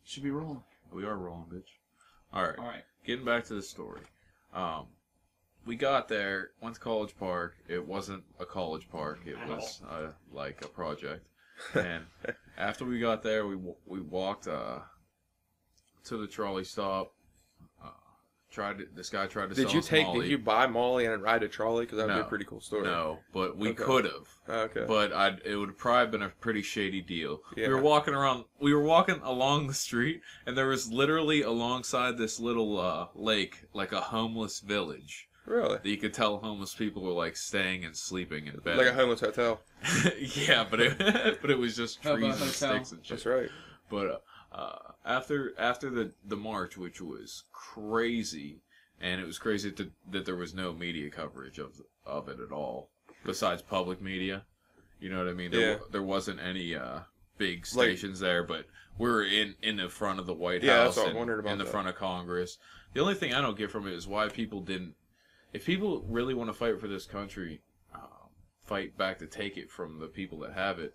Should be rolling. We are rolling, bitch. All right. All right. Getting back to the story. We got there, went to College Park. It wasn't a college park. It was like a project. And after we got there, we walked to the trolley stop. This guy tried to sell us Molly. Did you buy Molly and ride a trolley? Because that would be No. a pretty cool story. No, but we Okay. could have. Okay. But it would have probably been a pretty shady deal. Yeah. We were walking along the street, and there was literally alongside this little lake, like a homeless village. Really? That you could tell homeless people were like staying and sleeping in bed. Like a homeless hotel. Yeah, but it was just How trees about and hotel? sticks and shit. That's right. But after the march, which was crazy, and it was crazy that there was no media coverage of it at all, besides public media. You know what I mean? There wasn't any big stations there, but we were in the front of the White Yeah, House that's what I and wondered about in the that. front of Congress. The only thing I don't get from it is why people didn't. If people really want to fight for this country, fight back to take it from the people that have it.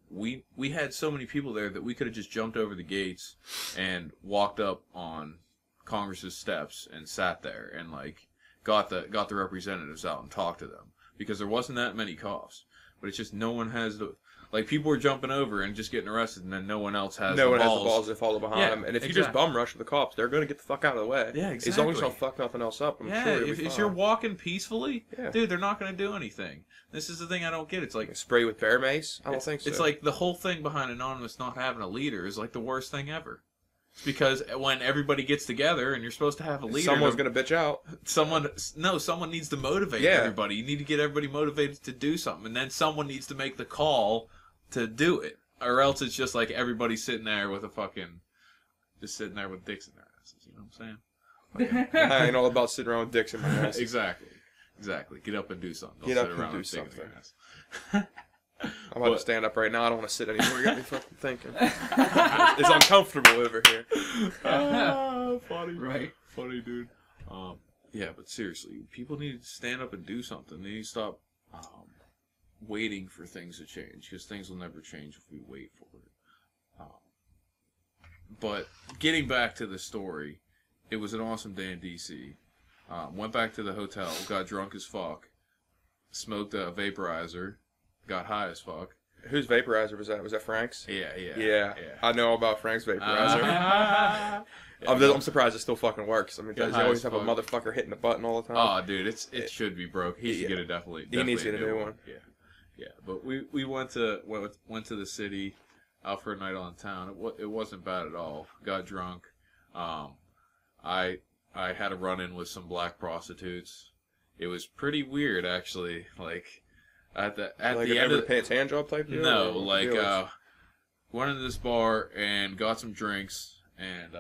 We had so many people there that we could have just jumped over the gates and walked up on Congress's steps and sat there and like got the representatives out and talked to them, because there wasn't that many cops. But it's just no one has the like people were jumping over and just getting arrested, and then no one else has No the one has balls. the balls to follow behind Yeah, them. And if you exactly. just bum rush the cops, they're going to get the fuck out of the way. Yeah, As long as you exactly. don't fuck nothing else up, I'm Yeah, sure you'll if be fine. you're walking peacefully, Yeah. dude, they're not going to do anything. This is the thing I don't get. It's like Spray with bear mace? I don't think so. It's like the whole thing behind Anonymous not having a leader is like the worst thing ever. It's because when everybody gets together and you're supposed to have a leader, someone's going to bitch out. someone needs to motivate Yeah. everybody. You need to get everybody motivated to do something, and then someone needs to make the call to do it, or else it's just like everybody sitting there with just sitting there with dicks in their asses. You know what I'm saying? I ain't all about sitting around with dicks in my ass. Exactly. Get up and do something. Don't Get sit up and around do with dicks in their something. ass. I'm about to stand up right now. I don't want to sit anymore. You got me fucking thinking. It's uncomfortable over here. Funny. Right. Funny, dude. Yeah, but seriously, people need to stand up and do something. They need to stop waiting for things to change, because things will never change if we wait for it. But getting back to the story, it was an awesome day in D.C. Went back to the hotel, got drunk as fuck, smoked a vaporizer, got high as fuck, Whose vaporizer was that? Was that Frank's? Yeah. I know all about Frank's vaporizer. I'm surprised it still fucking works. I mean, they always have a motherfucker hitting the button all the time. Oh, dude, it should be broke. He should get it definitely. He needs to get a new one. Yeah. But we went to the city out for a night on town. It wasn't bad at all. Got drunk. I had a run in with some black prostitutes. It was pretty weird, actually. Like at the end of the pants hand job type deal. No, like went into this bar and got some drinks and.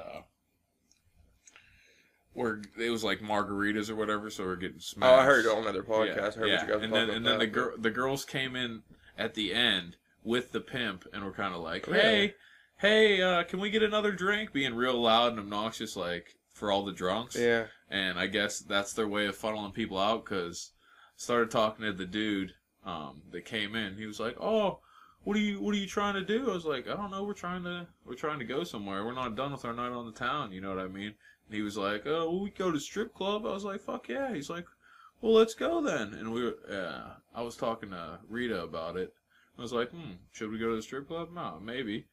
It was like margaritas or whatever, so we're getting smashed. Oh, I heard it on another podcast. I heard what you guys and then the girls came in at the end with the pimp, and were kind of like, hey, can we get another drink? Being real loud and obnoxious, like for all the drunks. Yeah. And I guess that's their way of funneling people out. Because started talking to the dude that came in. He was like, oh. What are you trying to do? I was like, I don't know. We're trying to go somewhere. We're not done with our night on the town. You know what I mean? And he was like, oh, well, we go to strip club. I was like, fuck yeah. He's like, well, let's go then. And I was talking to Rita about it. I was like, should we go to the strip club? No, maybe.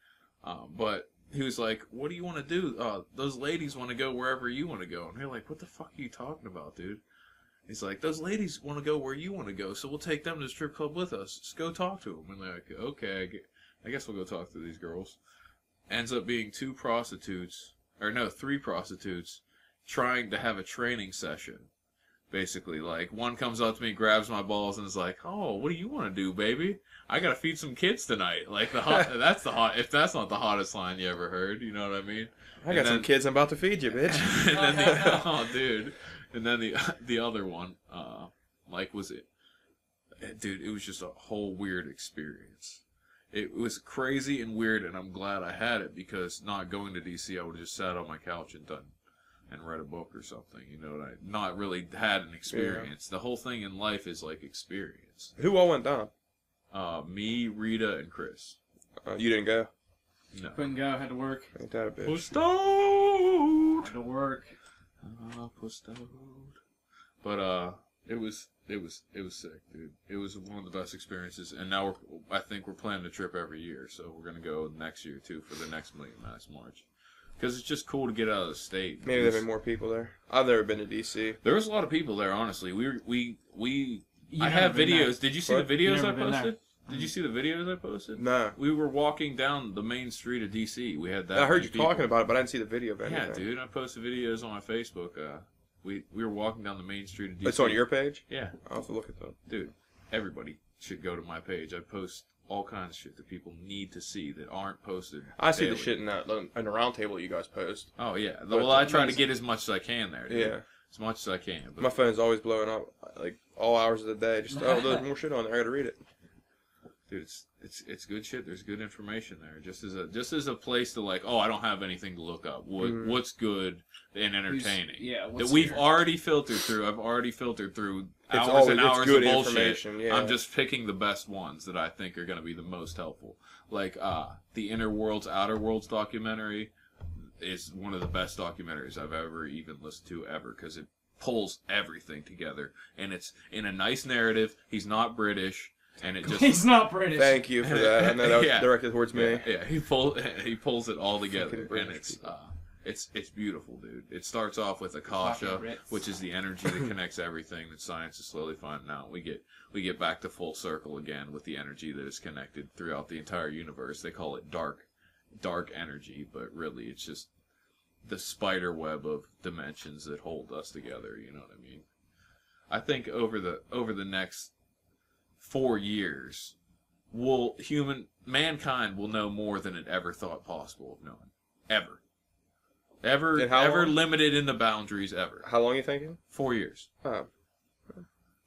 But he was like, what do you want to do? Those ladies want to go wherever you want to go. And you're like, what the fuck are you talking about, dude? He's like, those ladies want to go where you want to go, so we'll take them to the strip club with us. Just go talk to them. And they're like, okay, I guess we'll go talk to these girls. Ends up being three prostitutes, trying to have a training session. Basically, like, one comes up to me, grabs my balls, and is like, oh, what do you want to do, baby? I gotta feed some kids tonight. Like, if that's not the hottest line you ever heard, you know what I mean? I got some kids I'm about to feed you, bitch. And then oh, dude. And then the other one, was it? Dude, it was just a whole weird experience. It was crazy and weird, and I'm glad I had it, because not going to DC, I would have just sat on my couch and read a book or something. You know, I not really had an experience. Yeah. The whole thing in life is like experience. Who all went down? Me, Rita, and Chris. You didn't go? No. Couldn't go. Had to work. Ain't that a bitch? Pushed out. Had to work. Pushed out. But it was sick, dude. It was one of the best experiences, and now I think we're planning a trip every year, so we're gonna go next year too for the next Million Mass March, because it's just cool to get out of the state. Maybe there'll be more people there. I've never been to DC. There was a lot of people there, honestly. I have videos. Did you see the videos I posted? Did you see the videos I posted? No. We were walking down the main street of DC. We had that. I heard you talking about it, but I didn't see the video of anything. Yeah, dude. I posted videos on my Facebook. We were walking down the main street of DC. It's on your page? Yeah. I'll have to look at that. Dude, everybody should go to my page. I post all kinds of shit that people need to see that aren't posted. I see the shit in the round table you guys post. Oh, yeah. Well, I try to get as much as I can there, dude. Yeah. As much as I can. But my phone's always blowing up, like, all hours of the day. Just, there's more shit on there. I gotta read it. Dude, it's good shit. There's good information there. Just as a place to, like, I don't have anything to look up. What's good and entertaining. That we've already filtered through. I've already filtered through hours and hours of bullshit. Yeah. I'm just picking the best ones that I think are going to be the most helpful. Like, the Inner Worlds, Outer Worlds documentary is one of the best documentaries I've ever even listened to ever, because it pulls everything together. And it's in a nice narrative. He's not British. And it just he's not British. Thank you for that. I know that was directed towards me. Yeah, he pulls it all together, and it's beautiful, dude. It starts off with Akasha, which is the energy that connects everything that science is slowly finding out. We get back to full circle again with the energy that is connected throughout the entire universe. They call it dark energy, but really it's just the spider web of dimensions that hold us together. You know what I mean? I think over the next 4 years, mankind will know more than it ever thought possible of knowing. Ever limited in the boundaries ever. How long are you thinking? 4 years. Oh.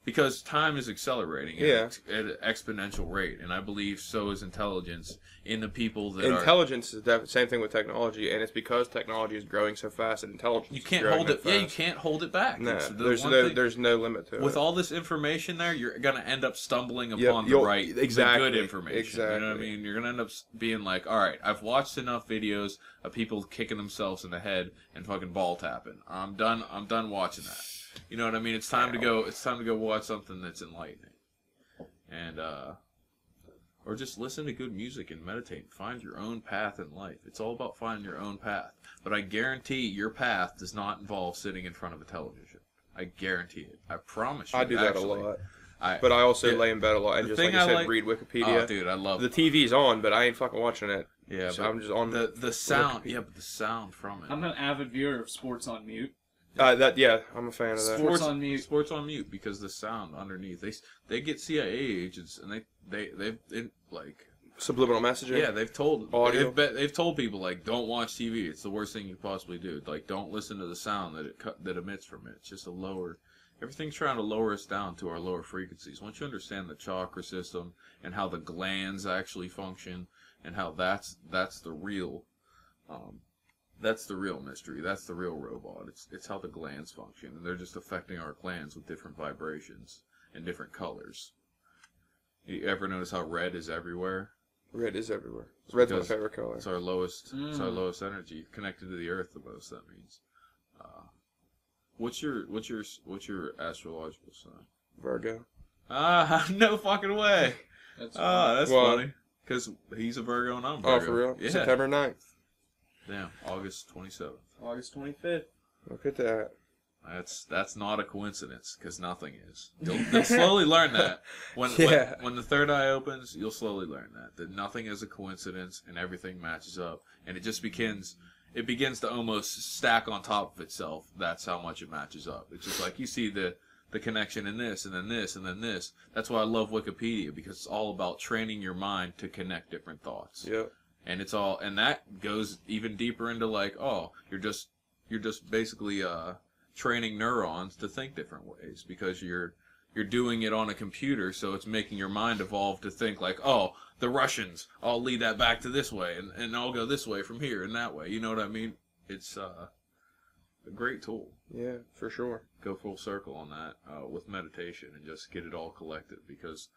Because time is accelerating at an exponential rate, and I believe so is intelligence in the people that intelligence is the same thing with technology, and it's because technology is growing so fast that intelligence you can't hold it. Yeah, you can't hold it back. No, there's no limit to it. With all this information there, you're gonna end up stumbling upon the good information. Exactly. You know what I mean? You're gonna end up being like, all right, I've watched enough videos of people kicking themselves in the head and fucking ball tapping. I'm done watching that. You know what I mean? It's time to go. It's time to go watch something that's enlightening. And or just listen to good music and meditate and find your own path in life. It's all about finding your own path. But I guarantee your path does not involve sitting in front of a television. I guarantee it. I promise you. I do that a lot. But I also yeah, lay in bed a lot and just, like I said, read Wikipedia. Oh, dude, I love the TV's on, but I ain't fucking watching it. Yeah, so I'm just on the sound. Yeah, but the sound from it. I'm an avid viewer of sports on mute. I'm a fan of that. Sports on mute. Sports on mute because the sound underneath. They get CIA agents and they've like subliminal messaging. Yeah, they've told audio. They've told people like don't watch TV. It's the worst thing you could possibly do. Like don't listen to the sound that emits from it. It's just a lower. Everything's trying to lower us down to our lower frequencies. Once you understand the chakra system and how the glands actually function and how that's the real. That's the real mystery. That's the real robot. It's how the glands function, and they're just affecting our glands with different vibrations and different colors. You ever notice how red is everywhere? Red is everywhere. Red's my favorite color. It's our lowest. It's our lowest energy, connected to the earth. The most that means. What's your astrological sign? Virgo. No fucking way. That's funny. Because he's a Virgo and I'm Virgo. Oh, for real? Yeah. September 9th. Damn, August 27th. August 25th. Look at that. That's not a coincidence, because nothing is. You'll slowly learn that. When the third eye opens, you'll slowly learn that nothing is a coincidence and everything matches up. And it just begins to almost stack on top of itself. That's how much it matches up. It's just like you see the connection in this, and then this, and then this. That's why I love Wikipedia, because it's all about training your mind to connect different thoughts. Yep. And and that goes even deeper into like, oh, you're just basically training neurons to think different ways, because you're doing it on a computer, so it's making your mind evolve to think like, oh, the Russians, I'll lead that back to this way, and I'll go this way from here and that way. You know what I mean? It's a great tool. Yeah, for sure. Go full circle on that with meditation and just get it all collected, because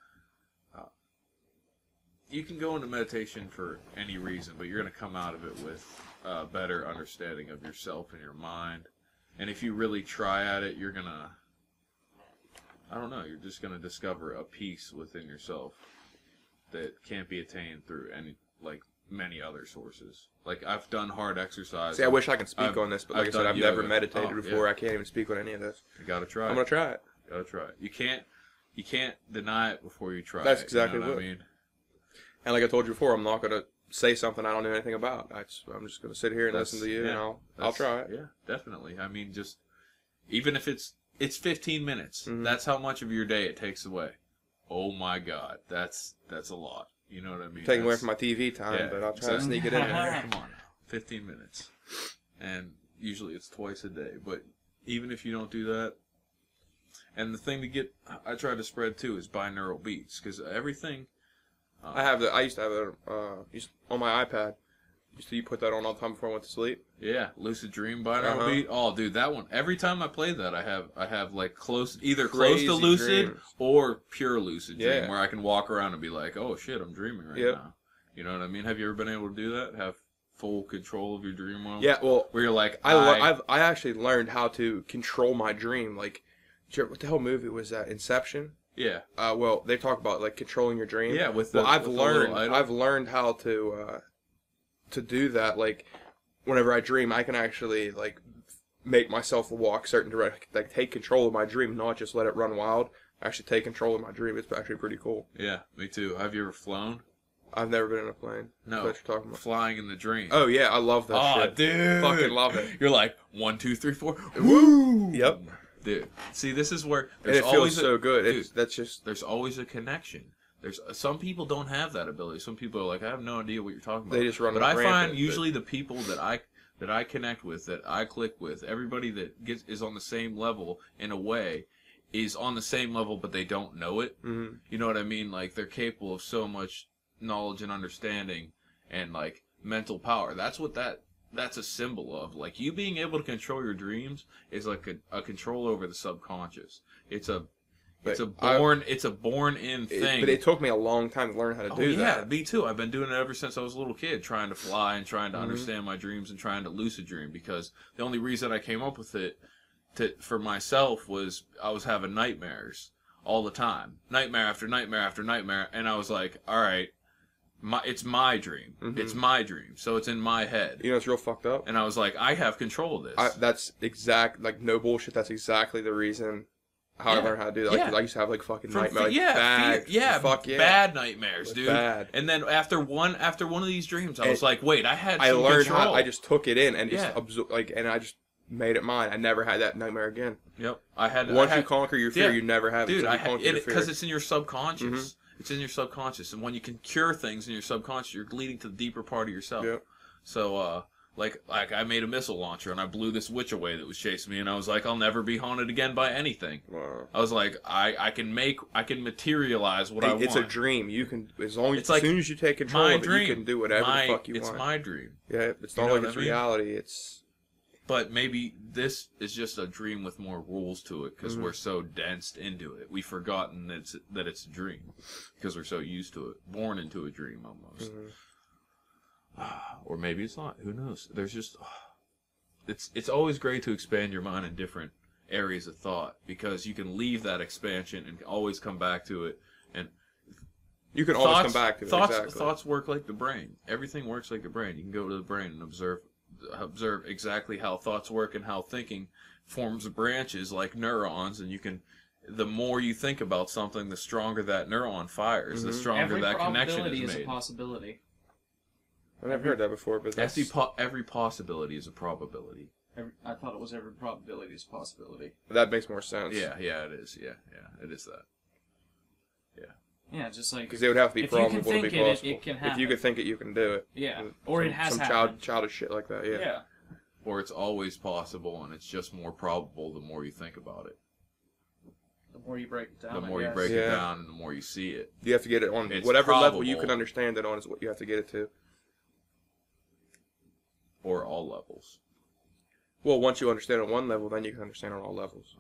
you can go into meditation for any reason, but you're going to come out of it with a better understanding of yourself and your mind. And if you really try at it, you're going to, I don't know, you're just going to discover a peace within yourself that can't be attained through many other sources. Like, I've done hard exercise. See, I wish I could speak on this, but like I said, I've never meditated before. Yeah. I can't even speak on any of this. You got to try it. I'm going to try it. Got to try it. You can't deny it before you try it. That's exactly you know what I mean. And like I told you before, I'm not going to say something I don't know anything about. I'm just going to sit here and listen to you, and I'll try it. Yeah, definitely. I mean, just even if it's 15 minutes, Mm-hmm. that's how much of your day it takes away. Oh my God, that's a lot. You know what I mean? Taking away from my TV time, but I'll try to sneak it in there. Come on, 15 minutes, and usually it's twice a day. But even if you don't do that, and the thing I try to spread too is binaural beats, because everything. I used to have it on my iPad. You put that on all the time before I went to sleep. Yeah, Lucid Dream binaural beat. Oh, dude, that one. Every time I play that, I have like either close to Lucid dreams. or pure Lucid Dream, where I can walk around and be like, oh shit, I'm dreaming right now. You know what I mean? Have you ever been able to do that? Have full control of your dream world? Yeah, well, where you're like, I actually learned how to control my dream. Like, what the hell movie was that? Inception. Yeah. Well, they talk about like controlling your dream. Yeah, I've learned how to do that. Like, whenever I dream, I can actually like make myself walk certain direction, like take control of my dream, not just let it run wild. Actually take control of my dream. It's actually pretty cool. Yeah, me too. Have you ever flown? I've never been in a plane. No. What you're talking about? Flying in the dream. Oh yeah, I love that shit. Oh, dude. Fucking love it. You're like 1, 2, 3, 4. Woo! Yep. Dude, see, this is where and it feels so good. Dude, there's always a connection. There's some people don't have that ability. Some people are like, I have no idea what you're talking about. They just run. But I find usually the people that I connect with, that I click with, everybody that is on the same level in a way, is on the same level, but they don't know it. Mm-hmm. You know what I mean? Like, they're capable of so much knowledge and understanding and like mental power. That's what that's a symbol of. Like, you being able to control your dreams is like a control over the subconscious. It's a born in thing. But it took me a long time to learn how to do that. Yeah, me too. I've been doing it ever since I was a little kid, trying to fly and trying to understand my dreams and trying to lucid dream, because the only reason I came up with it for myself was I was having nightmares all the time. Nightmare after nightmare after nightmare, and I was like, all right, it's my dream. It's my dream, so it's in my head. You know, it's real fucked up. And I was like, I have control of this. That's exact, like, no bullshit. That's exactly the reason how I learned how to do that. Like, 'cause I used to have, like, fucking nightmares. Like, bad nightmares, dude. Bad. And then after one of these dreams, I was like, wait, I learned control. how. I just took it in and just and I just made it mine. I never had that nightmare again. Yep. Once you conquer your fear, you never have it. Dude, because it's in your subconscious. It's in your subconscious, and when you can cure things in your subconscious, you're leading to the deeper part of yourself. Yep. So, like I made a missile launcher, and I blew this witch away that was chasing me, and I was like, I'll never be haunted again by anything. Wow. I was like, I can materialize what I want. It's a dream. You can, as soon as you take control of it, you can do whatever the fuck you want. It's my dream. Yeah, it's not like it's reality. But maybe this is just a dream with more rules to it because we're so densed into it. We've forgotten that it's a dream because we're so used to it, born into a dream almost. Or maybe it's not. Who knows? There's just it's always great to expand your mind in different areas of thought because you can leave that expansion and always come back to it. And you can always come back to it. Exactly. Thoughts work like the brain. Everything works like the brain. You can go to the brain and observe exactly how thoughts work and how thinking forms branches like neurons, and you can, the more you think about something, the stronger that neuron fires, the stronger that connection is made. Every probability is a possibility. I've never heard that before, but every possibility is a probability. I thought it was every probability is a possibility. That makes more sense. Yeah, it is. Yeah, it is that. Yeah, just like because it would have to be probable to be possible. It can happen. If you could think it, you can do it. Yeah, or it has happened. Childish shit like that. Yeah. Or it's always possible, and it's just more probable the more you think about it. The more you break it down. The more you break it down, and the more you see it. You have to get it on whatever level you can understand it on is what you have to get it to. Or all levels. Well, once you understand on one level, then you can understand on all levels.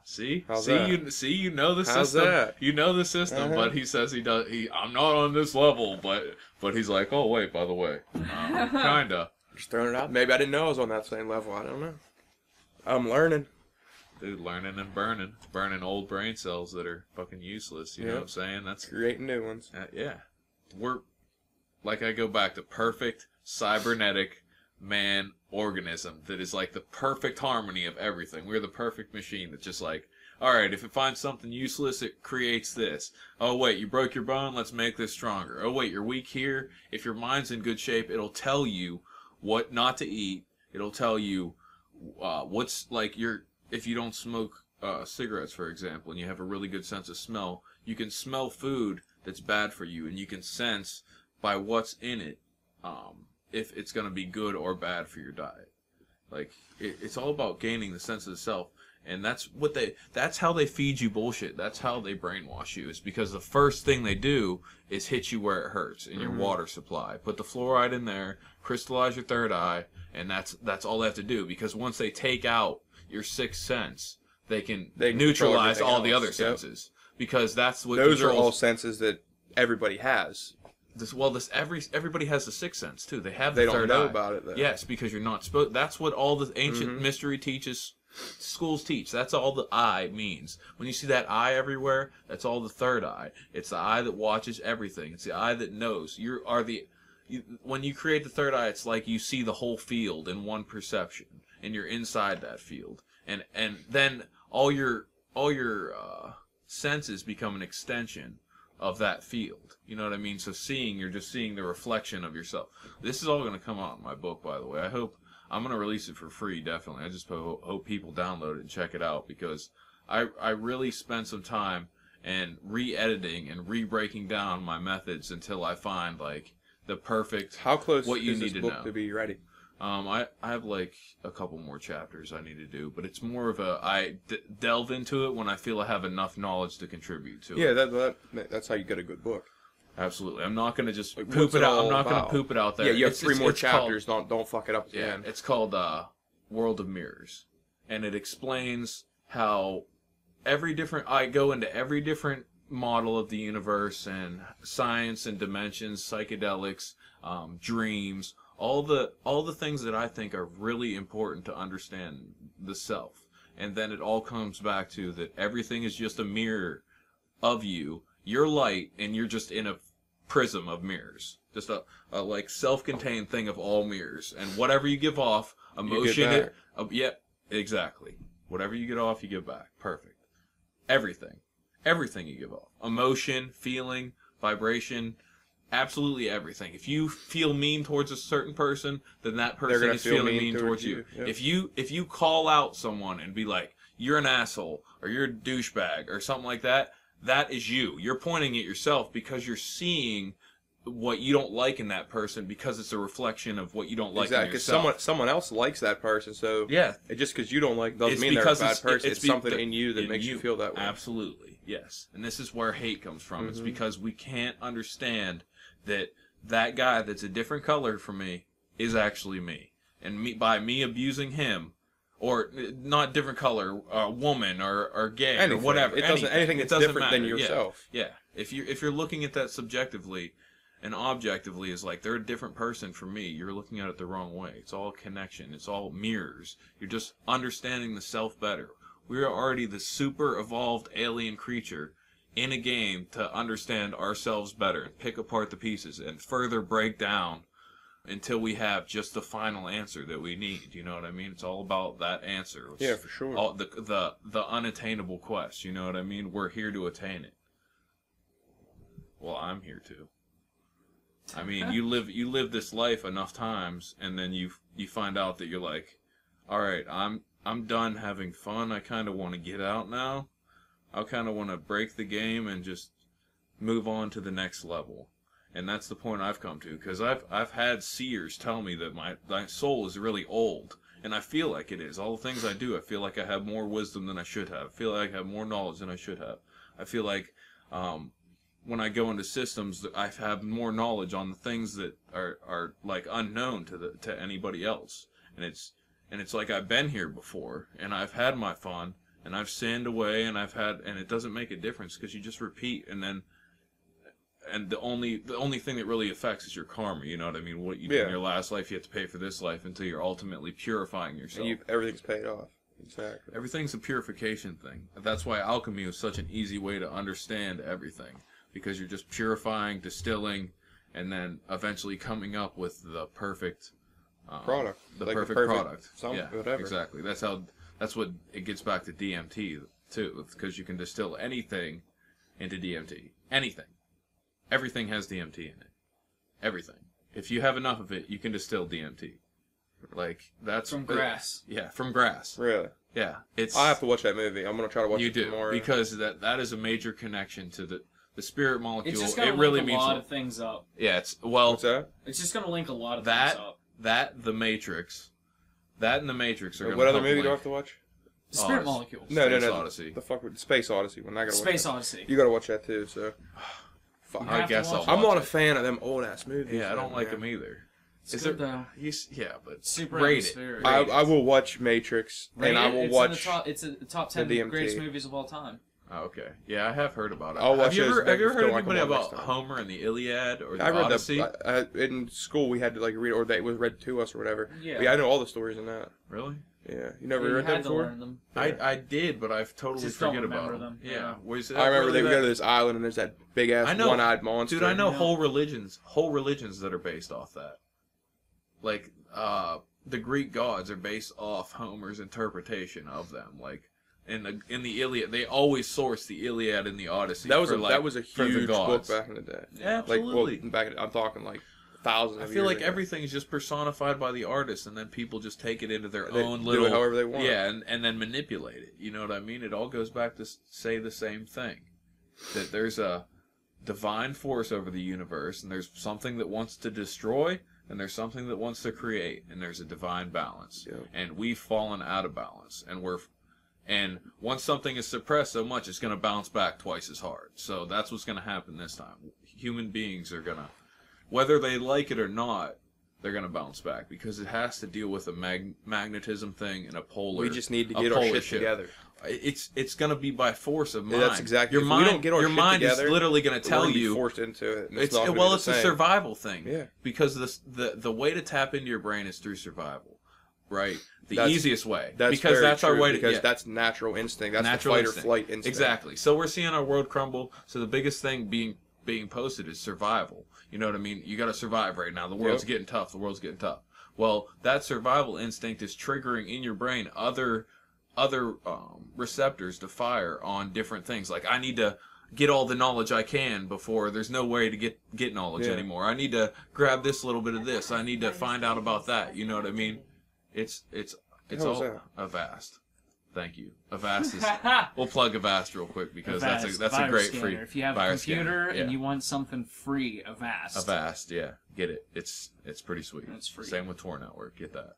See? How's that? You know the system. That? You know the system, but he says he does. I'm not on this level, but he's like, oh wait, by the way, kinda. Just throwing it out. Maybe I didn't know I was on that same level. I don't know. I'm learning. Dude, learning and burning old brain cells that are fucking useless. You know what I'm saying? That's creating new ones. We're like I go back to perfect cybernetic man organism that is like the perfect harmony of everything. We're the perfect machine that's just like, all right, if it finds something useless, it creates this. Oh, wait, you broke your bone, let's make this stronger. Oh, wait, you're weak here. If your mind's in good shape, it'll tell you what not to eat. It'll tell you what's like if you don't smoke cigarettes, for example, and you have a really good sense of smell, you can smell food that's bad for you, and you can sense by what's in it if it's going to be good or bad for your diet. Like, it's all about gaining the sense of the self. And that's how they feed you bullshit. That's how they brainwash you. Is because the first thing they do is hit you where it hurts in your water supply. Put the fluoride in there, crystallize your third eye, and that's all they have to do. Because once they take out your sixth sense, they can neutralize all the other senses. Because that's what those are all senses that everybody has. Everybody has the sixth sense too. They have the third eye. They don't know about it though. Yes, because you're not supposed. That's what all the ancient mystery schools teach. That's all the eye means. When you see that eye everywhere, that's all the third eye. It's the eye that watches everything. It's the eye that knows. When you create the third eye, it's like you see the whole field in one perception, and you're inside that field. And then all your senses become an extension of that field. You know what I mean? So you're just seeing the reflection of yourself. This is all going to come out in my book, by the way. I'm going to release it for free, definitely. I just hope people download it and check it out, because I really spent some time and re-editing and re-breaking down my methods until I find, like, the perfect How close what you is need this to book know. to be ready? I have like a couple more chapters I need to do, but it's more of I delve into it when I feel I have enough knowledge to contribute to it. Yeah, that's how you get a good book. Absolutely. I'm not going to just poop it out. I'm not going to poop it out there. Yeah, you have three more chapters. Don't fuck it up at the end. It's called World of Mirrors, and it explains how I go into every different model of the universe and science and dimensions, psychedelics, dreams, all the things that I think are really important to understand the self. And then it all comes back to that everything is just a mirror of you. You're light, and you're just in a prism of mirrors. Just a like self-contained thing of all mirrors. And whatever you give off, emotion... Yep, exactly. Whatever you get off, you give back. Perfect. Everything. Everything you give off. Emotion, feeling, vibration, absolutely everything. If you feel mean towards a certain person, then that person is feeling mean towards you. Yep. If you call out someone and be like, you're an asshole, or you're a douchebag, or something like that, that is you. You're pointing at yourself because you're seeing what you don't like in that person because it's a reflection of what you don't like in yourself. Because someone else likes that person, so yeah, just because you don't like doesn't mean they're a bad person. It's something in you that makes you feel that way. Absolutely, yes. And this is where hate comes from. It's because we can't understand that guy that's a different color from me is actually me, and by me abusing him, or not different color, woman or gay anything, or whatever, anything that's different matter. than yourself. Yeah. If you're looking at that subjectively and objectively is like they're a different person from me, you're looking at it the wrong way. It's all connection. It's all mirrors. You're just understanding the self better. We are already the super evolved alien creature in a game to understand ourselves better and pick apart the pieces and further break down until we have just the final answer that we need. You know what I mean? It's all about that answer. Yeah, for sure. All the unattainable quest. You know what I mean? We're here to attain it. Well, I'm here to. I mean, you live this life enough times, and then you find out that you're like, all right, I'm done having fun. I kind of want to get out now. I kind of want to break the game and just move on to the next level. And that's the point I've come to, because I've had seers tell me that my soul is really old, and I feel like it is. All the things I do, I feel like I have more wisdom than I should have. I feel like I have more knowledge than I should have. I feel like when I go into systems, I have more knowledge on the things that are like unknown to anybody else. And it's like I've been here before, and I've had my fun, and I've sinned away, and it doesn't make a difference because you just repeat, and the only thing that really affects is your karma. You know what I mean? What you do in your last life, you have to pay for this life until you're ultimately purifying yourself. And everything's paid off. Exactly. Everything's a purification thing. That's why alchemy is such an easy way to understand everything, because you're just purifying, distilling, and then eventually coming up with the perfect product. The like perfect product. Whatever. Exactly. That's what it gets back to DMT too, because you can distill anything into DMT. Anything. Everything has DMT in it. Everything. If you have enough of it, you can distill DMT. Like, that's... From grass. Yeah, from grass. Really? Yeah. I have to watch that movie. I'm going to try to watch it tomorrow. Because that is a major connection to the spirit molecule. It's just going to link a lot of things up. Yeah, it's... Well... What's that? It's just going to link a lot of things up. The Matrix. That and the Matrix are going to... What other movie do I have to watch? Spirit molecules. No. Space Odyssey. The fuck with Space Odyssey. When I gotta Space watch Odyssey. You gotta watch that too, so... Fuck. I guess I'll watch I'm not it. a fan of them old-ass movies. Yeah, I don't like them either. It's good, though. Yeah, but super rate atmospheric. I will watch Matrix, and I will watch... It's in the top 10 greatest movies of all time. Oh, okay. Yeah, I have heard about it. I'll watch have you ever heard like anybody about Homer and the Iliad or the I read Odyssey? in school we had to like read, or it was read to us or whatever. Yeah. I know all the stories in that. Really? Yeah. You never read them before? Learn them. Yeah. I did, but I've totally Just forget don't about remember them. Yeah. I remember they would go to this island and there's that big ass one-eyed monster. Dude, I know whole religions that are based off that. Like, the Greek gods are based off Homer's interpretation of them. Like, in the Iliad, they always source the Iliad and the Odyssey. That was a huge book back in the day. Yeah, absolutely. I'm talking like thousands of years. I feel like ago. everything's just personified by the artist, and then people just take it into their own do little... it however they want. Yeah, and then manipulate it. You know what I mean? It all goes back to say the same thing. That there's a divine force over the universe, and there's something that wants to destroy, and there's something that wants to create, and there's a divine balance. Yeah. And we've fallen out of balance, and once something is suppressed so much, it's going to bounce back twice as hard. So that's what's going to happen this time. Human beings are going to, whether they like it or not, they're going to bounce back, because it has to deal with a magnetism thing and a polar. We just need to get our shit together. It's going to be by force of mind. That's exactly. Your mind, we don't get our your shit mind together, is literally going to tell you. Forced into it. It's a survival thing. Yeah. Because the way to tap into your brain is through survival, right? The easiest way. Because that's our way to. Because that's natural instinct. That's natural the fight or flight instinct. Exactly. So we're seeing our world crumble. So the biggest thing being being posted is survival. You know what I mean? You got to survive right now. The world's getting tough. The world's getting tough. Well, that survival instinct is triggering in your brain other receptors to fire on different things. Like, I need to get all the knowledge I can before there's no way to get knowledge anymore. I need to grab this little bit of this. I need to find out about that. You know what I mean? It's all Avast. Thank you. Avast is. We'll plug Avast real quick because Avast, that's a great scanner. free. If you have a computer and you want something free, Avast. Avast, yeah, get it. It's pretty sweet. It's free. Same with Tor Network. Get that.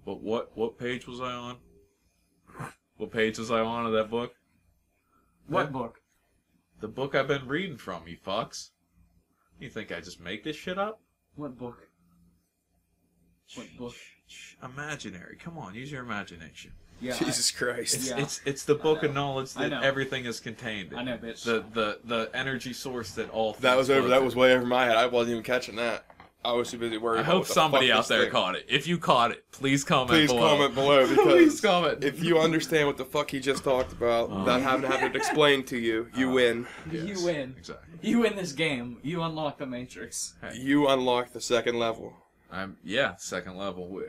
But what page was I on? What page was I on of that book? What book? The book I've been reading from, you fucks. You think I just make this shit up? What book? What book? Imaginary. Come on, use your imagination. Yeah, Jesus Christ. It's the book of knowledge that everything is contained in. I know, bitch. The energy source that all That was over. That was way over my head. I wasn't even catching that. I was too busy worrying. I hope somebody out there caught it. If you caught it, please comment below. Please comment below because please comment. If you understand what the fuck he just talked about, without having to have it explained to you, you win. Yes, you win. Exactly. You win this game. You unlock the Matrix. Hey. You unlock the second level. Second level.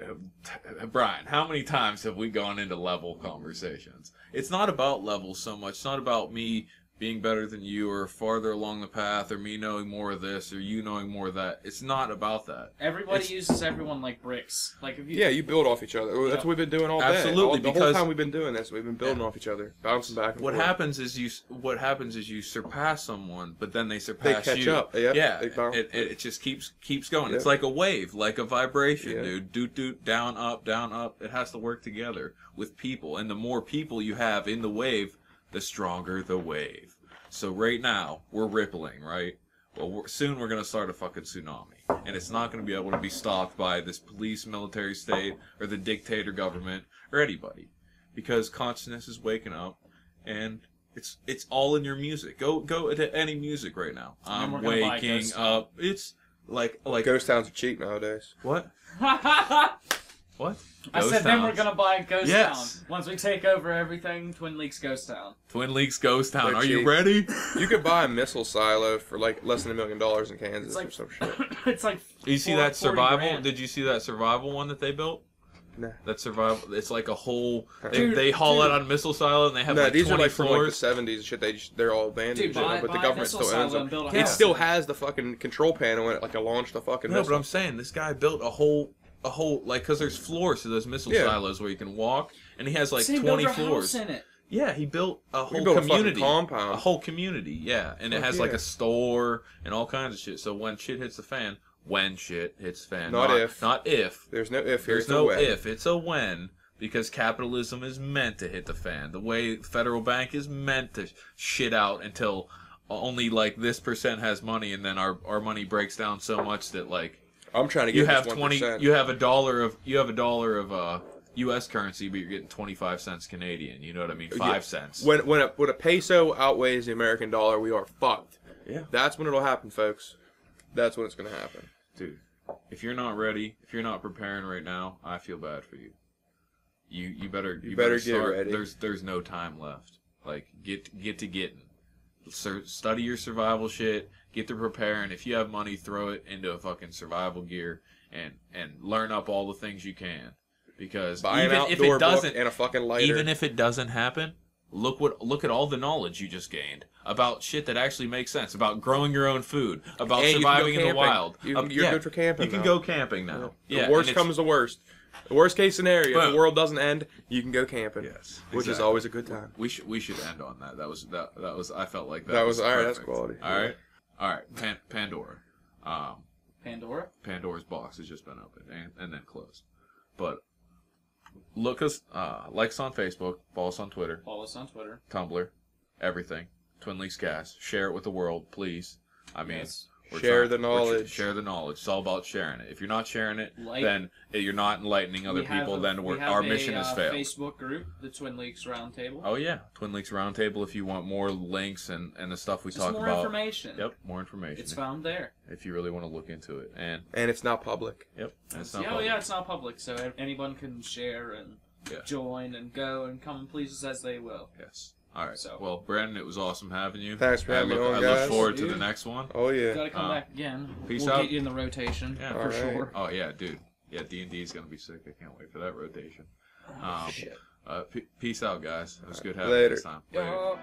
Bryan, how many times have we gone into level conversations? It's not about levels so much. It's not about me being better than you or farther along the path or me knowing more of this or you knowing more of that. It's not about that. Everybody uses everyone like bricks. Like if you you build off each other. That's what we've been doing all day. Absolutely, The whole time we've been doing this, we've been building off each other, bouncing back and forth. What happens is you surpass someone, but then they surpass you. They catch up. Yep. Yeah, it just keeps going. Yep. It's like a wave, like a vibration, dude. Doot, down, up, down, up. It has to work together with people, and the more people you have in the wave, the stronger the wave. So right now, we're rippling, right? Well, soon we're going to start a fucking tsunami. And it's not going to be able to be stopped by this police, military state, or the dictator government, or anybody. Because consciousness is waking up, and it's all in your music. Go to any music right now. I'm waking up. It's like Ghost towns are cheap nowadays. What? What? I said then we're gonna buy Ghost Town. Once we take over everything, Twin Leaks Ghost Town. Twin Leaks Ghost Town. They're Are cheap. You ready? You could buy a missile silo for like less than $1 million in Kansas or some shit. It's like you see that survival? Grand. Did you see that survival one that they built? No. That survival. It's like a whole. They haul it on a missile silo and they have like these 20 are like floors. from like the 70s and shit. They're all abandoned, but the government still owns them. It It still has the fucking control panel in it, like a launched the fucking No, missile. but I'm saying this guy built a whole like because there's floors to those missile silos where you can walk, and he has like 20 floors. In it. Yeah, he built a whole community, a whole community. Yeah, and it has like a store and all kinds of shit. So when shit hits the fan, not if. There's no if. There's no if. It's a when. Because capitalism is meant to hit the fan. The way Federal Bank is meant to shit out until only like this percent has money, and then our money breaks down so much that like. I'm trying to get you have this 20. You have $1 of U.S. currency, but you're getting 25 cents Canadian. You know what I mean? 5 cents. When a peso outweighs the American dollar, we are fucked. Yeah. That's when it'll happen, folks. That's when it's gonna happen, dude. If you're not ready, if you're not preparing right now, I feel bad for you. You better get start. ready. There's no time left. Like get to getting. Study your survival shit. Get to preparing. If you have money, throw it into a fucking survival gear and learn up all the things you can. Because buy an even if outdoor it doesn't, book and a fucking lighter. Even if it doesn't happen, look at all the knowledge you just gained about shit that actually makes sense. About growing your own food. About surviving in the wild. You're good for camping. You can go camping now. The worst comes to worst. The worst case scenario, if the world doesn't end, you can go camping. Yes, which is always a good time. We should end on that. That was. I felt like that was all right. Perfect. That's quality. All right. Pandora. Pandora. Pandora's box has just been opened and then closed. But look us, like us on Facebook, follow us on Twitter, Tumblr, everything. Twin Leaks Gas. Share it with the world, please. I mean. Yes. Share the knowledge. Share the knowledge. It's all about sharing it. If you're not sharing it, then you're not enlightening other people. Then our mission has failed. Facebook group, the Twin Leaks Roundtable. Oh yeah, Twin Leaks Roundtable. If you want more links and the stuff we talk about. More information. Yep, more information. It's found there. If you really want to look into it, and it's not public. Yep. It's not public, so anyone can share and join and go and come and please us as they will. Yes. All right. So- Well, Brandon, it was awesome having you. Thanks for having me on, I guys. look forward to Dude. the next one. Oh yeah. Gotta come back again. Peace we'll out. get you in the rotation Yeah. for All right. sure. Oh yeah, dude. Yeah, D&D is gonna be sick. I can't wait for that rotation. Shit. Peace out, guys. It was good having Later. you this time. Yeah.